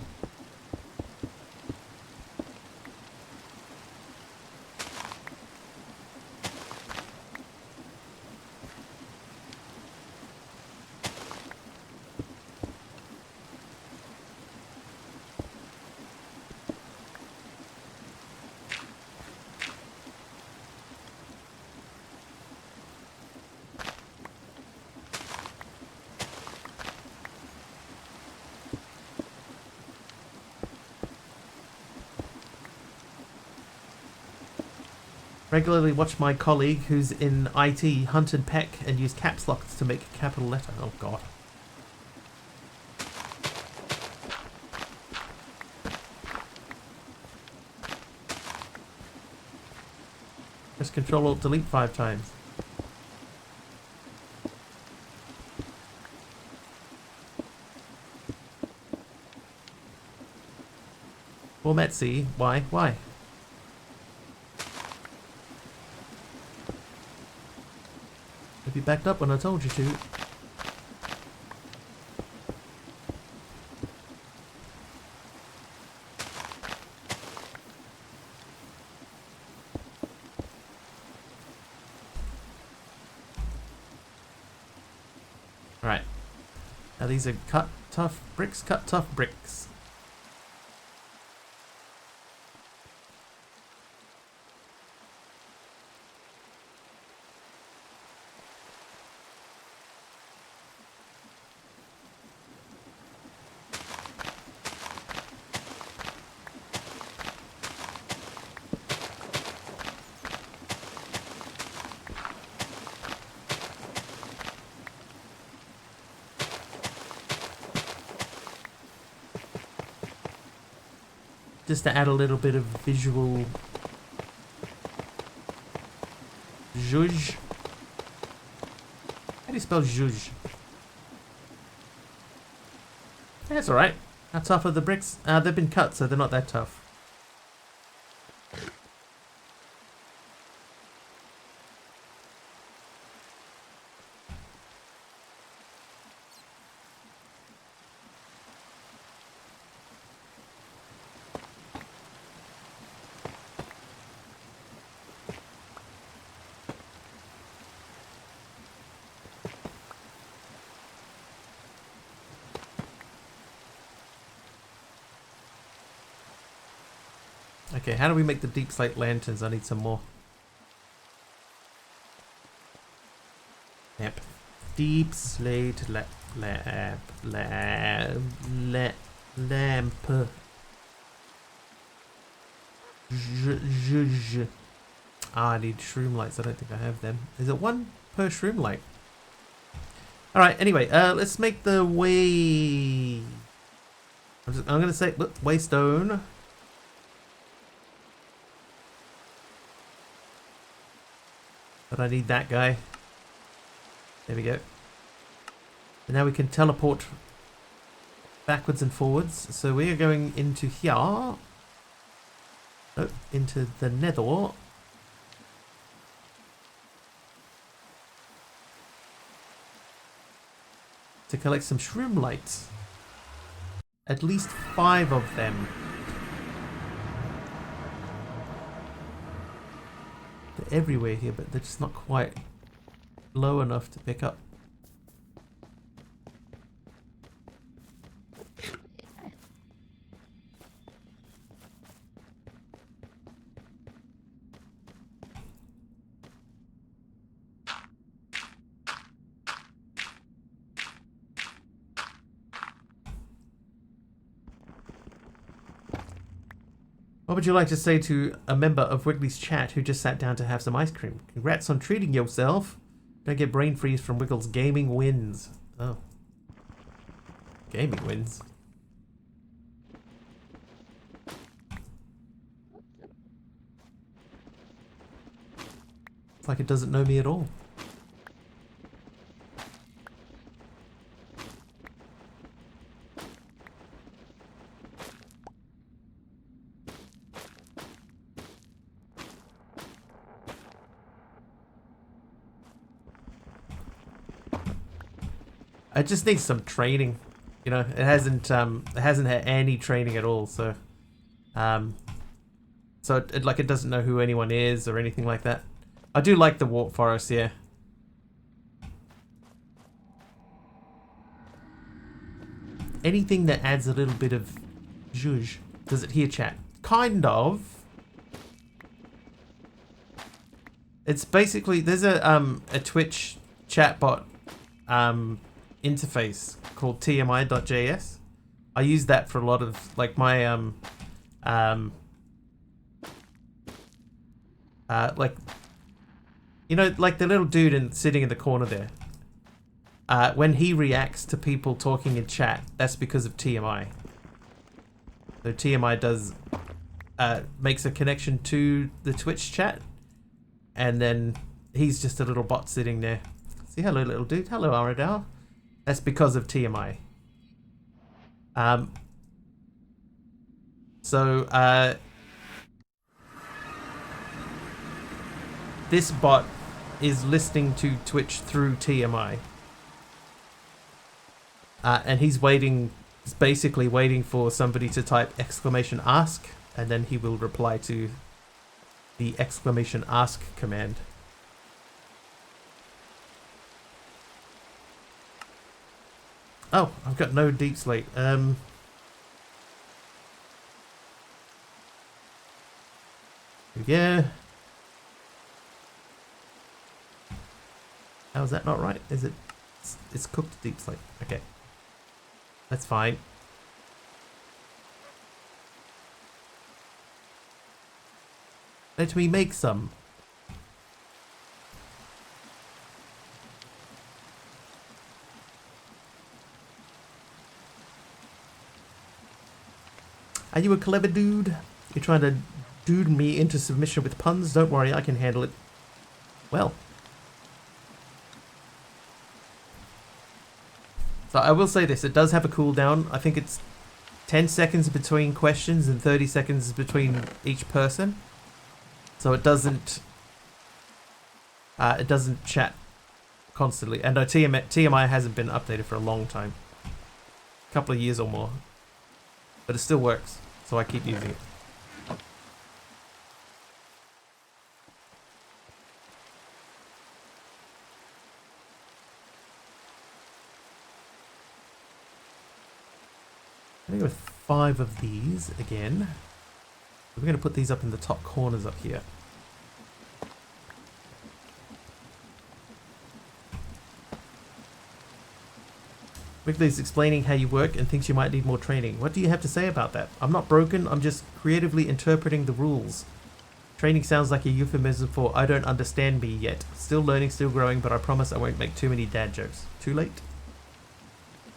Speaker 1: Regularly watch my colleague who's in IT hunt and peck and use caps locks to make a capital letter. Oh god. Press Control Alt Delete 5 times. Format C. Why? Why? You backed up when I told you to. Alright. Now these are cut tough bricks. just to add a little bit of visual zhuzh. How do you spell zhuzh? That's alright. How tough are the bricks? They've been cut, so they're not that tough. Okay, how do we make the deep slate lanterns? I need some more. Yep. Deep slate lamp. Ah, I need shroom lights. I don't think I have them. Is it one per shroom light? Alright, anyway, let's make the way... I'm going to say waystone. But I need that guy. There we go. And now we can teleport backwards and forwards. So we are going into here. Oh, into the nether. To collect some shroom lights. At least 5 of them. They're everywhere here, but they're just not quite low enough to pick up. What would you like to say to a member of Wiggly's chat who just sat down to have some ice cream? Congrats on treating yourself. Don't get brain freeze from Wiggles. Gaming wins. Oh. Gaming wins. It's like it doesn't know me at all. It just needs some training, you know. It hasn't had any training at all, so it doesn't know who anyone is or anything like that. I do like the warp forest, yeah. Anything that adds a little bit of zhuzh. Does it hear chat? Kind of. It's basically there's a Twitch chatbot interface called tmi.js. I use that for a lot of like my like, you know, like the little dude sitting in the corner there. When he reacts to people talking in chat, that's because of TMI. So TMI does makes a connection to the Twitch chat, and then he's just a little bot sitting there. See, hello little dude. Hello Aradal. That's because of TMI. This bot is listening to Twitch through TMI. And he's basically waiting for somebody to type !ask, and then he will reply to the !ask command. Oh, I've got no deep slate. Yeah. How is that not right? Is it? It's cooked deep slate. Okay. That's fine. Let me make some. Are you a clever dude? You're trying to dude me into submission with puns? Don't worry, I can handle it. Well. So I will say this, it does have a cooldown. I think it's 10 seconds between questions and 30 seconds between each person. So it doesn't chat constantly. And TMI hasn't been updated for a long time. A couple of years or more. But it still works, so I keep using it. I think with 5 of these again. We're going to put these up in the top corners up here. Wiggly's explaining how you work and thinks you might need more training. What do you have to say about that? I'm not broken, I'm just creatively interpreting the rules. Training sounds like a euphemism for I don't understand me yet. Still learning, still growing, but I promise I won't make too many dad jokes. Too late?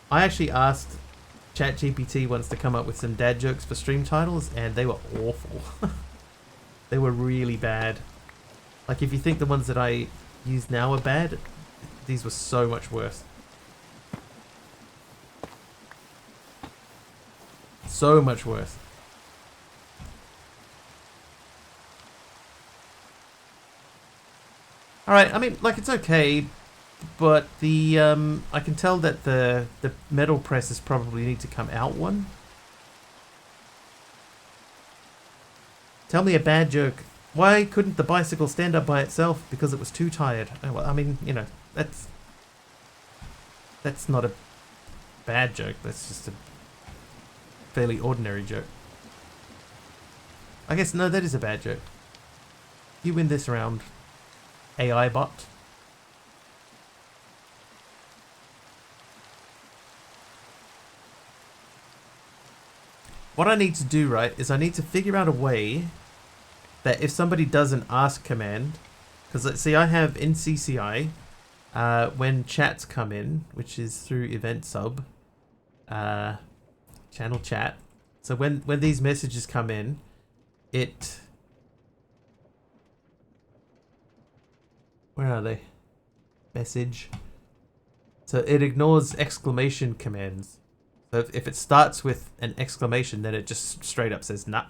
Speaker 1: I actually asked ChatGPT once to come up with some dad jokes for stream titles, and they were awful. They were really bad. Like, if you think the ones that I use now are bad, these were so much worse. So much worse. Alright, I mean, like, it's okay, but the, I can tell that the metal presses probably need to come out one. Tell me a bad joke. Why couldn't the bicycle stand up by itself? Because it was too tired. Oh, well, I mean, you know, that's not a bad joke, that's just a fairly ordinary joke. I guess, no, that is a bad joke. You win this round, AI bot. What I need to do, right, is I need to figure out a way that if somebody does an ask command, because let's see, I have in CCI, when chats come in, which is through event sub, channel chat. So when these messages come in, it, where are they? Message. So it ignores exclamation commands. So if it starts with an exclamation, then it just straight up says nah.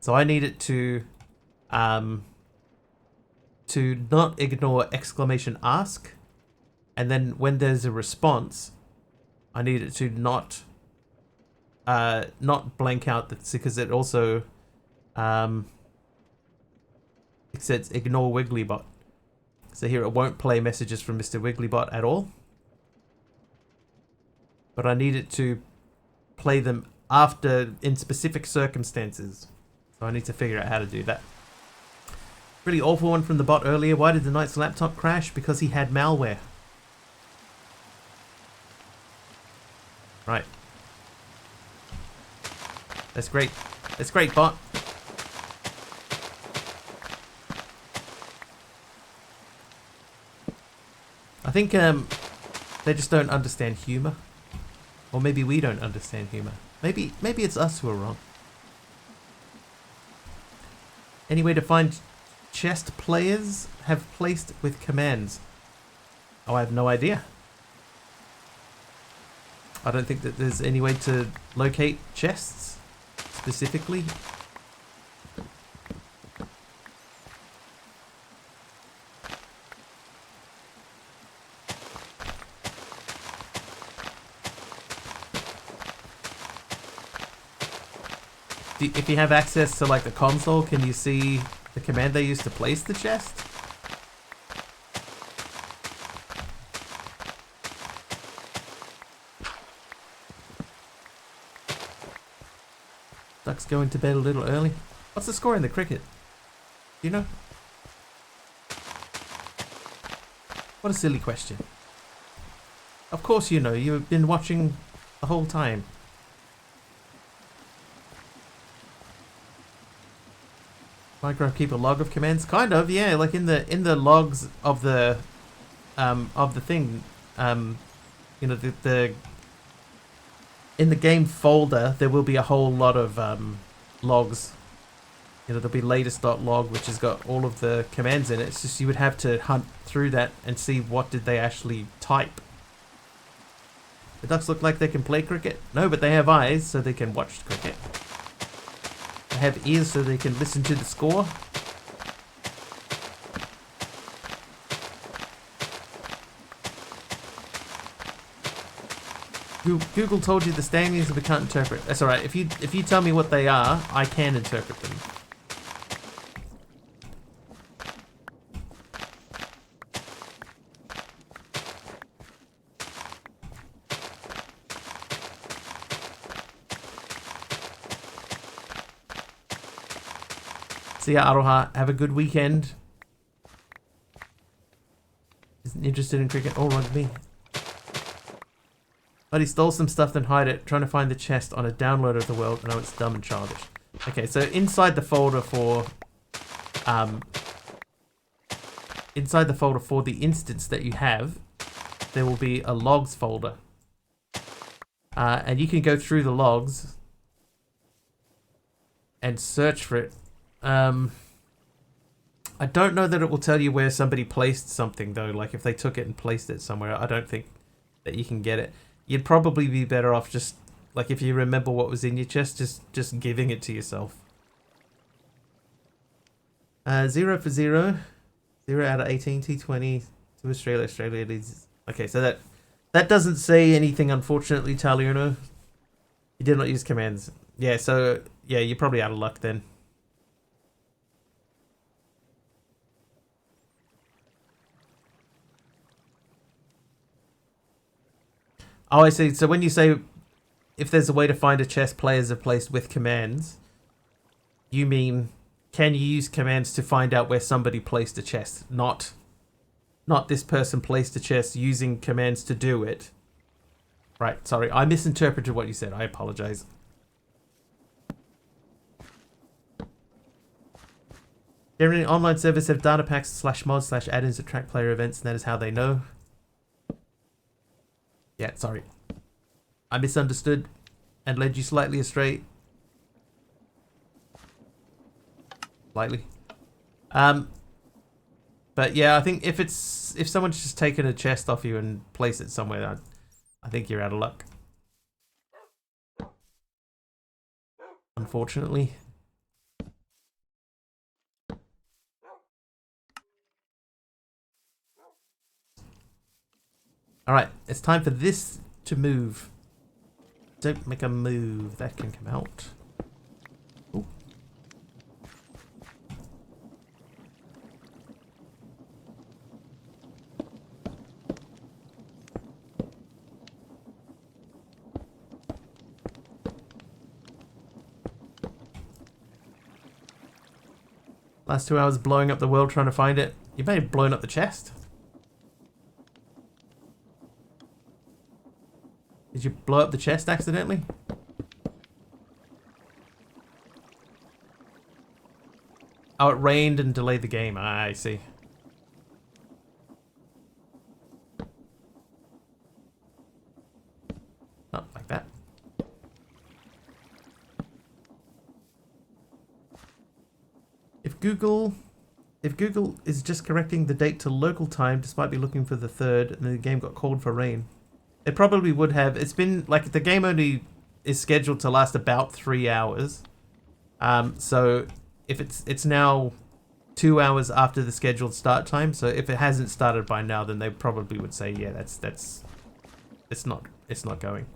Speaker 1: So I need it to not ignore exclamation ask, and then when there's a response, I need it to not blank out the, because it also it says ignore Wigglybot. So here it won't play messages from Mr. Wigglybot at all. But I need it to play them after in specific circumstances. So I need to figure out how to do that. Really awful one from the bot earlier. Why did the Knight's laptop crash? Because he had malware. Right. That's great. That's great, bot. I think they just don't understand humor. Or maybe we don't understand humor. Maybe it's us who are wrong. Any way to find chest players have placed with commands? Oh, I have no idea. I don't think that there's any way to locate chests specifically. If you have access to like the console, can you see the command they use to place the chest? Duck's going to bed a little early. What's the score in the cricket? Do you know? What a silly question. Of course you know, you've been watching the whole time. Minecraft keep a log of commands? Kind of, yeah. Like in the logs of the thing, you know, the in the game folder, there will be a whole lot of logs. You know, there'll be latest.log, which has got all of the commands in it. It's just you would have to hunt through that and see what did they actually type. The ducks look like they can play cricket. No, but they have eyes, so they can watch cricket. They have ears, so they can listen to the score. Google told you the standings, but we can't interpret. That's alright. If you tell me what they are, I can interpret them. See ya, Aroha. Have a good weekend. Isn't interested in cricket or rugby. But he stole some stuff, then hide it, trying to find the chest on a download of the world. No, it's dumb and childish. Okay, so inside the folder for the instance that you have, there will be a logs folder. And you can go through the logs and search for it. I don't know that it will tell you where somebody placed something, though. Like, if they took it and placed it somewhere, I don't think that you can get it. You'd probably be better off just, like, if you remember what was in your chest, just giving it to yourself. 0 for 0. 0 out of 18, T20 to Australia. Australia leads. Okay, so that doesn't say anything, unfortunately, Taliuno. You did not use commands. Yeah, so, yeah, you're probably out of luck then. Oh, I see. So when you say if there's a way to find a chest players have placed with commands, you mean can you use commands to find out where somebody placed a chest? Not this person placed a chest using commands to do it. Right, sorry. I misinterpreted what you said. I apologize. Generally, online servers have data packs /mods /add-ins to track player events, and that is how they know. Yeah, sorry. I misunderstood and led you slightly astray. Slightly. But yeah, I think if someone's just taken a chest off you and placed it somewhere, I think you're out of luck. Unfortunately. Alright, it's time for this to move. Don't make a move. That can come out. Ooh. Last 2 hours blowing up the world trying to find it. You may have blown up the chest. Did you blow up the chest accidentally? Oh, it rained and delayed the game. I see. Not like that. If Google is just correcting the date to local time, despite me looking for the 3rd, and the game got called for rain. It probably would have. It's been, like, the game only is scheduled to last about 3 hours. So if it's now 2 hours after the scheduled start time, so if it hasn't started by now, then they probably would say, yeah, it's not going.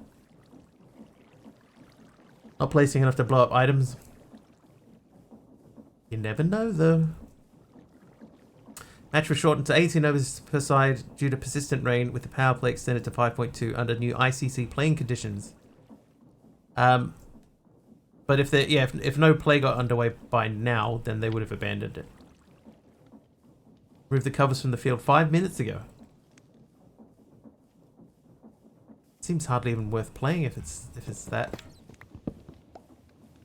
Speaker 1: Not placing enough to blow up items. You never know, though. Match was shortened to 18 overs per side due to persistent rain, with the power play extended to 5.2 under new ICC playing conditions. But if no play got underway by now, then they would have abandoned it. Removed the covers from the field 5 minutes ago. Seems hardly even worth playing if it's that,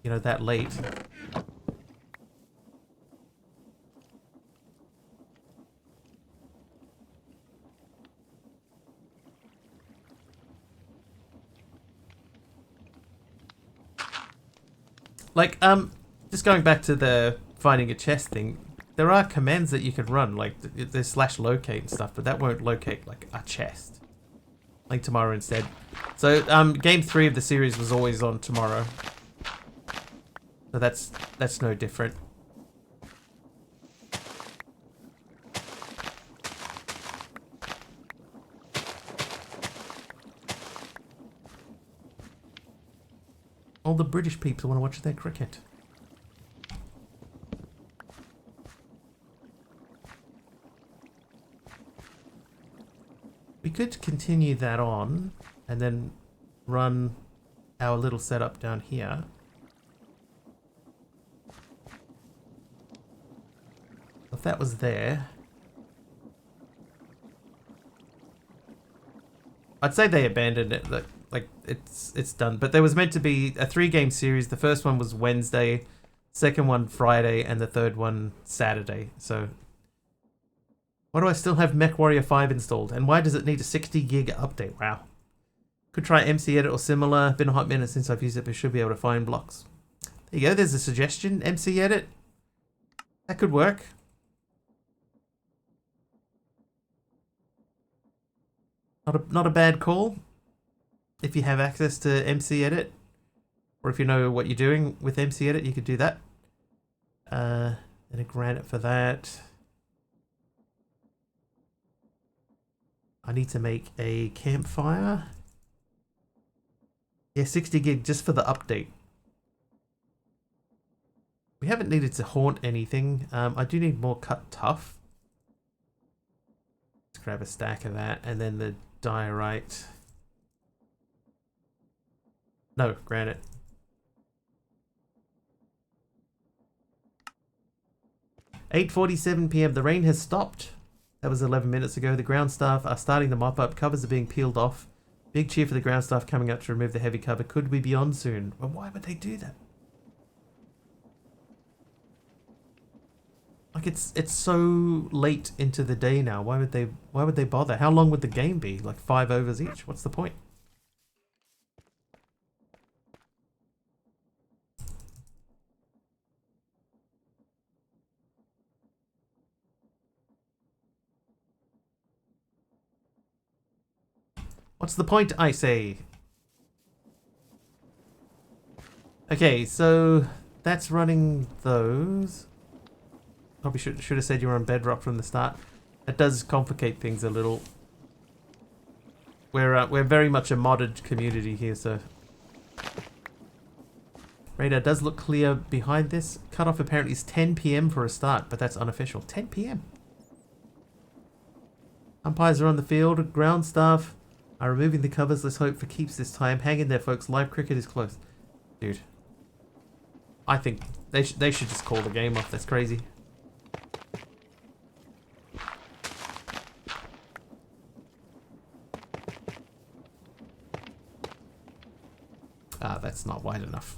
Speaker 1: you know, that late. Like, just going back to the finding a chest thing, there are commands that you can run, like there's /locate and stuff, but that won't locate like a chest. Like tomorrow instead. So, game 3 of the series was always on tomorrow. So that's no different. All the British people want to watch their cricket. We could continue that on and then run our little setup down here. If that was there, I'd say they abandoned it. Like it's done. But there was meant to be a 3-game series. The first one was Wednesday, second one Friday, and the third one Saturday. So why do I still have MechWarrior 5 installed? And why does it need a 60 gig update? Wow. Could try MC Edit or similar. Been a hot minute since I've used it, but should be able to find blocks. There you go. There's a suggestion. MC Edit. That could work. Not a bad call. If you have access to MC Edit, or if you know what you're doing with MC Edit, you could do that. And a granite for that. I need to make a campfire. Yeah, 60 gig just for the update. We haven't needed to haunt anything. I do need more cut tough. Let's grab a stack of that, and then the diorite. No, granite. (8:47 p.m) The rain has stopped. That was 11 minutes ago. The ground staff are starting to mop up. Covers are being peeled off. Big cheer for the ground staff coming up to remove the heavy cover. Could we be on soon? Well, why would they do that? Like it's so late into the day now. Why would they bother? How long would the game be? Like 5 overs each? What's the point? What's the point, I say? Okay, so that's running those. Probably should have said you were on Bedrock from the start. That does complicate things a little. We're very much a modded community here, so radar does look clear behind this. Cutoff apparently is 10 p.m. for a start, but that's unofficial. 10 p.m. Umpires are on the field. Ground staff are removing the covers. Let's hope for keeps this time. Hang in there, folks. Live cricket is close. Dude. I think they should just call the game off. That's crazy. Ah, that's not wide enough.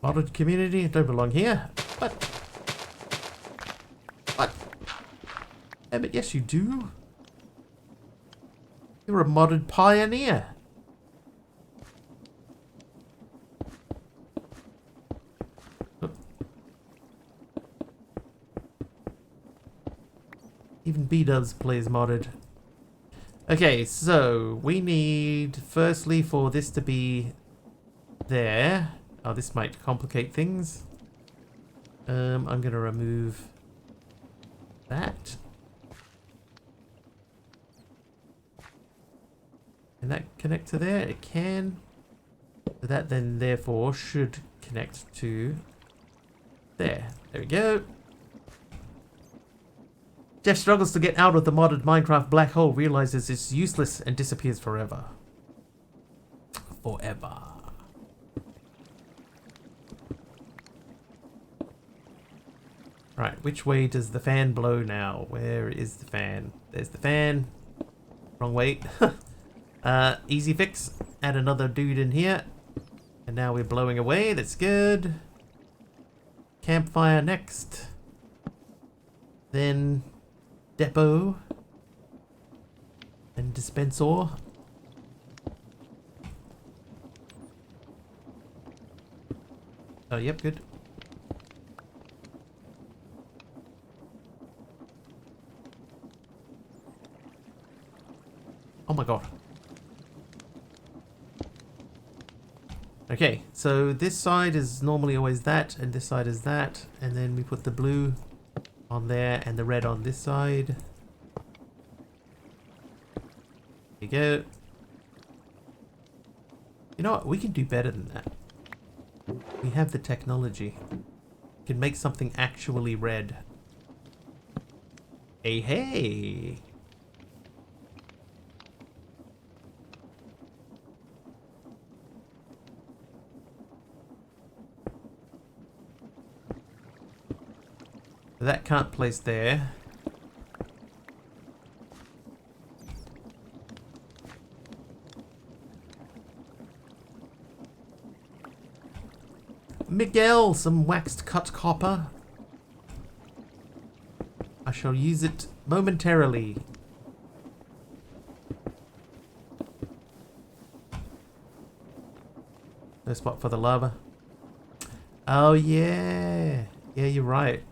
Speaker 1: Modded community, don't belong here. What? What? Yeah, but yes you do. You're a modded pioneer. Even B-dubs plays modded. Okay, so we need firstly for this to be there. Oh, this might complicate things. I'm gonna remove that. Can that connect to there? It can. So that then therefore should connect to there. There we go. Jeff struggles to get out of the modded Minecraft black hole, realizes it's useless and disappears forever. Forever. Right, which way does the fan blow now? Where is the fan? There's the fan. Wrong way. Easy fix. Add another dude in here. And now we're blowing away. That's good. Campfire next. Then depot. And dispenser. Oh, yep, good. Oh my god. Okay, so this side is normally always that, and this side is that, and then we put the blue on there and the red on this side. There you go. You know what? We can do better than that. We have the technology. We can make something actually red. Hey, hey! That can't place there. Miguel, some waxed cut copper. I shall use it momentarily. No spot for the lava. Oh yeah. Yeah, you're right.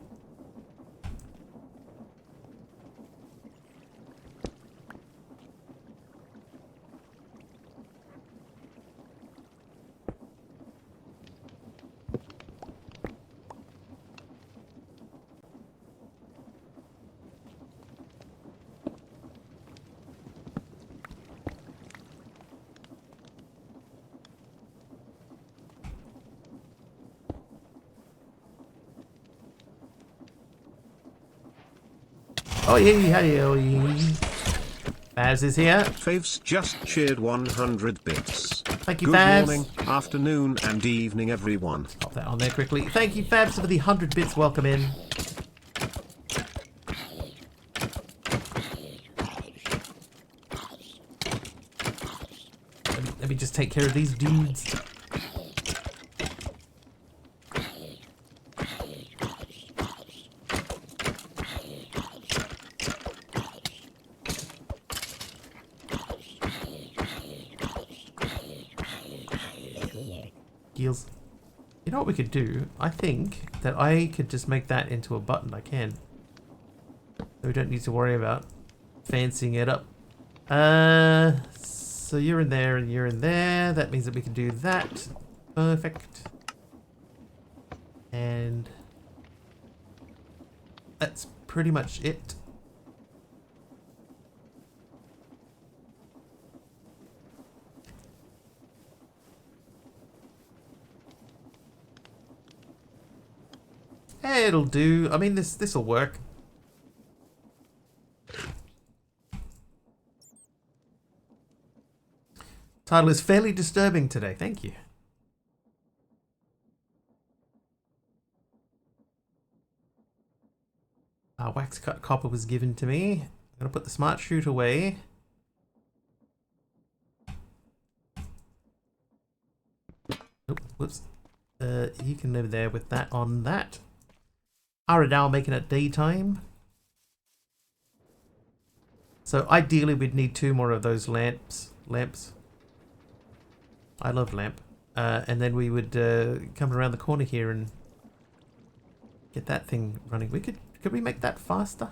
Speaker 1: Oh yeah, Baz is here.
Speaker 2: Faves just cheered 100 bits.
Speaker 1: Thank you,
Speaker 2: Good
Speaker 1: Fabs.
Speaker 2: morning, afternoon, and evening, everyone.
Speaker 1: Pop that on there quickly. Thank you, Fabs, for the 100 bits. Welcome in. Let me just take care of these dudes. Gears. You know what we could do? I think that I could just make that into a button. I can. So we don't need to worry about fancying it up. So you're in there and you're in there. That means that we can do that. Perfect. And that's pretty much it. It'll do. I mean, this'll work. Title is fairly disturbing today. Thank you. Wax cut copper was given to me. I'm gonna put the smart chute away. Oh, whoops. You can live there with that on that. Aradal making it daytime. So ideally we'd need 2 more of those lamps. I love lamp. And then we would come around the corner here and get that thing running. Could we make that faster?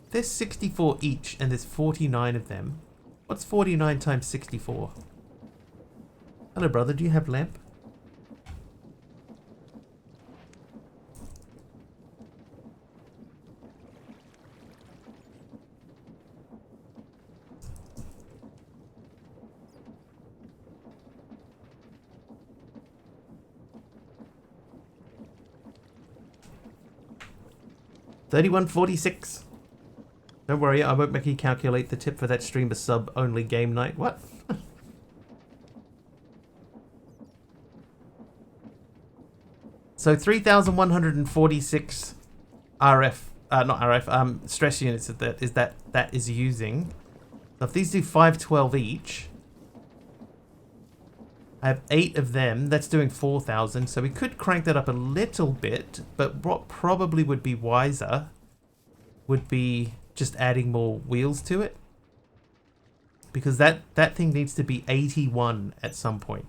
Speaker 1: There's 64 each and there's 49 of them. What's 49 times 64? Hello brother, do you have lamp? $31.46. Don't worry, I won't make you calculate the tip for that streamer sub only game night. What? So 3,146 RF, not RF, stress units that is using. So if these do 512 each, I have 8 of them. That's doing 4,000. So we could crank that up a little bit. But what probably would be wiser would be just adding more wheels to it. Because that thing needs to be 81 at some point.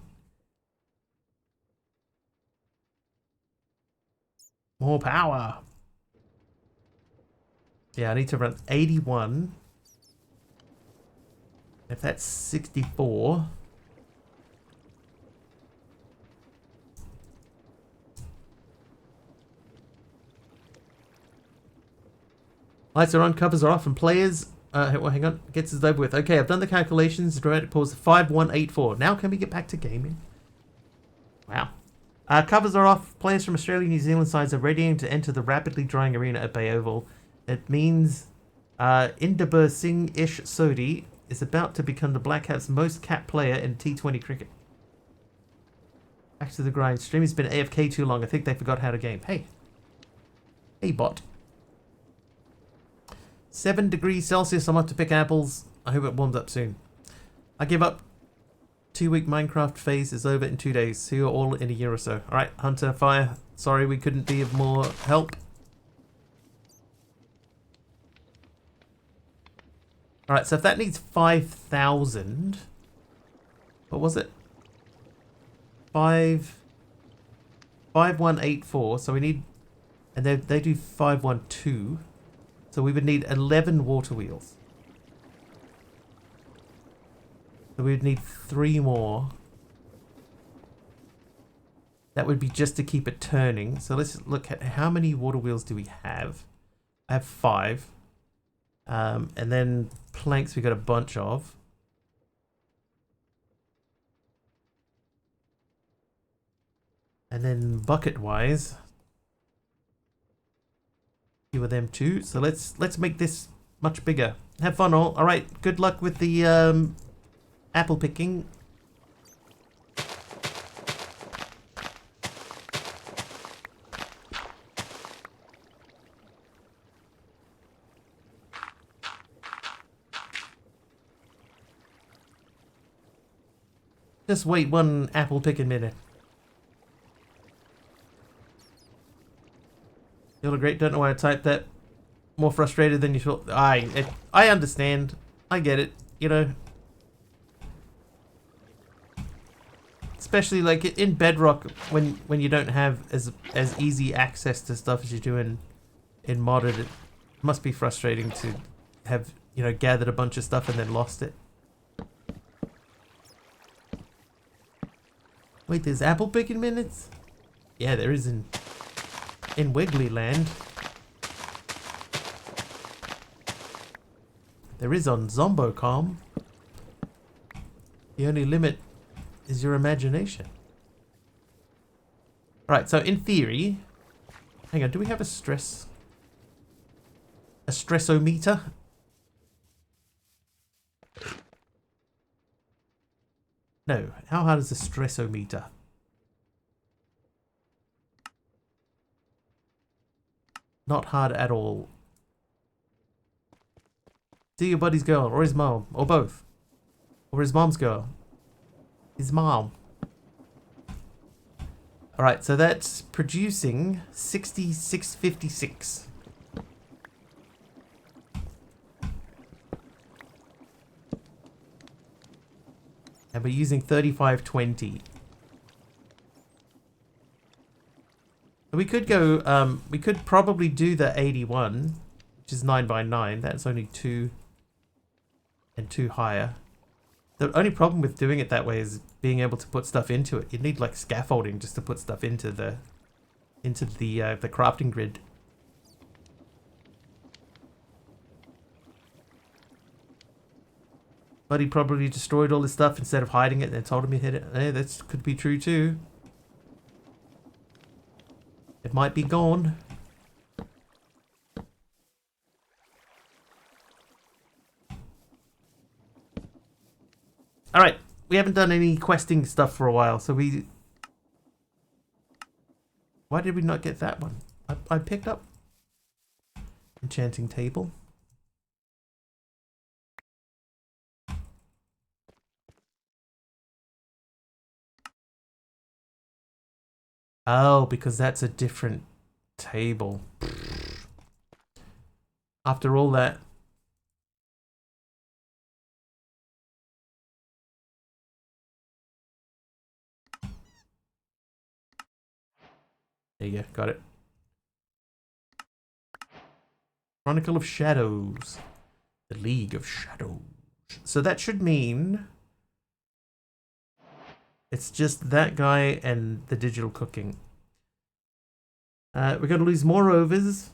Speaker 1: More power. Yeah, I need to run 81. If that's 64... Lights are on, covers are off, and players... well, hang on. Gets us over with. Okay, I've done the calculations. Dramatic pause 5184. Now can we get back to gaming? Wow. Covers are off. Players from Australia and New Zealand sides are readying to enter the rapidly drying arena at Bay Oval. It means Inderber Singh-ish Sodhi is about to become the Black Caps' most capped player in T20 cricket. Back to the grind. Stream has been AFK too long. I think they forgot how to game. Hey. Hey, bot. 7 degrees Celsius. I'm up to pick apples. I hope it warms up soon. I give up. 2-week Minecraft phase is over in 2 days. See you all in a year or so. Alright, Hunter, Fire. Sorry we couldn't be of more help. Alright, so if that needs 5,000... What was it? 5184. So we need... And they do 512. So we would need 11 water wheels. So we would need 3 more. That would be just to keep it turning. So let's look at how many water wheels do we have. I have 5. And then planks we got a bunch of. And then bucket wise, few of them too. So let's make this much bigger. Have fun all. All right. Good luck with the apple picking. Just wait 1 apple picking minute. You look great. Don't know why I typed that. More frustrated than you thought. I understand. I get it. You know. Especially like in Bedrock, when you don't have as easy access to stuff as you do in modded, it must be frustrating to have, you know, gathered a bunch of stuff and then lost it. Wait, there's apple picking minutes? Yeah, there is in Wiggly Land. There is on Zombocom. The only limit is your imagination. Right, so in theory... Hang on, do we have a stressometer? No, how hard is a stressometer? Not hard at all. See your buddy's girl, or his mom, or both. Or his mom's girl. His mom. Alright, so that's producing 6656. And we're using 3520. We could go, we could probably do the 81, which is 9 by 9. That's only 2 and 2 higher. The only problem with doing it that way is being able to put stuff into it. You'd need like scaffolding just to put stuff into the crafting grid. But he probably destroyed all his stuff instead of hiding it and then told him he hid it. Eh, that could be true too. It might be gone. Alright, we haven't done any questing stuff for a while, so we... Why did we not get that one? I picked up enchanting table. Oh, because that's a different table. After all that. There you go, got it. Chronicle of Shadows. The League of Shadows. So that should mean it's just that guy and the digital cooking. We're going to lose more overs.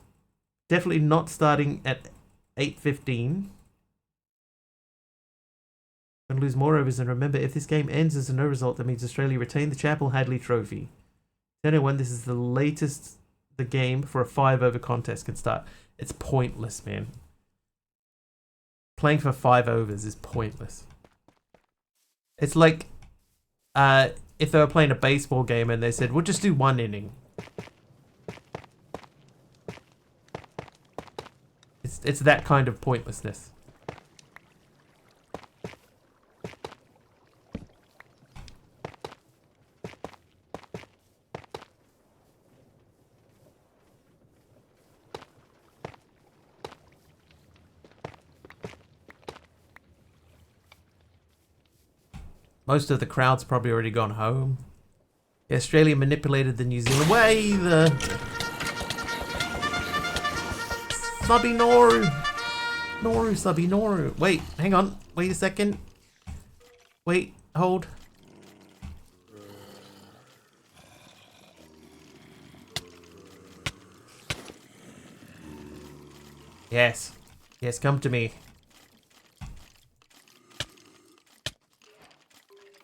Speaker 1: Definitely not starting at 8:15. Going to lose more overs, and remember, if this game ends as a no result, that means Australia retain the Chapel Hadley Trophy. 10:01, this is the latest the game for a 5-over contest can start. It's pointless, man. Playing for 5 overs is pointless. It's like if they were playing a baseball game and they said, we'll just do 1 inning. It's that kind of pointlessness. Most of the crowd's probably already gone home. Australia manipulated the New Zealand way. The Subby Noru. Noru, Subby Noru. Wait, hang on. Wait a second. Wait, hold. Yes. Yes, come to me.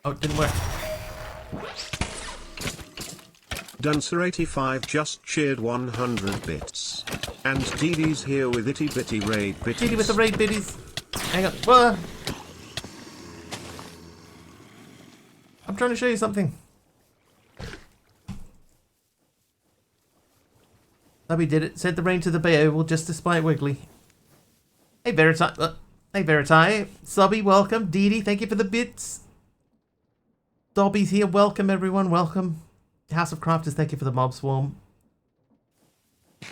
Speaker 1: Oh, it didn't work.
Speaker 2: Duncer85 just cheered 100 bits. And Dee Dee's here with itty bitty raid bitties.
Speaker 1: Dee Dee with the raid biddies. Hang on. Whoa. I'm trying to show you something. Subby did it. Sent the rain to the Bay Oval just to spite Wiggly. Hey, Veriti. Hey, Veriti. Subby, welcome. Dee Dee, thank you for the bits. Dobby's here. Welcome, everyone. Welcome. House of Crafters, thank you for the mob swarm. I'm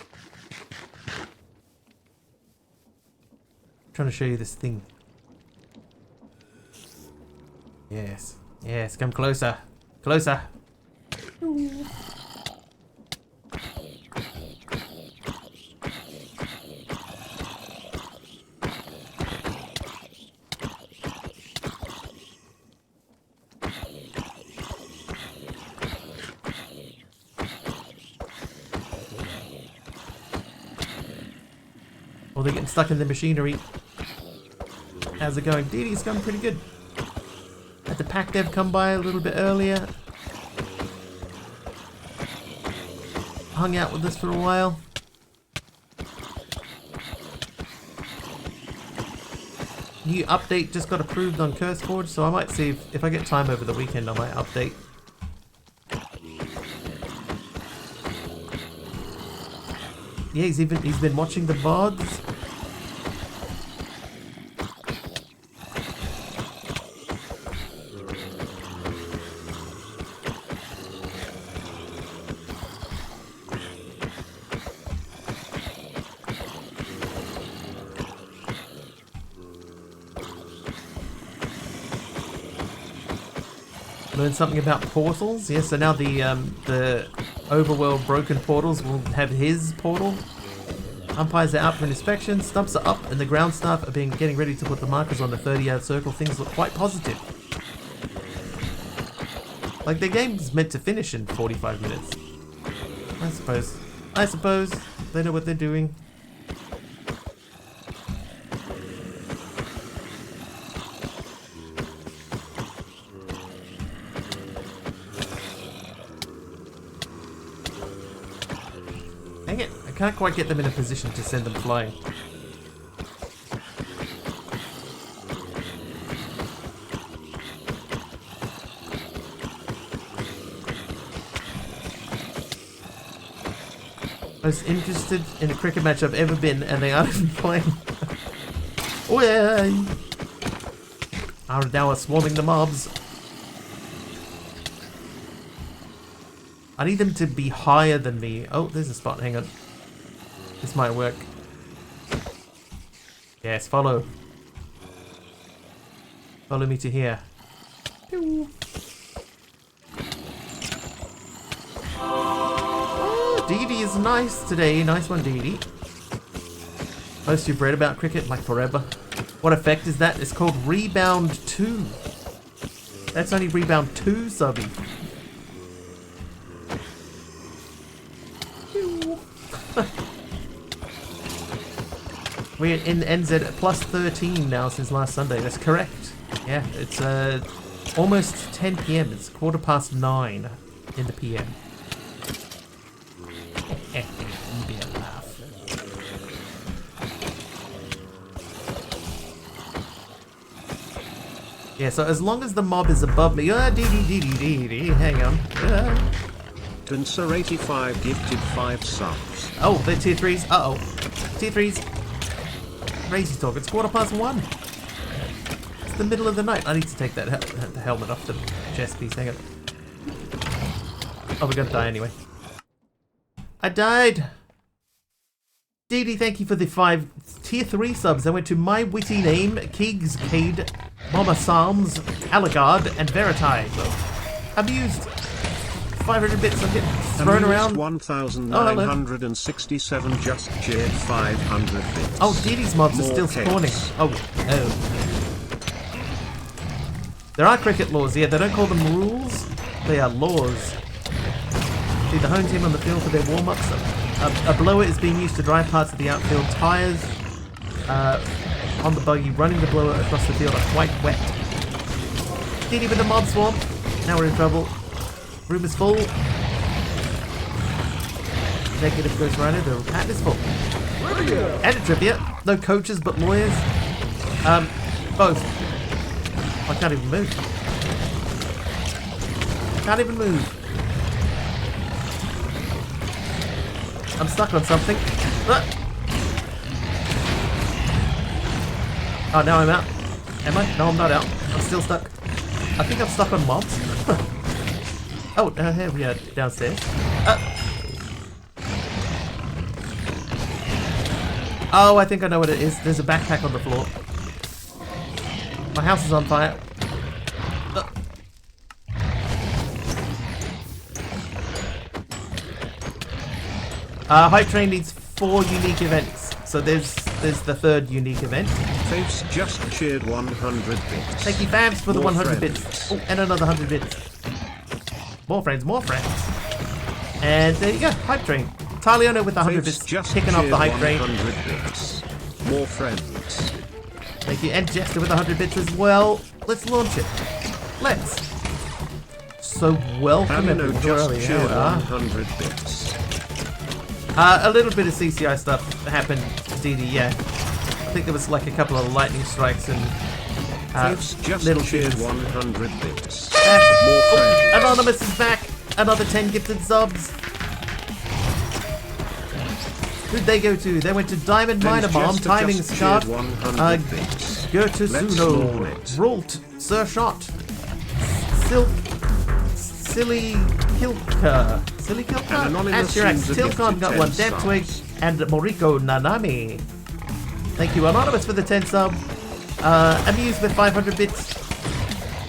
Speaker 1: trying to show you this thing. Yes. Yes, come closer. Closer. They're getting stuck in the machinery. How's it going? Dee Dee's going pretty good. Had the pack dev come by a little bit earlier. Hung out with us for a while. New update just got approved on CurseForge, so I might see if I get time over the weekend, I might update. Yeah, he's been watching the VODs. Learned something about portals. Yes, so now the overworld broken portals will have his portal. Umpires are out for an inspection, stumps are up, and the ground staff are getting ready to put the markers on the 30-yard circle. Things look quite positive. Like, the game's meant to finish in 45 minutes. I suppose they know what they're doing. Dang it, I can't quite get them in a position to send them flying. Most interested in a cricket match I've ever been, and they aren't even playing. Oh yeah! Our now are swarming the mobs. I need them to be higher than me. Oh, there's a spot. Hang on. This might work. Yes, follow. Follow me to here. Pew. Oh, Dee Dee is nice today. Nice one, Dee Dee. Most you've read about cricket, like forever. What effect is that? It's called Rebound 2. That's only Rebound 2, subby. We're in NZ at plus 13 now since last Sunday. That's correct. Yeah, it's almost 10 PM. It's 9:15 in the PM. Be a laugh. Yeah, so as long as the mob is above me, hang on.
Speaker 2: Dancer85 gifted 5 subs.
Speaker 1: Oh, they're tier 3s. Uh-oh. Tier 3s. Crazy talk. It's 1:15. It's the middle of the night. I need to take that the helmet off the chest piece. Hang on. Oh, we're gonna die anyway. I died. Dee Dee, thank you for the 5 tier 3 subs. I went to My Witty Name, Keegs, Cade, Mama Psalms, Allegard, and Veritae. I've used 500 bits. I'm getting thrown around.
Speaker 2: 1967 just cheered 500 bits.
Speaker 1: Oh, Dee Dee's mobs are still spawning. Oh. There are cricket laws. Yeah, they don't call them rules. They are laws. See the home team on the field for their warm-ups. A blower is being used to dry parts of the outfield. Tires on the buggy running the blower across the field are quite wet. Dee Dee with the mob swarm. Now we're in trouble. Room is full. Negative Ghost Rider. The patent is full. And a trivia. No coaches but lawyers. Both. I can't even move. Can't even move. I'm stuck on something. Oh, now I'm out. Am I? No, I'm not out. I'm still stuck. I think I'm stuck on mobs. Oh, here we are downstairs. Oh, I think I know what it is. There's a backpack on the floor. My house is on fire. Hype Train needs 4 unique events. So there's the 3rd unique event.
Speaker 2: Faith's just cheered 100 bits.
Speaker 1: Thank you, Babs, for the
Speaker 2: More
Speaker 1: 100
Speaker 2: friends.
Speaker 1: bits. Oh, and another 100 bits. More friends, more friends. And there you go, Hype Train. Taliano with the 100
Speaker 2: Faith's
Speaker 1: bits,
Speaker 2: just
Speaker 1: kicking off the Hype Train.
Speaker 2: 100 bits. More friends.
Speaker 1: Thank you, and Jester with 100 bits as well. Let's launch it. Let's. So welcome everyone.
Speaker 2: just
Speaker 1: Early,
Speaker 2: cheered
Speaker 1: yeah.
Speaker 2: 100 bits.
Speaker 1: A little bit of CCI stuff happened, Dee Dee, yeah. I think there was like a couple of lightning strikes and
Speaker 2: Faith's just
Speaker 1: little
Speaker 2: cheered
Speaker 1: things.
Speaker 2: 100 bits.
Speaker 1: Oh,
Speaker 2: More friends.
Speaker 1: Anonymous is back. Another 10 gifted subs. Who'd they go to? They went to Diamond Miner Bomb, Timing Scarf, Gertusuno, Rult, Sir Shot, Silk, Silly Kilka, Ashirax, Tilcon got 1, Deptwig, and Moriko Nanami. Thank you, Anonymous, for the 10 sub. Amuse with 500 bits.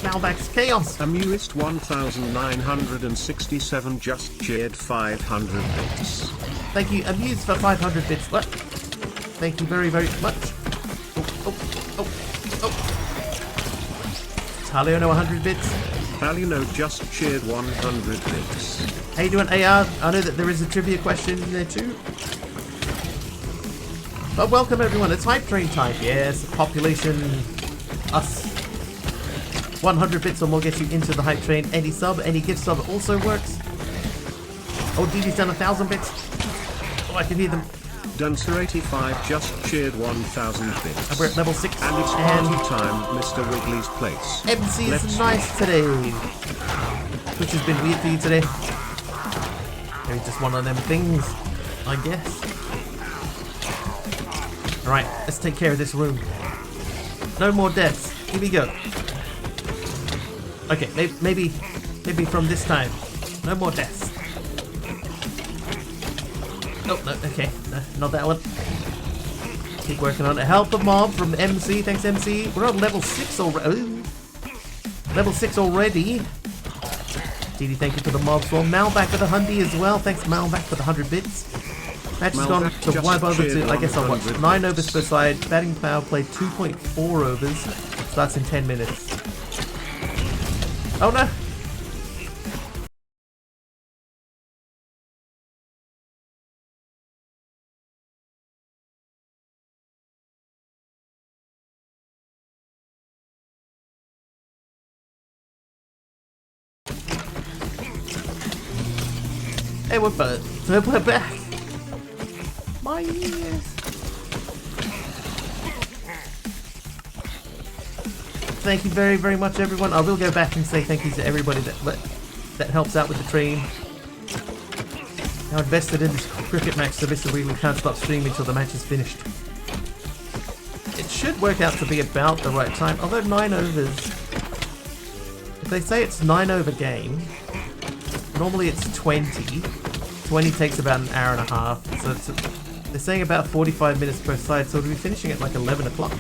Speaker 1: Malvax Chaos.
Speaker 2: Amused 1967 just cheered 500 bits.
Speaker 1: Thank you, Amuse, for 500 bits. What? Thank you very, very much. Oh. Taliano 100 bits.
Speaker 2: Taliano just cheered 100 bits.
Speaker 1: How you doing, AR? I know that there is a trivia question in there too. But welcome everyone, it's Hype Train time. Yes, population, us. 100 bits or more gets you into the Hype Train. Any sub, any gift sub also works. Oh, Dee Dee's done 1,000 bits. Oh, I can hear them.
Speaker 2: Dancer85 just cheered 1,000 bits.
Speaker 1: And we're at level 6.
Speaker 2: And it's party time, Mr. Wiggly's place.
Speaker 1: MC
Speaker 2: Let's
Speaker 1: is nice today. Which has been weird for you today. Maybe just one of them things, I guess. Alright, let's take care of this room. No more deaths. Here we go. Okay, maybe from this time. No more deaths. Oh, no, okay. No, not that one. Keep working on it. Help the mob from MC. Thanks, MC. We're on level 6 already. Level 6 already. DD, thank you for the mob swarm. Malback with the Hundy as well. Thanks, Malback, for the 100 bits. Match has gone to wipe over to, I guess I'll watch 9 overs per side. Batting power play 2.4 overs. Starts in 10 minutes. Oh no! Hey, we're back. My ears. Thank you very, very much, everyone. I will go back and say thank you to everybody that helps out with the train. Now invested in this cricket match, so basically we can't stop streaming until the match is finished. It should work out to be about the right time, although 9 overs. If they say it's 9 over game, normally it's 20. 20 takes about an hour and a half, so they're saying about 45 minutes per side, so we'll be finishing at like 11 o'clock.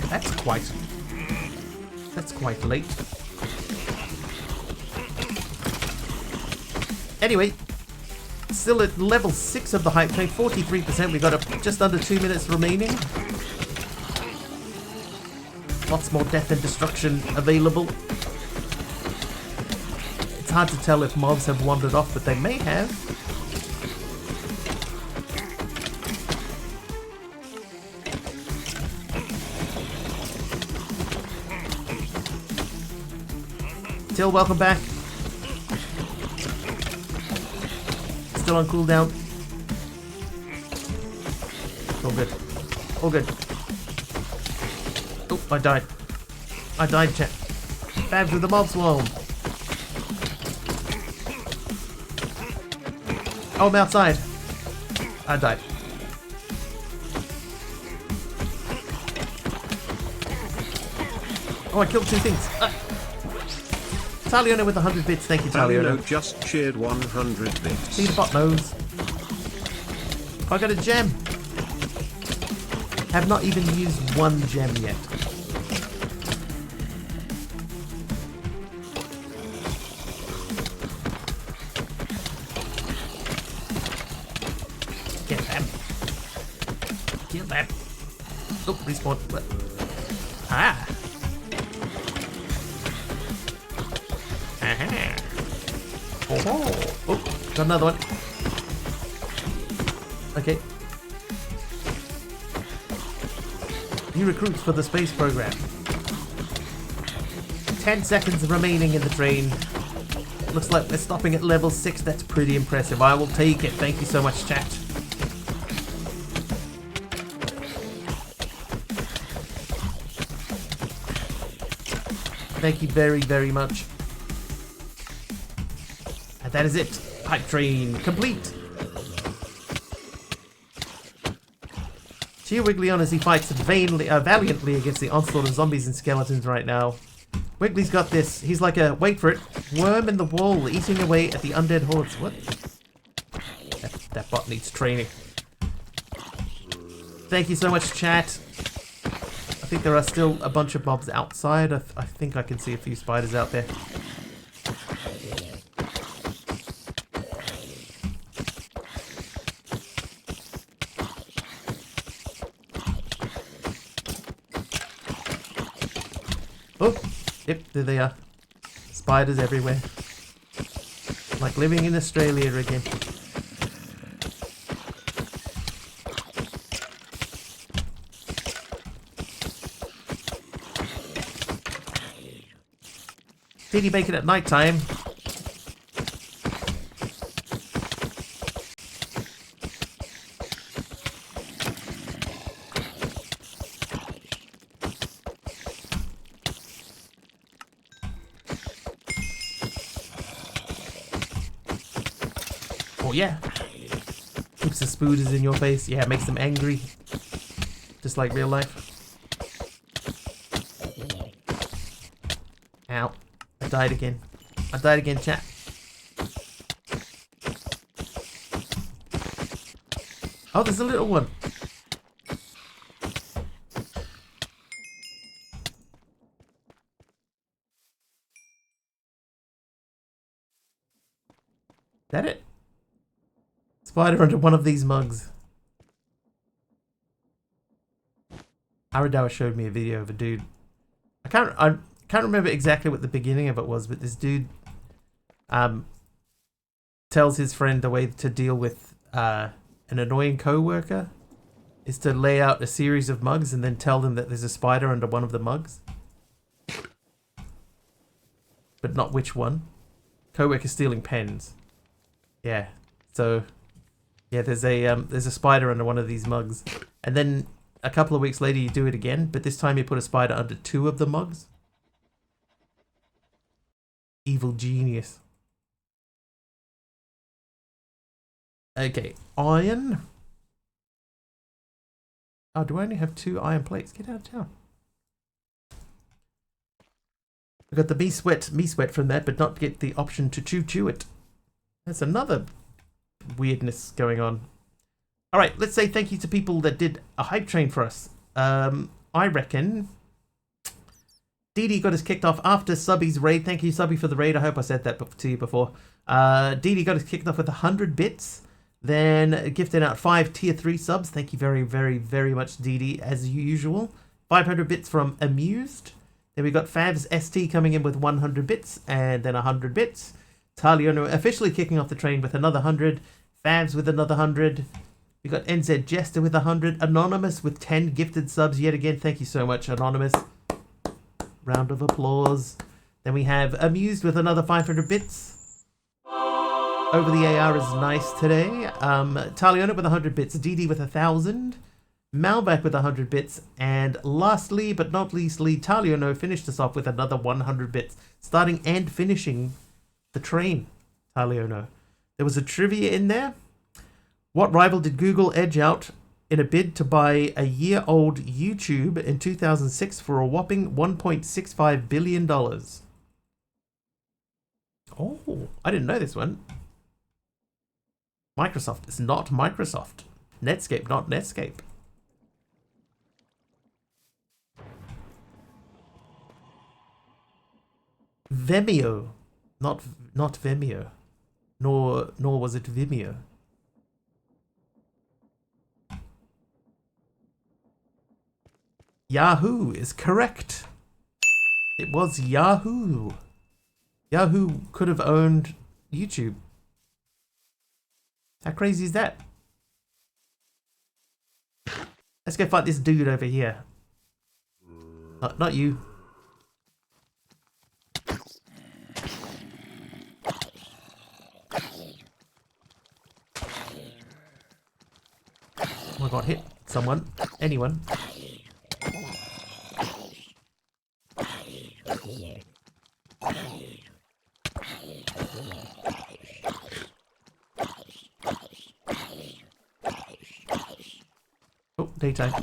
Speaker 1: That's quite late. Anyway, still at level 6 of the hype train, 43%. We've got just under 2 minutes remaining. Lots more death and destruction available. It's hard to tell if mobs have wandered off, but they may have. Till, welcome back. Still on cooldown. All good. All good. Oh, I died. I died, chat. Babs with the mob swarm. Oh, I'm outside. I died. Oh, I killed 2 things. Taliono with 100 bits. Thank you, Taliono.
Speaker 2: Taliono just cheered 100 bits.
Speaker 1: See the bot knows. I got a gem. Have not even used 1 gem yet. Get them. Kill them. Oh, respawn. Ah. Aha. Oh, got another one. Okay. New recruits for the space program. 10 seconds remaining in the train. Looks like we're stopping at level 6. That's pretty impressive. I will take it. Thank you so much, chat. Thank you very, very much. And that is it. Hype train complete. Cheer Wiggly on as he fights valiantly against the onslaught of zombies and skeletons right now. Wiggly's got this. He's like a, wait for it, worm in the wall eating away at the undead hordes. What? That bot needs training. Thank you so much, chat. I think there are still a bunch of mobs outside. I think I can see a few spiders out there. Oh, yep, there they are. Spiders everywhere. Like living in Australia again. Did he make it at night time? Oh yeah. Keeps the spooders in your face. Yeah, makes them angry. Just like real life. Ow. I died again. I died again, chat. Oh, there's a little one. That it? Spider under one of these mugs. Aradawa showed me a video of a dude. I can't remember exactly what the beginning of it was, but this dude tells his friend the way to deal with an annoying coworker is to lay out a series of mugs and then tell them that there's a spider under one of the mugs. But not which one. Coworker stealing pens. Yeah. So yeah, there's a spider under one of these mugs. And then a couple of weeks later you do it again, but this time you put a spider under two of the mugs. Evil genius. Okay, iron. Oh, do I only have 2 iron plates? Get out of town. I got the me sweat from that, but not get the option to chew it. That's another weirdness going on. All right, let's say thank you to people that did a hype train for us. I reckon Didi got us kicked off after Subby's raid. Thank you, Subby, for the raid. I hope I said that to you before. Didi got us kicked off with 100 bits. Then gifted out 5 tier 3 subs. Thank you very, very, very much, Didi, as usual. 500 bits from Amused. Then we got Fabs ST coming in with 100 bits and then 100 bits. Taliono officially kicking off the train with another 100. Fabs with another 100. We got NZ Jester with 100. Anonymous with 10 gifted subs yet again. Thank you so much, Anonymous. Round of applause. Then we have Amused with another 500 bits. Over the AR is nice today. Taliono with 100 bits. DD with 1,000. Malvac with 100 bits. And lastly, but not leastly, Taliono finished us off with another 100 bits. Starting and finishing the train, Taliono. There was a trivia in there. What rival did Google edge out in a bid to buy a year-old YouTube in 2006 for a whopping $1.65 billion? Oh, I didn't know this one. Microsoft is not Microsoft. Netscape, not Netscape. Vimeo, not Vimeo, nor was it Vimeo. Yahoo is correct. It was Yahoo. Yahoo could have owned YouTube. How crazy is that? Let's go fight this dude over here. Not you. Oh my god, hit someone. Anyone. Oh, daytime.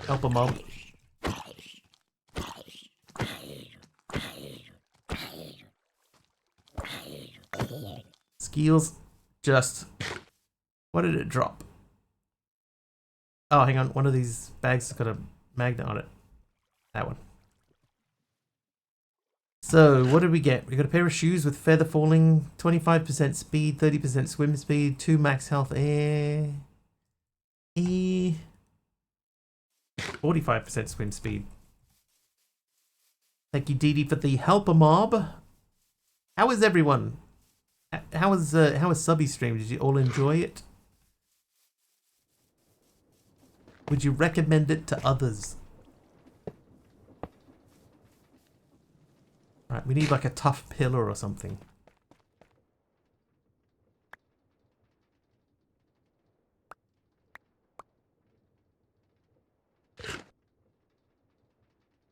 Speaker 1: Help a mob. Skills just... What did it drop? Oh, hang on. One of these bags has got a magnet on it. That one. So, what did we get? We got a pair of shoes with feather falling, 25% speed, 30% swim speed, 2 max health, 45% swim speed. Thank you, Didi, for the helper mob. How is everyone? How is Subby's stream? Did you all enjoy it? Would you recommend it to others? Right, we need like a tough pillar or something.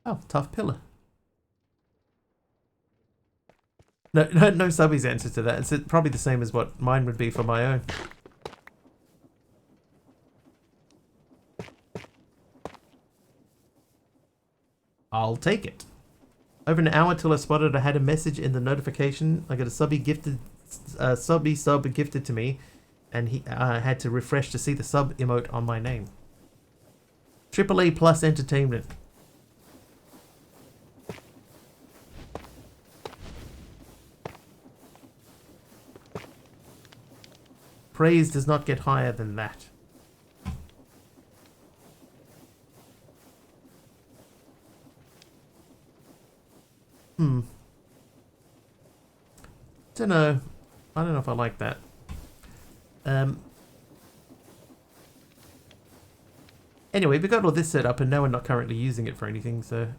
Speaker 1: Oh, tough pillar. No Subby's answer to that. It's probably the same as what mine would be for my own. I'll take it. Over an hour till I spotted I had a message in the notification. I got a Subby gifted sub gifted to me, and he had to refresh to see the sub emote on my name. AAA plus entertainment. Praise does not get higher than that. Don't know. I don't know if I like that. Anyway, we got all this set up and now we're not currently using it for anything, so...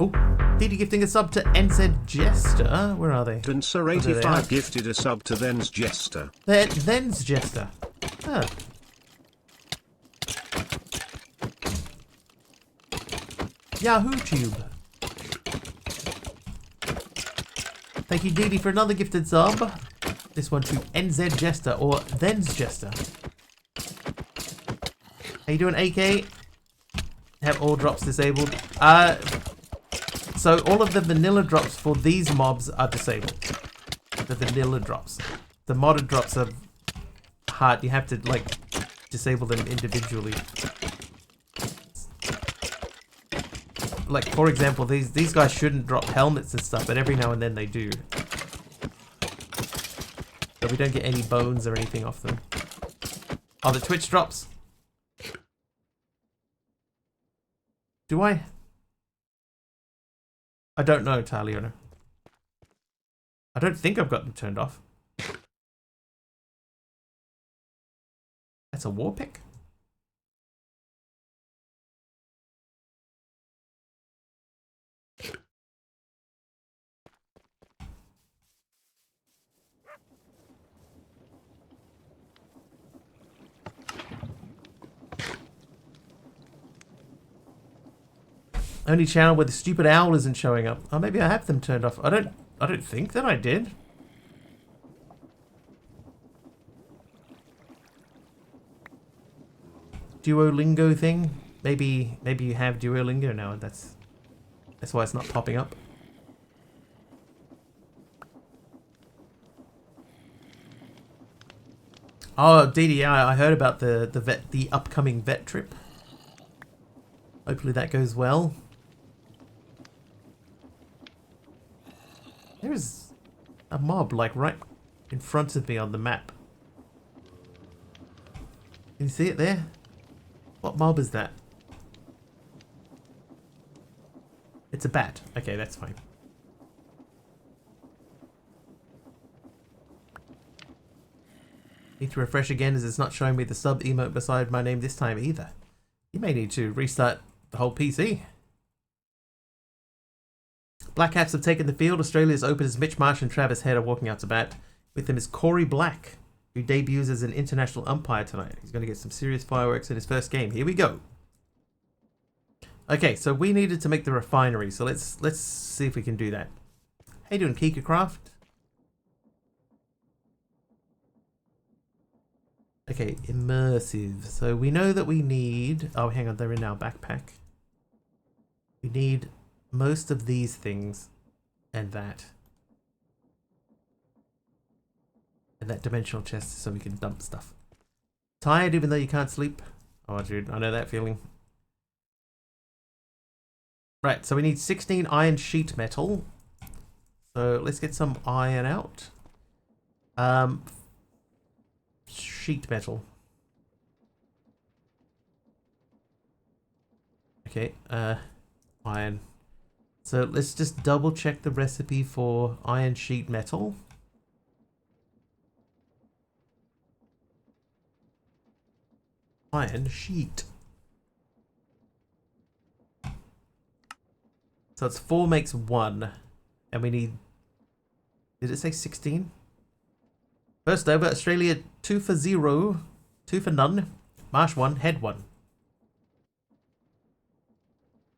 Speaker 1: Oh, DD gifting a sub to NZ Jester. Where are they?
Speaker 2: Dancer85 gifted a sub to Then's Jester.
Speaker 1: Then's Jester. Oh. Yahoo Tube. Thank you, DD, for another gifted sub. This one to NZ Jester or Then's Jester. How you doing, AK? Have all drops disabled. So all of the vanilla drops for these mobs are disabled. The vanilla drops. The modded drops are hard. You have to like disable them individually. Like for example, these guys shouldn't drop helmets and stuff, but every now and then they do. But we don't get any bones or anything off them. Oh, the Twitch drops. Do I? I don't know, Taliona. I don't think I've got them turned off. That's a war pick? Only channel where the stupid owl isn't showing up. Oh, maybe I have them turned off. I don't think that I did. Duolingo thing? Maybe you have Duolingo now and that's why it's not popping up. Oh, DDI, I heard about the upcoming vet trip. Hopefully that goes well. There's a mob like right in front of me on the map. Can you see it there? What mob is that? It's a bat. Okay, that's fine. Need to refresh again as it's not showing me the sub emote beside my name this time either. You may need to restart the whole PC. Black Hats have taken the field. Australia's open as Mitch Marsh and Travis Head are walking out to bat. With them is Corey Black, who debuts as an international umpire tonight. He's going to get some serious fireworks in his first game. Here we go. Okay, so we needed to make the refinery, so let's see if we can do that. How you doing, Kika Craft? Okay, immersive. So we know that we need... Oh, hang on, they're in our backpack. We need most of these things and that. And that dimensional chest so we can dump stuff. Tired even though you can't sleep? Oh, dude, I know that feeling. Right, so we need 16 iron sheet metal. So let's get some iron out. Sheet metal. Okay, iron. So let's just double check the recipe for iron sheet metal. Iron sheet. So it's 4 makes 1. And we need... Did it say 16? First over, Australia 2 for 0. 2 for none. Marsh 1, Head 1.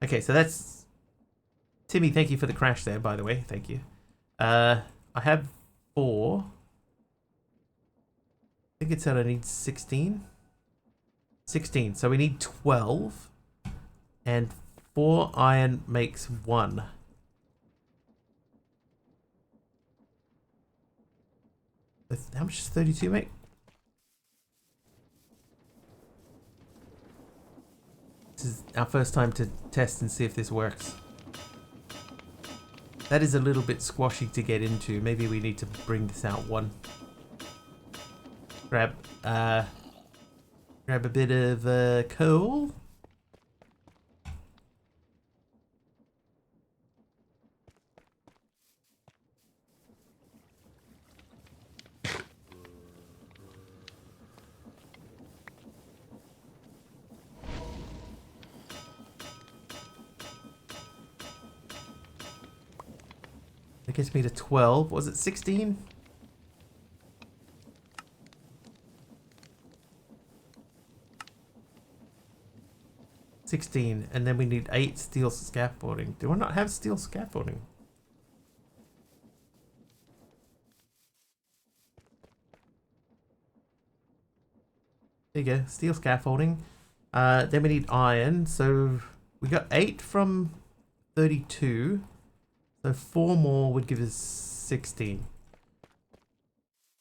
Speaker 1: Okay, so that's... Timmy, thank you for the crash there, by the way. Thank you. I have 4. I think it said I need 16. 16. So we need 12. And 4 iron makes 1. How much is 32 make? This is our first time to test and see if this works. That is a little bit squashy to get into. Maybe we need to bring this out one. Grab a bit of coal. That gets me to 12. Was it 16? And then we need 8 steel scaffolding. Do I not have steel scaffolding? There you go, steel scaffolding. Then we need iron. So we got 8 from 32. So 4 more would give us 16.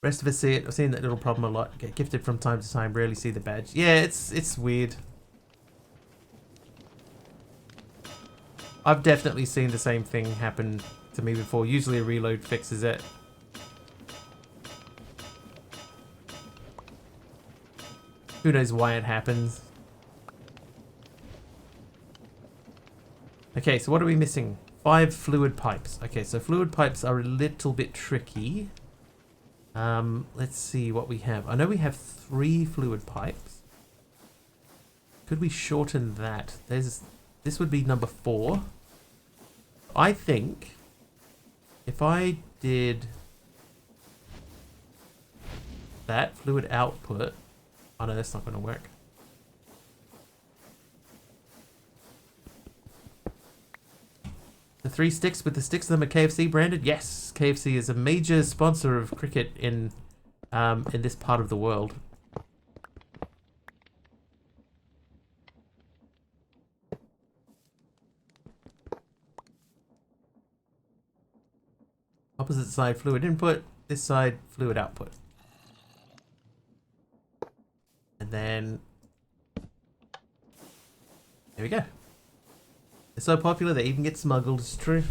Speaker 1: Rest of us see it. I've seen that little problem a lot. Get gifted from time to time. Rarely see the badge. Yeah, it's weird. I've definitely seen the same thing happen to me before. Usually a reload fixes it. Who knows why it happens. Okay, so what are we missing? 5 fluid pipes. Okay, so fluid pipes are a little bit tricky. Let's see what we have. I know we have 3 fluid pipes. Could we shorten that? This would be number 4. I think if I did that fluid output, oh no, that's not going to work. The 3 sticks with the sticks of them are KFC branded. Yes, KFC is a major sponsor of cricket in this part of the world. Opposite side fluid input, this side fluid output. And then there we go. It's so popular they even get smuggled, it's true.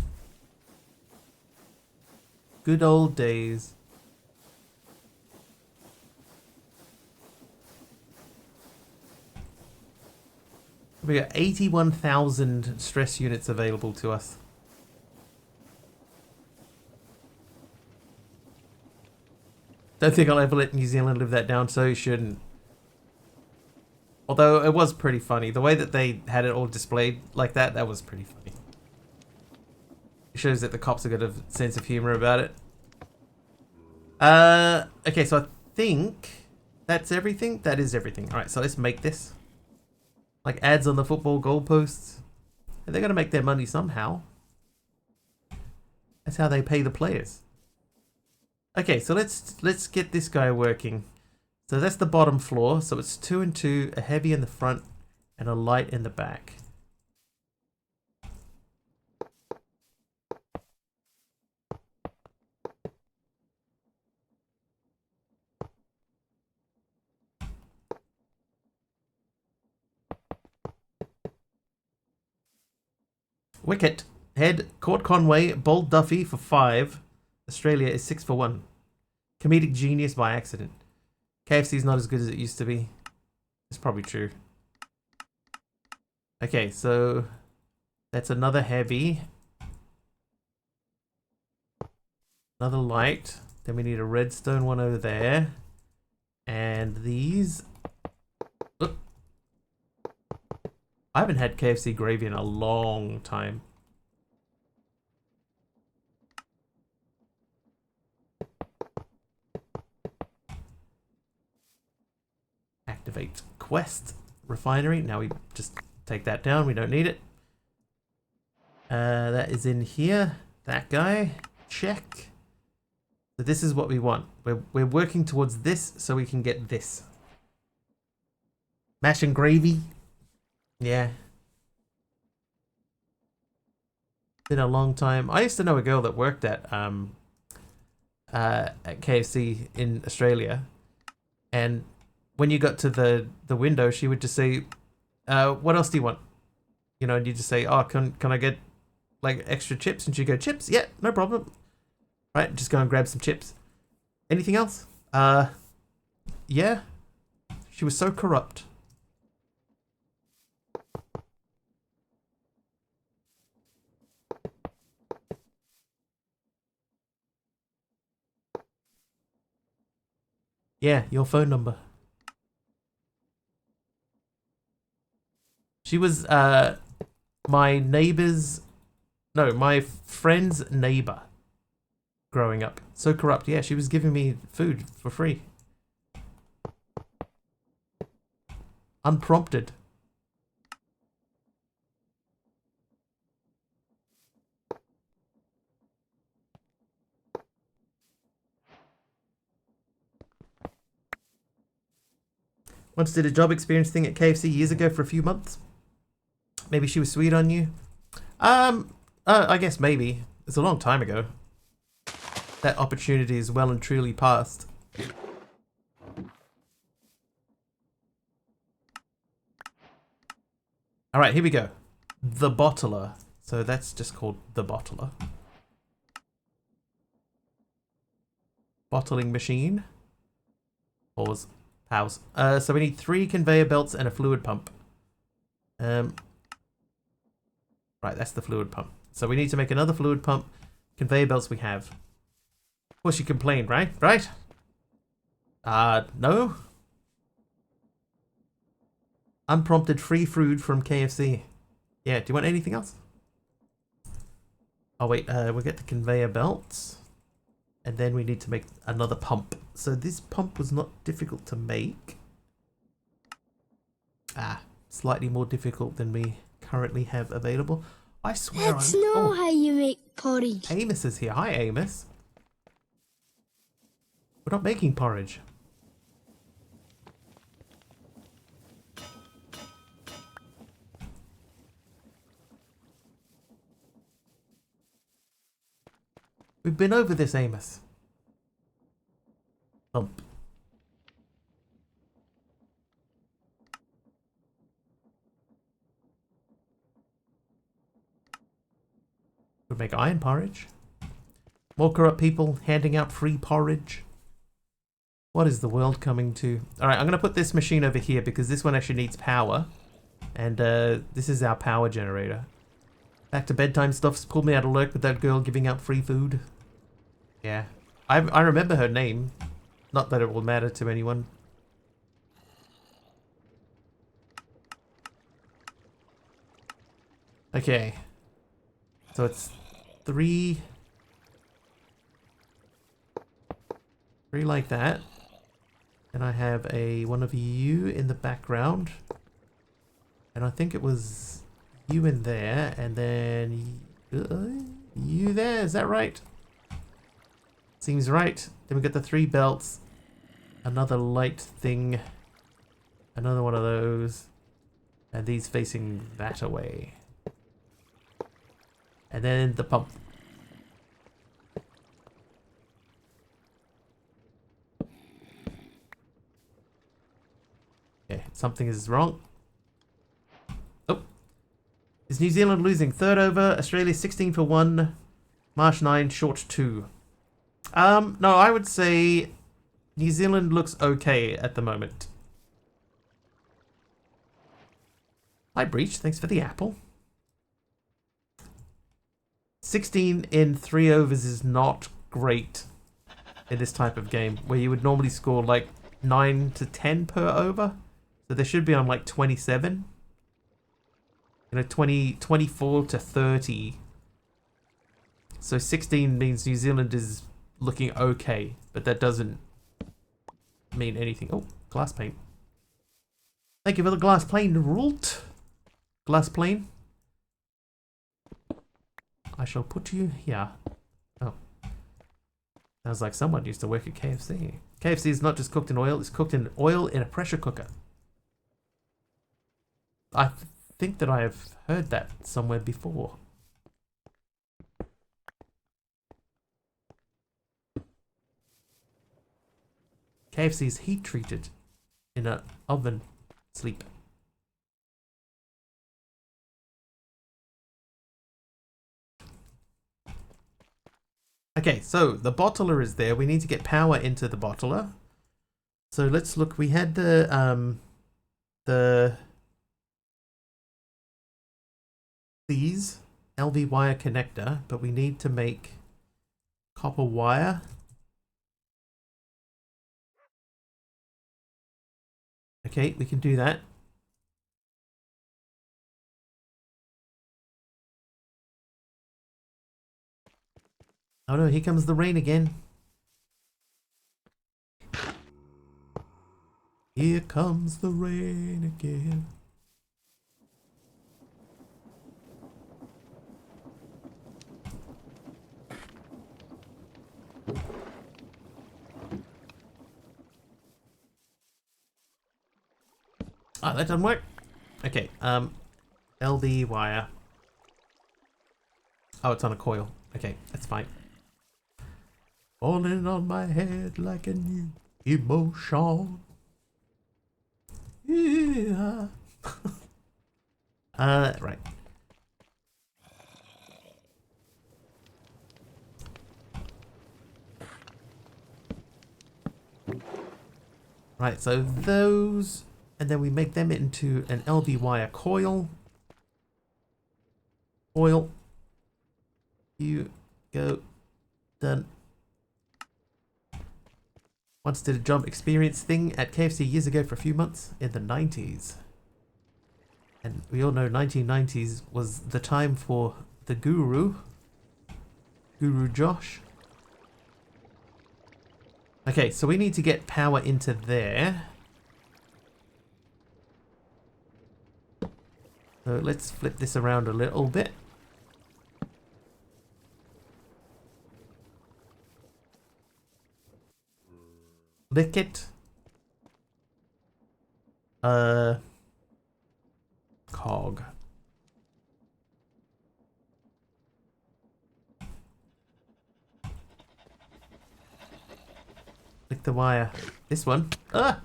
Speaker 1: Good old days. We got 81,000 stress units available to us. Don't think I'll ever let New Zealand live that down, so you shouldn't. Although it was pretty funny. The way that they had it all displayed like that, that was pretty funny. It shows that the cops have got a sense of humor about it. Okay, so I think that's everything. That is everything. Alright, so let's make this. Like ads on the football goalposts. And they're going to make their money somehow. That's how they pay the players. Okay, so let's get this guy working. So that's the bottom floor. So it's 2 and 2, a heavy in the front and a light in the back. Wicket, head, Court Conway, Bold Duffy for 5. Australia is 6 for 1. Comedic genius by accident. KFC is not as good as it used to be. It's probably true. Okay, so that's another heavy. Another light. Then we need a redstone one over there. And these. Oop. I haven't had KFC gravy in a long time. Activate quest refinery. Now we just take that down. We don't need it. That is in here. That guy. Check. So this is what we want. We're working towards this so we can get this. Mash and gravy. Yeah. Been a long time. I used to know a girl that worked at at KFC in Australia, and when you got to the window, she would just say, "What else do you want?" You know, and you just say, "Oh, can I get like extra chips?" And she'd go, "Chips? Yeah, no problem." Right, just go and grab some chips. Anything else? Yeah. She was so corrupt. Yeah, your phone number. She was my neighbor's, no, my friend's neighbor growing up. So corrupt. Yeah, she was giving me food for free. Unprompted. Once did a job experience thing at KFC years ago for a few months. Maybe she was sweet on you. I guess maybe. It's a long time ago. That opportunity is well and truly past. Alright, here we go. The bottler. So that's just called the bottler. Bottling machine. Pause. Pause. So we need 3 conveyor belts and a fluid pump. Right, that's the fluid pump. So we need to make another fluid pump. Conveyor belts we have. Of course you complained, right? Right? No? Unprompted free food from KFC. Yeah, do you want anything else? Oh wait, we'll get the conveyor belts. And then we need to make another pump. So this pump was not difficult to make. Slightly more difficult than we currently have available. I swear
Speaker 3: Let's know how you make porridge.
Speaker 1: Amos is here. Hi, Amos. We're not making porridge. We've been over this, Amos. Thump. Would make iron porridge. More corrupt people handing out free porridge. What is the world coming to? Alright, I'm going to put this machine over here because this one actually needs power. And this is our power generator. Back to bedtime stuff's pulled me out of lurk with that girl giving out free food. Yeah. I remember her name. Not that it will matter to anyone. Okay. So it's 3 like that. And I have one of you in the background. And I think it was you in there, and then you there. Is that right? Seems right. Then we got the 3 belts. Another light thing. Another one of those. And these facing that away. And then the pump. Okay, something is wrong. Oh. Is New Zealand losing? 3rd over. Australia 16 for 1. Marsh 9, short 2. No, I would say New Zealand looks okay at the moment. Hi, Breach. Thanks for the apple. 16 in 3 overs is not great in this type of game, where you would normally score like 9 to 10 per over. So they should be on like 27. You know, 24 to 30. So 16 means New Zealand is looking okay, but that doesn't mean anything. Oh, glass pane. Thank you for the glass pane, Rult. Glass plane. I shall put you here. Oh. Sounds like someone used to work at KFC. KFC is not just cooked in oil, it's cooked in oil in a pressure cooker. I think that I have heard that somewhere before. KFC is heat treated in an oven. Sleep. Okay, so the bottler is there. We need to get power into the bottler. So let's look. We had these LV wire connector, but we need to make copper wire. Okay, we can do that. Oh no, here comes the rain again. Here comes the rain again. Oh, that doesn't work. Okay, LD wire. Oh, it's on a coil. Okay, that's fine. Falling on my head like a new emotion. Yeah. Right. Right, so those, and then we make them into an LV wire coil. Coil. You go. Done. Once did a job experience thing at KFC years ago for a few months in the 90s. And we all know 1990s was the time for the Guru Josh. Okay, so we need to get power into there. So let's flip this around a little bit. Lick it. Cog. Lick the wire. This one. Ah!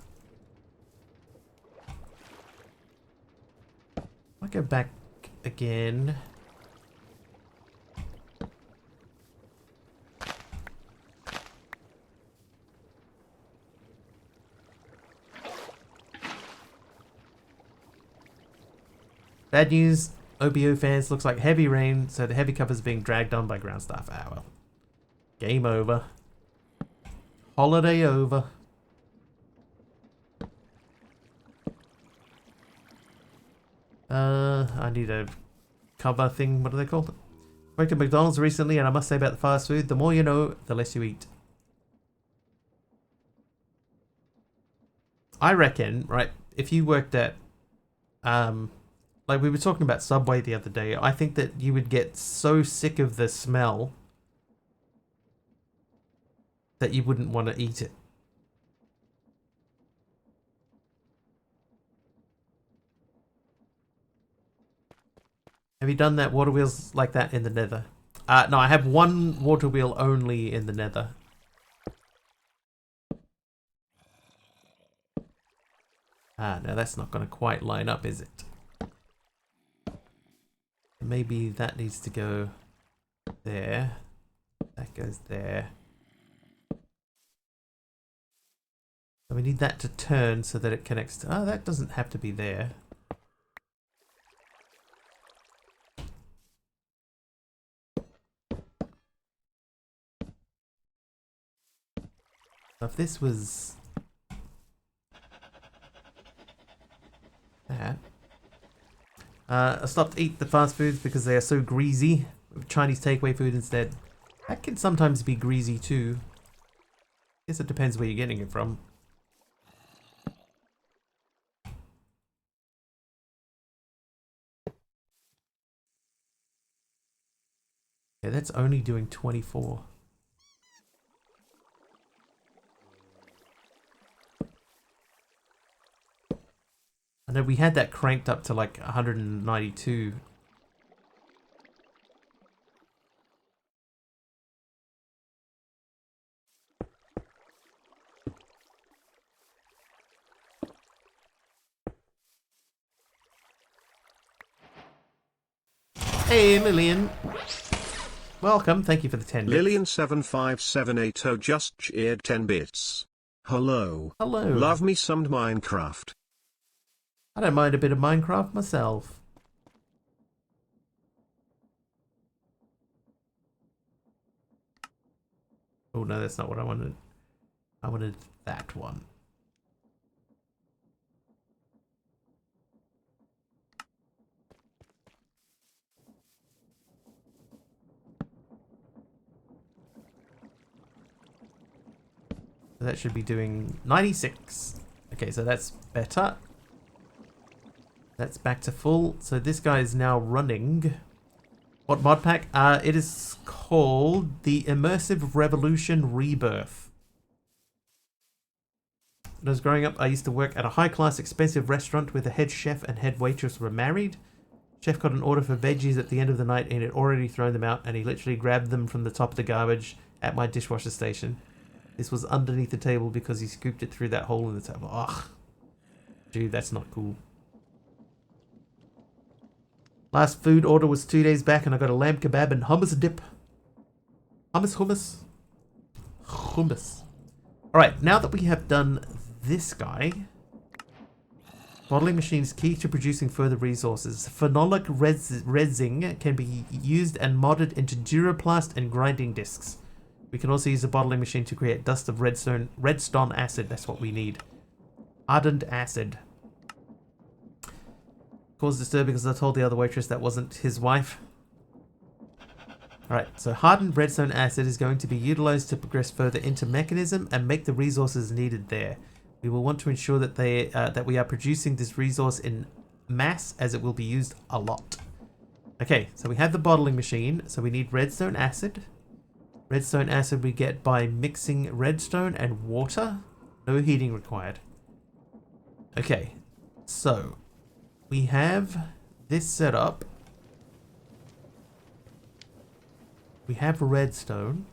Speaker 1: I'll go back again. Bad news, OBO fans, looks like heavy rain, so the heavy cover is being dragged on by ground staff. Ah, well. Game over. Holiday over. I need a cover thing. What are they called? I worked at McDonald's recently, and I must say about the fast food, the more you know, the less you eat. I reckon, right, if you worked at, like we were talking about Subway the other day, I think that you would get so sick of the smell that you wouldn't want to eat it. Have you done that water wheels like that in the Nether? No, I have one water wheel only in the Nether. No, that's not going to quite line up, is it? Maybe that needs to go there. That goes there. So we need that to turn so that it connects to... Oh, that doesn't have to be there. If this was... that... I stopped eating the fast foods because they are so greasy. Chinese takeaway food instead. That can sometimes be greasy too. I guess it depends where you're getting it from. Yeah, that's only doing 24. I know we had that cranked up to like 192. Hey, Lillian. Welcome. Thank you for the 10 bits.
Speaker 2: Lillian75780 just cheered 10 bits. Hello.
Speaker 1: Hello.
Speaker 2: Love me some Minecraft.
Speaker 1: I don't mind a bit of Minecraft myself. Oh no, that's not what I wanted. I wanted that one. So that should be doing 96. Okay, so that's better. That's back to full. So this guy is now running. What mod pack? It is called the Immersive Revolution Rebirth. When I was growing up, I used to work at a high-class, expensive restaurant where the head chef and head waitress were married. Chef got an order for veggies at the end of the night and had already thrown them out, and he literally grabbed them from the top of the garbage at my dishwasher station. This was underneath the table because he scooped it through that hole in the table. Ugh. Dude, that's not cool. Last food order was 2 days back and I got a lamb kebab and hummus dip. Hummus. Alright, now that we have done this guy, bottling machine is key to producing further resources. Phenolic resin can be used and modded into Duraplast and grinding discs. We can also use a bottling machine to create dust of redstone acid. That's what we need. Ardent acid. Caused disturbing because I told the other waitress that wasn't his wife. Alright, so hardened redstone acid is going to be utilized to progress further into mechanism and make the resources needed there. We will want to ensure that that we are producing this resource in mass, as it will be used a lot. Okay, so we have the bottling machine, so we need redstone acid. Redstone acid we get by mixing redstone and water. No heating required. Okay, so we have this set up. We have redstone.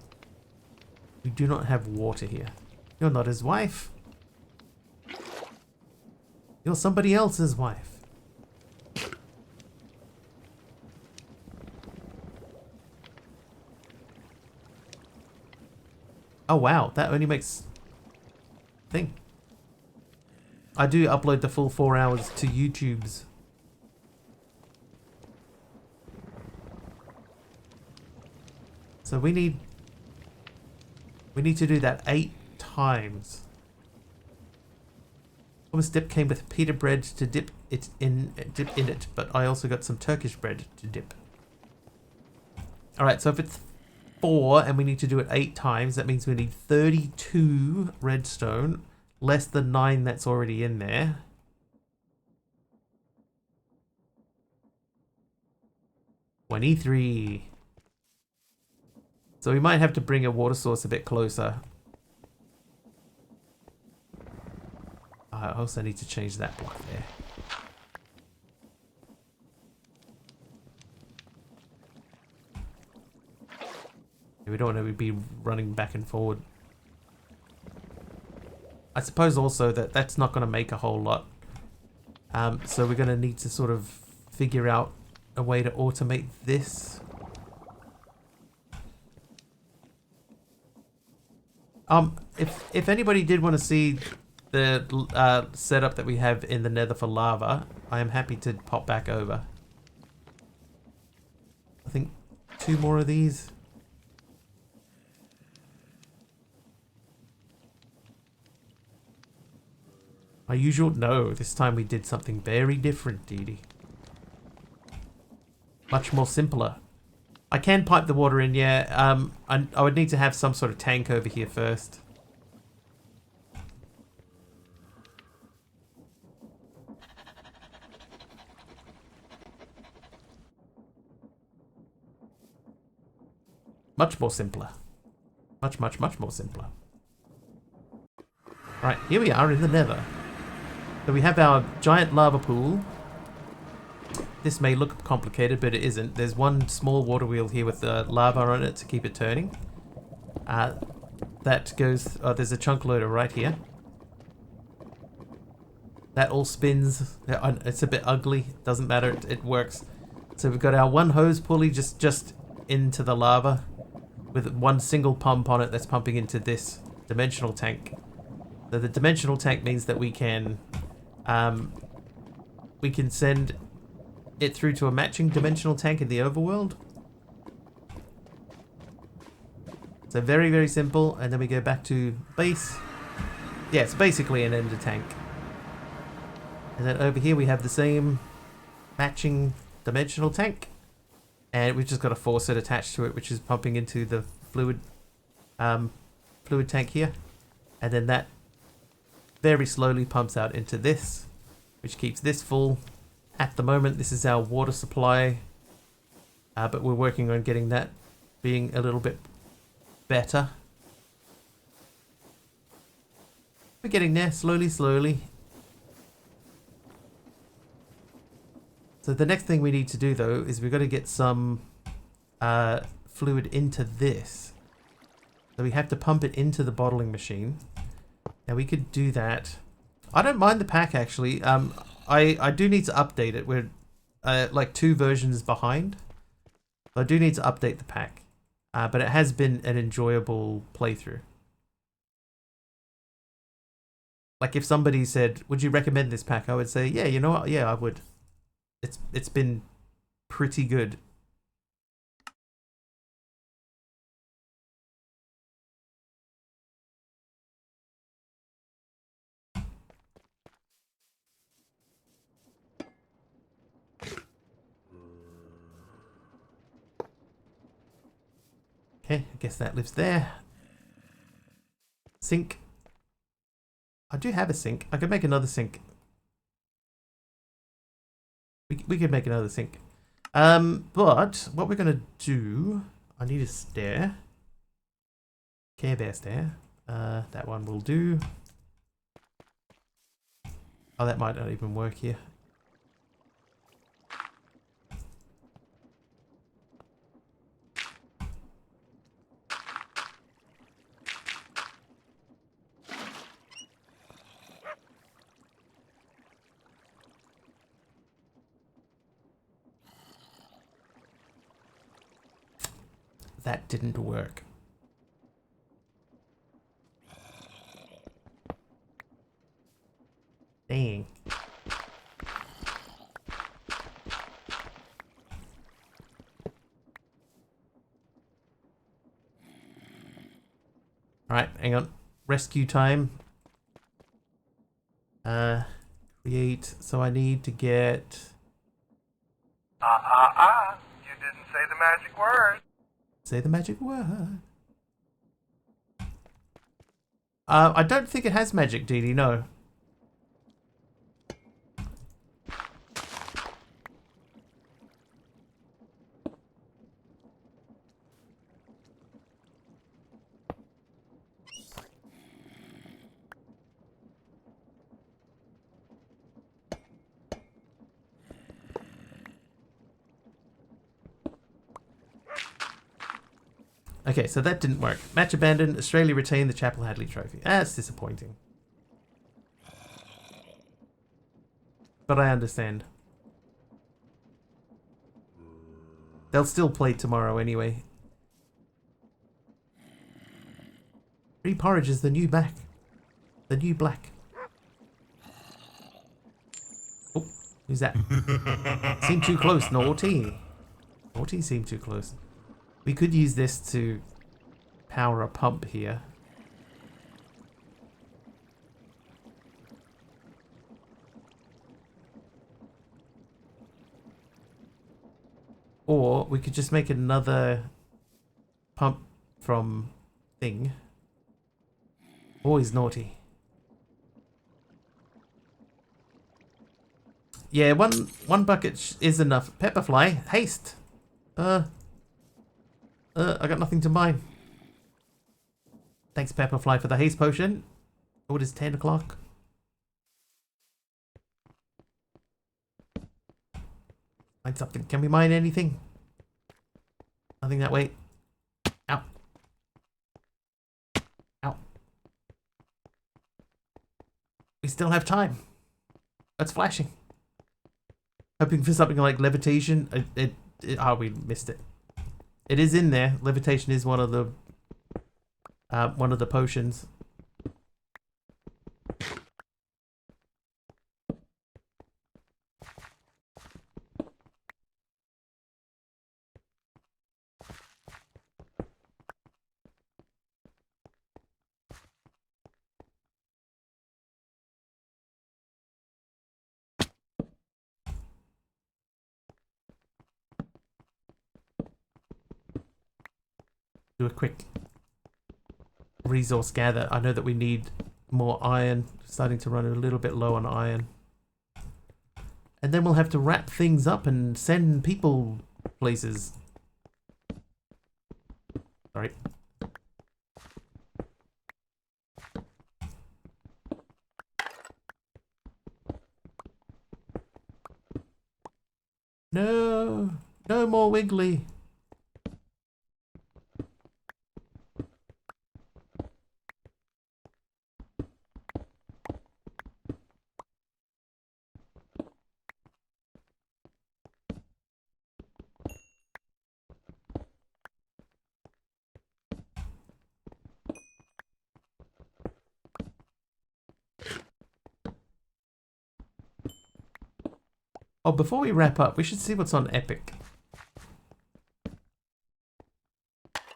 Speaker 1: We do not have water here. You're not his wife. You're somebody else's wife. Oh wow, that only makes thing. I do upload the full 4 hours to YouTube's. So we need to do that 8 times. Hummus dip came with pita bread to dip in it, but I also got some Turkish bread to dip. Alright, so if it's 4 and we need to do it 8 times, that means we need 32 redstone, less than 9 that's already in there. $23. So we might have to bring a water source a bit closer. I also need to change that block there. We don't want to be running back and forward. I suppose also that that's not going to make a whole lot. So we're going to need to sort of figure out a way to automate this. If anybody did want to see the setup that we have in the Nether for lava, I am happy to pop back over. I think 2 more of these. My usual? No, this time we did something very different, Dee Dee. Much more simpler. I can pipe the water in, yeah. I would need to have some sort of tank over here first. Much more simpler. Much more simpler. Right, here we are in the Nether. So we have our giant lava pool. This may look complicated, but it isn't. There's one small water wheel here with the lava on it to keep it turning. That goes... there's a chunk loader right here. That all spins. It's a bit ugly. Doesn't matter. It works. So we've got our one hose pulley just into the lava with one single pump on it that's pumping into this dimensional tank. So the dimensional tank means that we can send it through to a matching dimensional tank in the overworld. So very, very simple. And then we go back to base. Yeah, it's basically an ender tank. And then over here we have the same matching dimensional tank. And we've just got a faucet attached to it, which is pumping into the fluid tank here. And then that very slowly pumps out into this, which keeps this full. At the moment, this is our water supply. But we're working on getting that being a little bit better. We're getting there, slowly, slowly. So the next thing we need to do, though, is we've got to get some fluid into this. So we have to pump it into the bottling machine. Now we could do that. I don't mind the pack, actually. I do need to update it. We're like 2 versions behind. I do need to update the pack. But it has been an enjoyable playthrough. Like if somebody said, would you recommend this pack? I would say, yeah, you know what? Yeah, I would. It's been pretty good. Okay, I guess that lives there. Sink. I do have a sink. I could make another sink. We could make another sink. But what we're gonna do, I need a stair. Care Bear stair. That one will do. Oh, that might not even work here. That didn't work. Dang. Alright, hang on. Rescue time. Create. So I need to get...
Speaker 4: You didn't say the magic word.
Speaker 1: Say the magic word. I don't think it has magic, Dee Dee, no. Okay, so that didn't work. Match abandoned. Australia retained the Chapel Hadley trophy. That's disappointing. But I understand. They'll still play tomorrow anyway. Free porridge is the new black. The new black. Oh, who's that? Seemed too close, Naughty. Naughty seemed too close. We could use this to power a pump here. Or we could just make another pump from thing. Oh, he's naughty. Yeah, one bucket is enough. Pepperfly, haste. I got nothing to mine. Thanks, Pepperfly, for the haste potion. Oh, it is 10 o'clock. Mine something. Can we mine anything? Nothing that way. Ow. Ow. We still have time. It's flashing. Hoping for something like levitation. Oh, we missed it. It is in there. Levitation is one of the potions. Do a quick resource gather. I know that we need more iron. Starting to run a little bit low on iron. And then we'll have to wrap things up and send people places. Sorry. No, no more Wiggly. Oh, before we wrap up, we should see what's on Epic.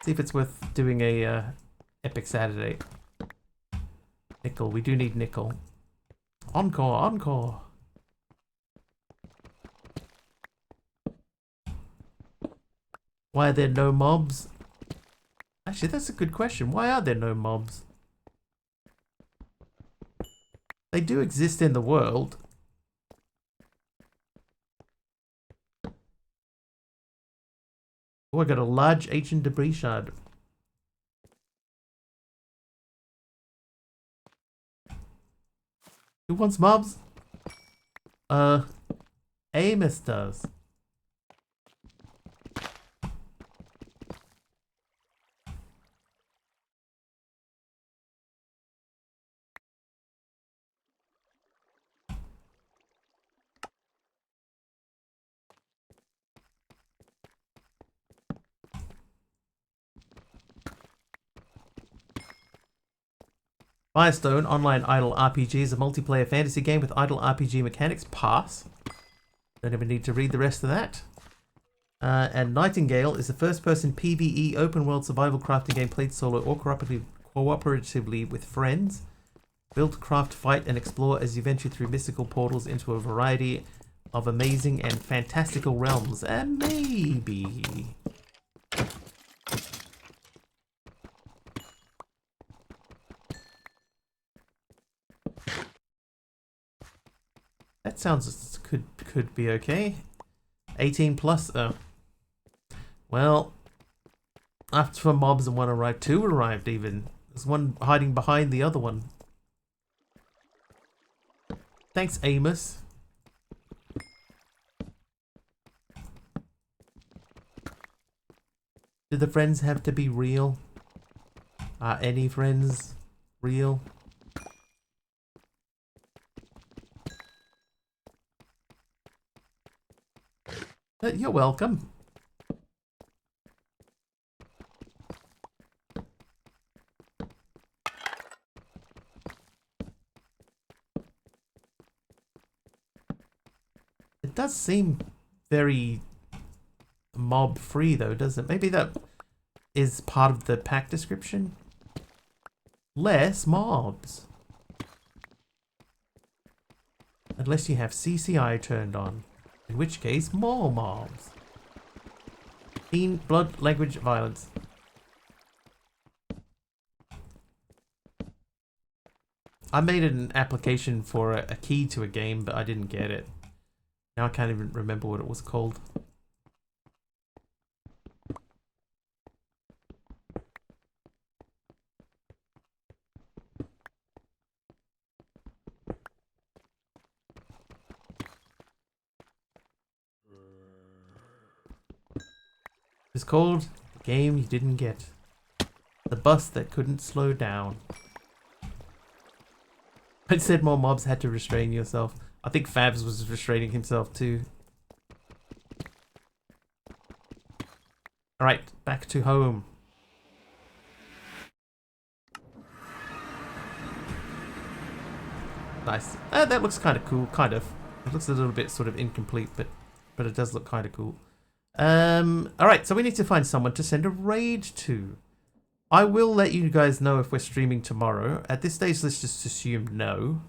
Speaker 1: See if it's worth doing a Epic Saturday. Nickel, we do need nickel. Encore, encore. Why are there no mobs? Actually, that's a good question. Why are there no mobs? They do exist in the world. Oh, I got a large ancient debris shard. Who wants mobs? Amos does. Firestone Online Idle RPG is a multiplayer fantasy game with idle RPG mechanics. Pass. Don't even need to read the rest of that. And Nightingale is a first-person PvE open-world survival crafting game played solo or cooperatively with friends. Build, craft, fight, and explore as you venture through mystical portals into a variety of amazing and fantastical realms. And maybe... that sounds could be okay. 18 plus. Oh, well, after mobs and one arrived, two arrived even. There's one hiding behind the other one. Thanks, Amos. Do the friends have to be real? Are any friends real? You're welcome. It does seem very mob free though, doesn't it? Maybe that is part of the pack description. Less mobs. Unless you have CCI turned on. In which case, more mobs. Teen, blood, language, violence. I made an application for a key to a game, but I didn't get it. Now I can't even remember what it was called. It's called The Game You Didn't Get. The Bus That Couldn't Slow Down. I said more mobs had to restrain yourself. I think Fabs was restraining himself too. Alright, back to home. Nice. That looks kind of cool, kind of. It looks a little bit sort of incomplete, but it does look kind of cool. Alright, so we need to find someone to send a raid to. I will let you guys know if we're streaming tomorrow. At this stage, let's just assume no.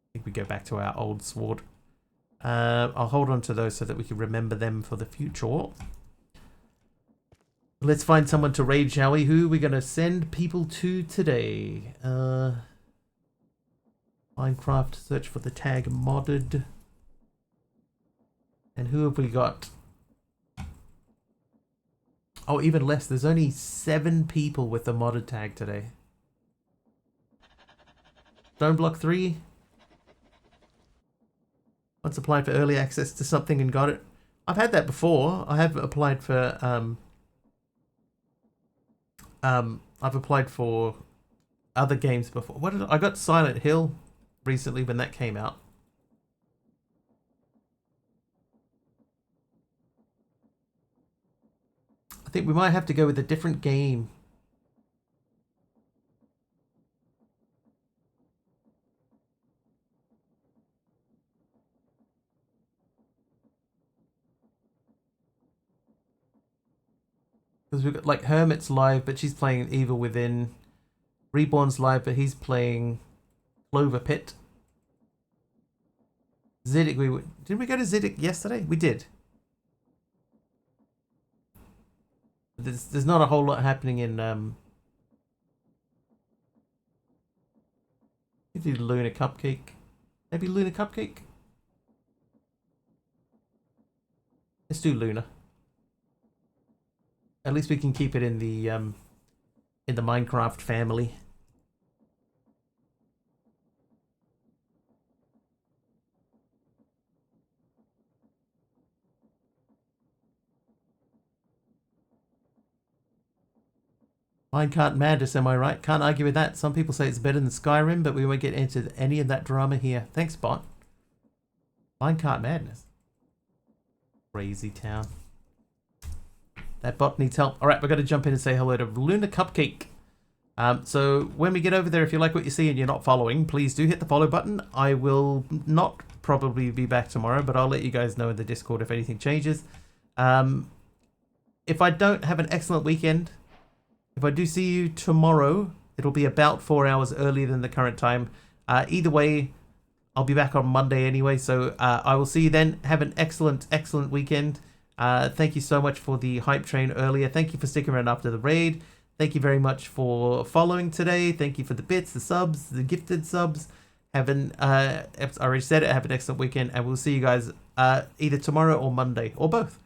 Speaker 1: I think we go back to our old sword. I'll hold on to those so that we can remember them for the future. Let's find someone to raid, shall we? Who are we going to send people to today? Minecraft, search for the tag modded. And who have we got? Oh, even less. There's only 7 people with the modded tag today. Stone Block 3. Once applied for early access to something and got it. I've had that before. I have applied for I've applied for other games before. I got Silent Hill recently when that came out. I think we might have to go with a different game. Because we've got like Hermit's live, but she's playing Evil Within. Reborn's live, but he's playing Clover Pit. Ziddick, did we go to Ziddick yesterday? We did. There's not a whole lot happening in maybe Luna Cupcake. Maybe Luna Cupcake? Let's do Luna. At least we can keep it in the Minecraft family. Minecart Madness, am I right? Can't argue with that. Some people say it's better than Skyrim, but we won't get into any of that drama here. Thanks, bot. Minecart Madness. Crazy town. That bot needs help. Alright, we're going to jump in and say hello to Luna Cupcake. So when we get over there, if you like what you see and you're not following, please do hit the follow button. I will not probably be back tomorrow, but I'll let you guys know in the Discord if anything changes. If I don't have an excellent weekend, if I do see you tomorrow, it'll be about 4 hours earlier than the current time. Either way, I'll be back on Monday anyway, so I will see you then. Have an excellent, excellent weekend. Thank you so much for the hype train earlier. Thank you for sticking around after the raid. Thank you very much for following today. Thank you for the bits, the subs, the gifted subs. I already said it. Have an excellent weekend, and we'll see you guys either tomorrow or Monday, or both.